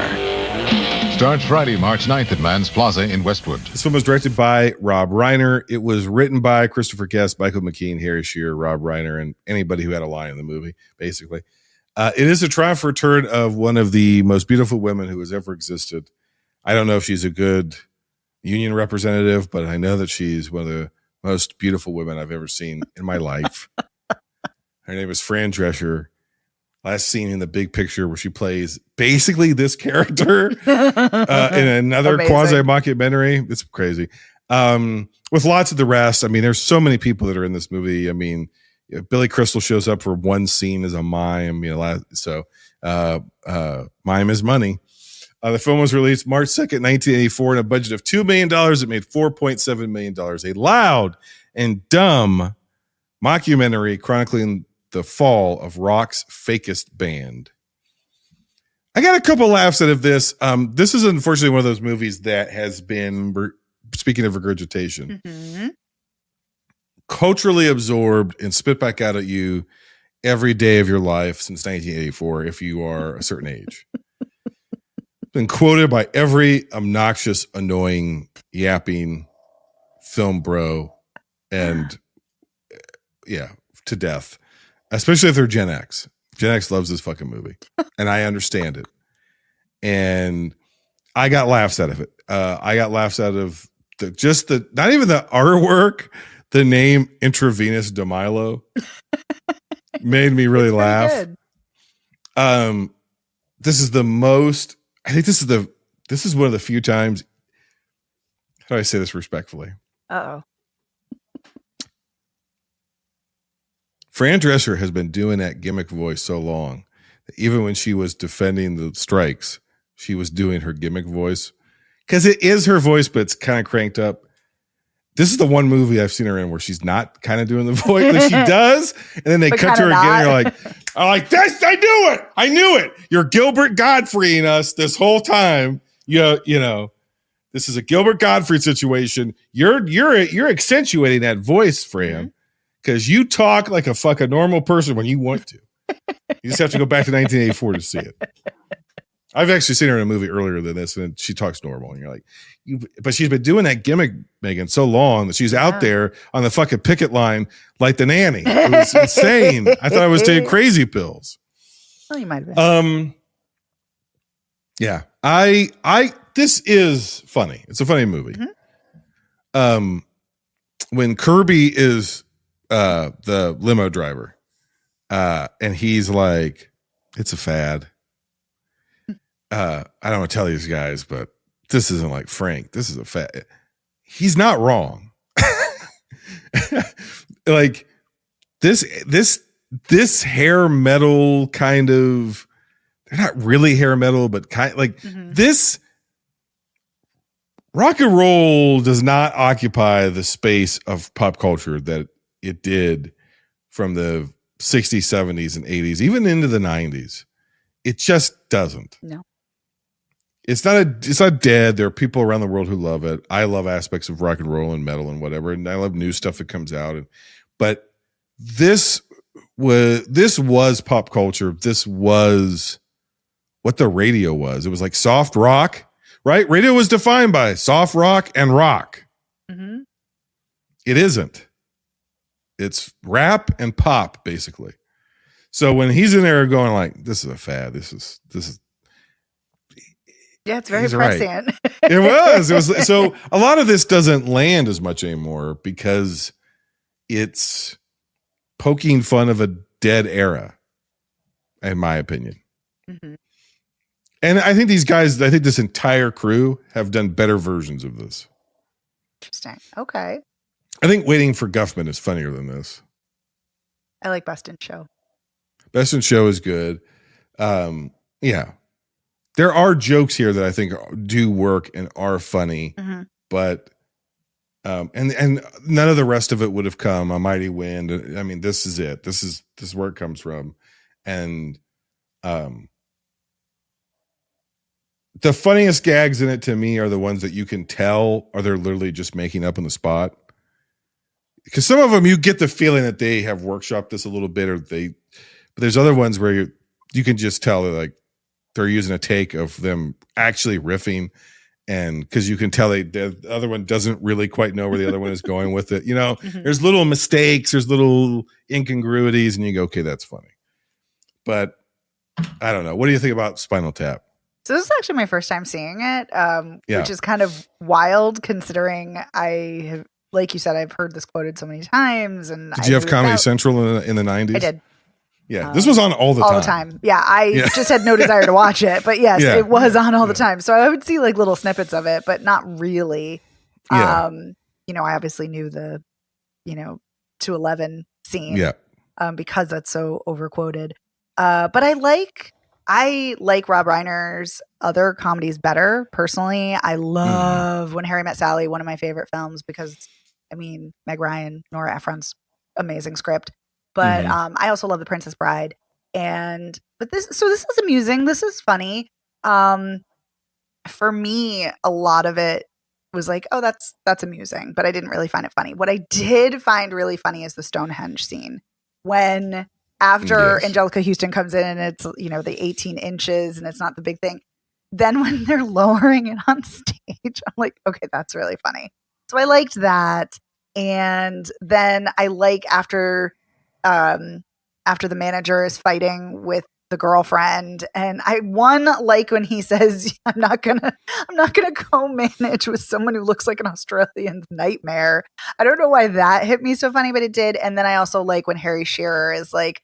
Starts Friday, March 9th at Mann's Plaza in Westwood. This film was directed by Rob Reiner. It was written by Christopher Guest, Michael McKean, Harry Shearer, Rob Reiner, and anybody who had a line in the movie, basically. It is a triumph return of one of the most beautiful women who has ever existed. I don't know if she's a good union representative, but I know that she's one of the most beautiful women I've ever seen in my life. Her name is Fran Drescher. Last seen in The Big Picture, where she plays basically this character in another quasi-mockumentary. It's crazy. With lots of the rest. I mean, there's so many people that are in this movie. I mean, Billy Crystal shows up for one scene as a mime. Mime is money. The film was released March 2nd, 1984, in a budget of $2 million. It made $4.7 million. A loud and dumb mockumentary chronicling the fall of rock's fakest band. I got a couple laughs out of this. This is unfortunately one of those movies that has been, speaking of regurgitation, culturally absorbed and spit back out at you every day of your life since 1984, if you are a certain age. Been quoted by every obnoxious, annoying, yapping film bro, and to death. Especially if they're Gen X. Gen X loves this fucking movie. And I understand it. And I got laughs out of it. I got laughs out of not even the artwork, the name Intravenous DeMilo made me really laugh. This is the This is one of the few times. How do I say this respectfully? Uh-oh. Fran Drescher has been doing that gimmick voice so long that even when she was defending the strikes, she was doing her gimmick voice. Because it is her voice, but it's kind of cranked up. This is the one movie I've seen her in where she's not kind of doing the voice that she does. And then they cut to her again. And you're like, this, I knew it. I knew it. You're Gilbert Gottfrieding us this whole time. You know, this is a Gilbert Gottfried situation. You're accentuating that voice, Fran, because you talk like a fucking normal person when you want to. You just have to go back to 1984 to see it. I've actually seen her in a movie earlier than this, and she talks normal. And you're like, but she's been doing that gimmick, Megan, so long that she's out there on the fucking picket line like the nanny. It was insane. I thought I was taking crazy pills. Well, you might have been. Yeah. This is funny. It's a funny movie. When Kirby is the limo driver, and he's like, it's a fad. I don't want to tell these guys, but this isn't like Frank. This is a fad. He's not wrong. Like this hair metal kind of, they're not really hair metal, but kind like this rock and roll does not occupy the space of pop culture that it did from the 60s, 70s, and 80s, even into the 90s. It just doesn't. No. It's not dead. There are people around the world who love it. I love aspects of rock and roll and metal and whatever, and I love new stuff that comes out. But this was pop culture. This was what the radio was. It was like soft rock, right? Radio was defined by soft rock and rock. Mm-hmm. It isn't. It's rap and pop, basically. So when he's in there going like, this is a fad. This is yeah, it's very prescient. Right. It was. So a lot of this doesn't land as much anymore because it's poking fun of a dead era, in my opinion. Mm-hmm. And I think this entire crew have done better versions of this. Interesting. Okay. I think Waiting for Guffman is funnier than this. I like Best in Show. Best in Show is good. Yeah. There are jokes here that I think do work and are funny, but and none of the rest of it would have come. A Mighty Wind. I mean, this is it. This is where it comes from. And the funniest gags in it to me are the ones that you can tell are they're literally just making up on the spot. Because some of them you get the feeling that they have workshopped this a little bit, but there's other ones where you can just tell they're using a take of them actually riffing, and because you can tell the other one doesn't really quite know where the other one is going with it. You know, there's little mistakes, there's little incongruities, and you go, okay, that's funny. But I don't know. What do you think about Spinal Tap? So this is actually my first time seeing it, which is kind of wild considering I have, like you said, I've heard this quoted so many times. And did you have Comedy Central in the 90s? I did. Yeah, this was on all the time. All the time. Yeah, I just had no desire to watch it. But yes, it was on all the time. So I would see like little snippets of it, but not really. Yeah. I obviously knew the, 211 scene. Yeah. Because that's so overquoted. But I like Rob Reiner's other comedies better. Personally, I love When Harry Met Sally, one of my favorite films, because Meg Ryan, Nora Ephron's amazing script. But I also love The Princess Bride. But this is amusing. This is funny. For me, a lot of it was like, oh, that's amusing, but I didn't really find it funny. What I did find really funny is the Stonehenge scene when after Angelica Houston comes in and it's, the 18 inches and it's not the big thing. Then when they're lowering it on stage, I'm like, okay, that's really funny. So I liked that. And then I like after the manager is fighting with the girlfriend, and I like when he says, I'm not gonna go manage with someone who looks like an Australian nightmare. I don't know why that hit me so funny, but it did. And then I also like when Harry Shearer is like,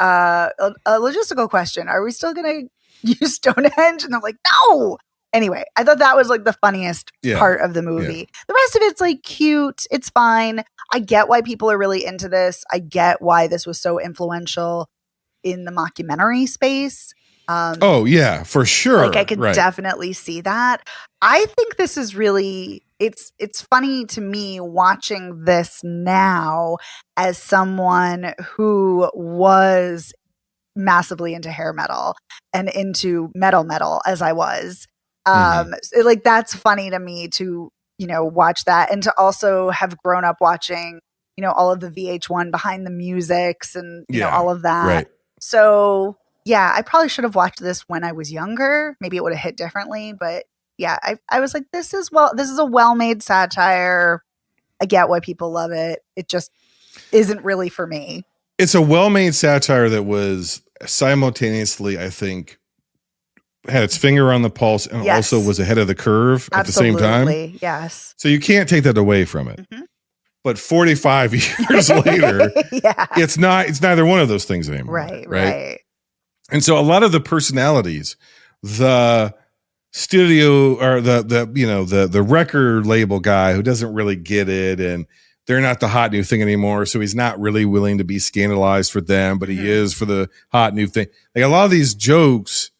a logistical question, are we still gonna use Stonehenge? And I'm like, no. Anyway, I thought that was like the funniest part of the movie. Yeah. The rest of it's like cute. It's fine. I get why people are really into this. I get why this was so influential in the mockumentary space. For sure. Like I could definitely see that. I think this is really, it's funny to me watching this now as someone who was massively into hair metal and into metal as I was. Like that's funny to me to, watch that and to also have grown up watching, all of the VH1 behind the musics and all of that. Right. So yeah, I probably should have watched this when I was younger. Maybe it would have hit differently, but yeah, I was like, this is a well-made satire. I get why people love it. It just isn't really for me. It's a well-made satire that was simultaneously, I think, had its finger on the pulse and also was ahead of the curve at the same time. Yes. So you can't take that away from it. Mm-hmm. But 45 years later, it's neither one of those things anymore. Right. And so a lot of the personalities, the studio or the record label guy who doesn't really get it and they're not the hot new thing anymore. So he's not really willing to be scandalized for them, but he is for the hot new thing. Like a lot of these jokes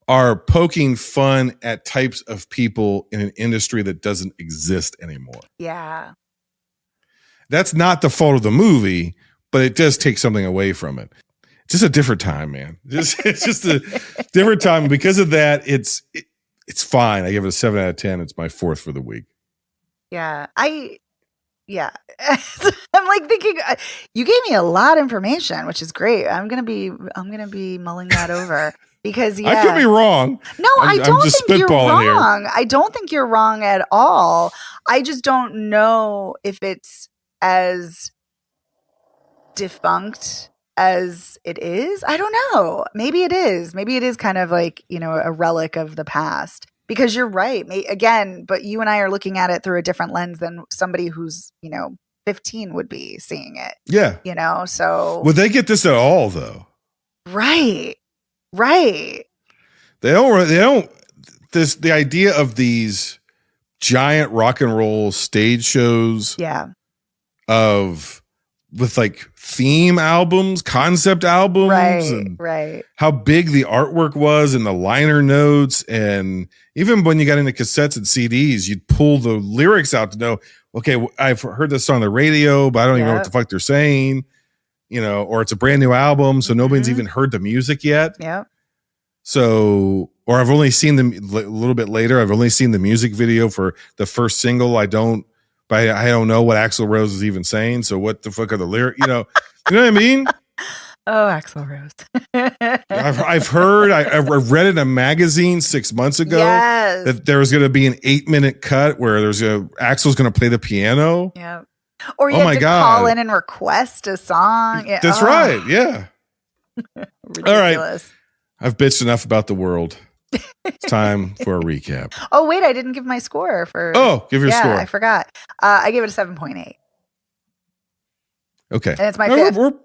are poking fun at types of people in an industry that doesn't exist anymore. Yeah. That's not the fault of the movie, but it does take something away from it. It's just a different time, man. It's just a different time. Because of that, it's fine. I give it a 7 out of 10. It's my 4th for the week. Yeah. I'm like thinking you gave me a lot of information, which is great. I'm gonna be mulling that over because I could be wrong. No, I don't think you're wrong. I don't think you're wrong at all. I just don't know if it's as defunct as it is. I don't know. Maybe it is. Maybe it is kind of like, a relic of the past. Because you're right. Again, but you and I are looking at it through a different lens than somebody who's, 15 would be seeing it. Yeah. So. Would they get this at all, though? Right. They don't. The idea of these giant rock and roll stage shows. Yeah. With like theme albums, concept albums, right. How big the artwork was and the liner notes. And even when you got into cassettes and CDs, you'd pull the lyrics out to know, okay, I've heard this on the radio, but I don't even know what the fuck they're saying, or it's a brand new album. So nobody's even heard the music yet. Yeah. So, or I've only seen them a little bit later. I've only seen the music video for the first single. I don't know what Axl Rose is even saying. So what the fuck are the lyrics? You know what I mean? Oh, Axl Rose. I've heard, I read in a magazine 6 months ago that there was going to be an 8-minute cut where Axl's going to play the piano. Yeah. Or you have to call in and request a song. Yeah. That's right. Yeah. Ridiculous. All right. I've bitched enough about the world. It's time for a recap. Oh, wait, I didn't give my score for. Oh, give your score. I forgot. I gave it a 7.8. Okay. And it's my 5th.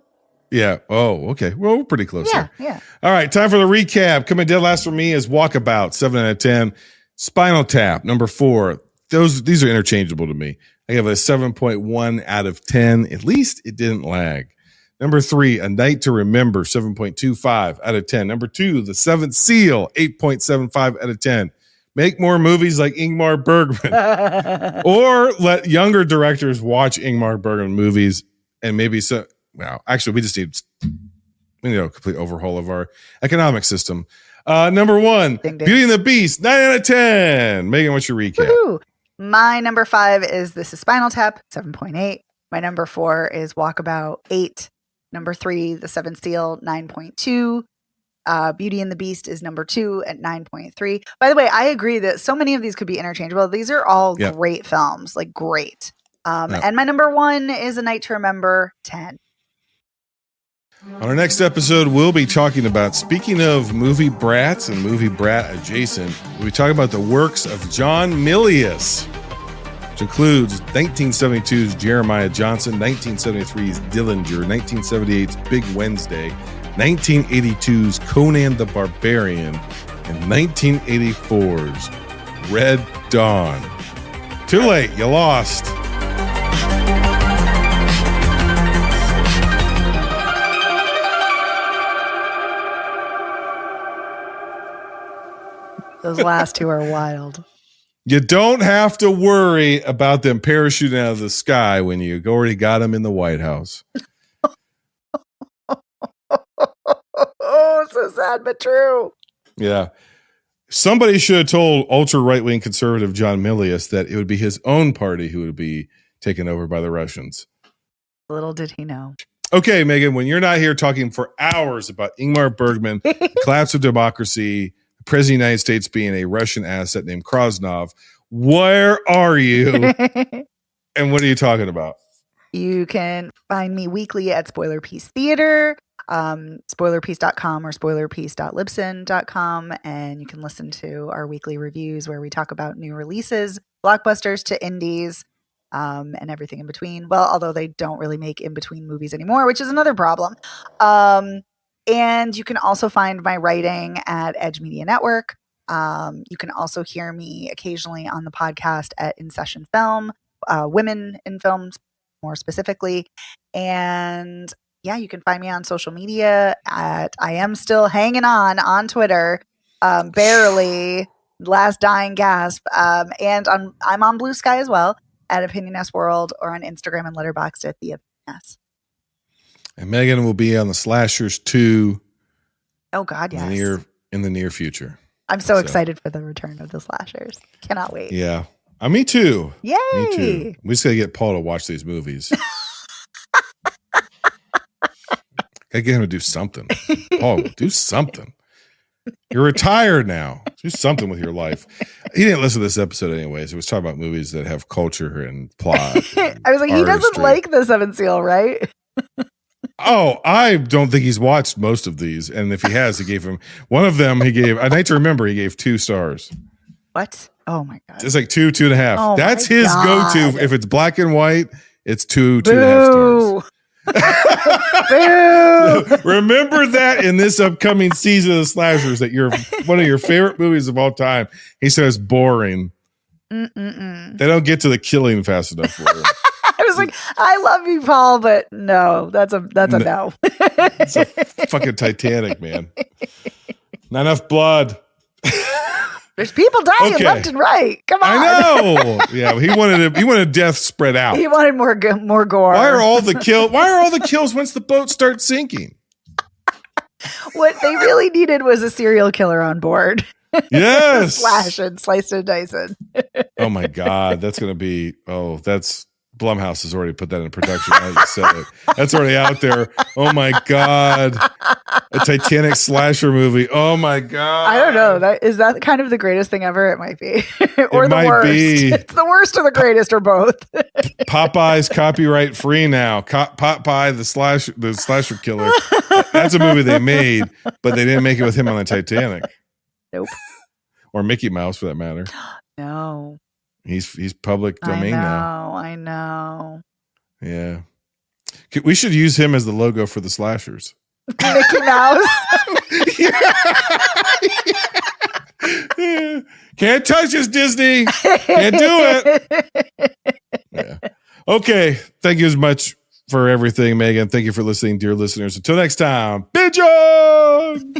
Yeah. Oh, okay. Well, we're pretty close. Yeah. All right. Time for the recap. Coming dead last for me is Walkabout, 7 out of 10. Spinal Tap, number 4. These are interchangeable to me. I give it a 7.1 out of 10. At least it didn't lag. Number 3, A Night to Remember, 7.25 out of 10. Number 2, The Seventh Seal, 8.75 out of 10. Make more movies like Ingmar Bergman. Or let younger directors watch Ingmar Bergman movies and maybe actually we just need a complete overhaul of our economic system. Number 1, ding, ding. Beauty and the Beast, 9 out of 10. Megan, what's your recap? Woo-hoo. My number 5 is This Is Spinal Tap, 7.8. My number 4 is Walkabout, 8. Number 3, The Seventh Seal, 9.2. Beauty and the Beast is number 2 at 9.3. By the way, I agree that so many of these could be interchangeable. These are all great films, like great. And my number 1 is A Night to Remember, 10. On our next episode, we'll be talking about, speaking of movie brats and movie brat adjacent, we'll be talking about the works of John Milius, which includes 1972's Jeremiah Johnson, 1973's Dillinger, 1978's Big Wednesday, 1982's Conan the Barbarian, and 1984's Red Dawn. Too late. You lost. Those last two are wild. You don't have to worry about them parachuting out of the sky when you already got them in the White House. Oh, so sad, but true. Yeah. Somebody should have told ultra right-wing conservative John Milius that it would be his own party who would be taken over by the Russians. Little did he know. Okay, Megan, when you're not here talking for hours about Ingmar Bergman, the collapse of democracy, the President of the United States being a Russian asset named Krasnov, where are you? And what are you talking about? You can find me weekly at Spoiler Piece Theater, spoilerpiece.com or spoilerpiece.libsyn.com, and you can listen to our weekly reviews where we talk about new releases, blockbusters to indies, and everything in between. Well, although they don't really make in-between movies anymore, which is another problem. And you can also find my writing at Edge Media Network. You can also hear me occasionally on the podcast at In Session Film, Women in Films more specifically. And yeah, you can find me on social media at I am still hanging on Twitter, barely, last dying gasp. And I'm on Blue Sky as well at Opinion S World, or on Instagram and Letterboxd at the Opinion S. And Megan will be on the Slashers 2. Oh God, yes. In the near future. I'm so excited for the return of the Slashers. Cannot wait. Yeah. Me too. Yay! Me too. We just got to get Paul to watch these movies. Gotta get him to do something. Paul, do something. You're retired now. Do something with your life. He didn't listen to this episode anyways. It was talking about movies that have culture and plot. And I was like, he doesn't artistry. like the Seventh Seal, right? Oh, I don't think he's watched most of these. And if he has, he gave him one of them. He gave, I need to remember, he gave 2 stars. What? Oh my God. It's like 2.5. Oh That's his God. go-to. If it's black and white, it's 2.5 stars. Remember that in this upcoming season of the Slashers, that you're one of your favorite movies of all time. He says boring. Mm-mm-mm. They don't get to the killing fast enough for you. I was like, I love you, Paul, but no, that's a no. It's a fucking Titanic, man. Not enough blood. There's people dying left and right. Come on. I know. Yeah, he wanted death spread out. He wanted more gore. Why are all the kills once the boat starts sinking? What they really needed was a serial killer on board. Yes. Slash and sliced and diced. Oh my God, that's gonna be. That's Blumhouse has already put that in production. Now you said it. That's already out there. Oh my God, a Titanic slasher movie. Oh my God. I don't know. Is that kind of the greatest thing ever? It might be, or It the might worst. be. It's the worst or the greatest, or both. Popeye's copyright free now. Popeye the slasher killer. That's a movie they made, but they didn't make it with him on the Titanic. Nope. Or Mickey Mouse, for that matter. No. He's public domain now. I know. Yeah. We should use him as the logo for the Slashers. Mickey Mouse. Can't touch us, Disney. Can't do it. Yeah. Okay. Thank you as much for everything, Megan. Thank you for listening, dear listeners. Until next time, Pigeon!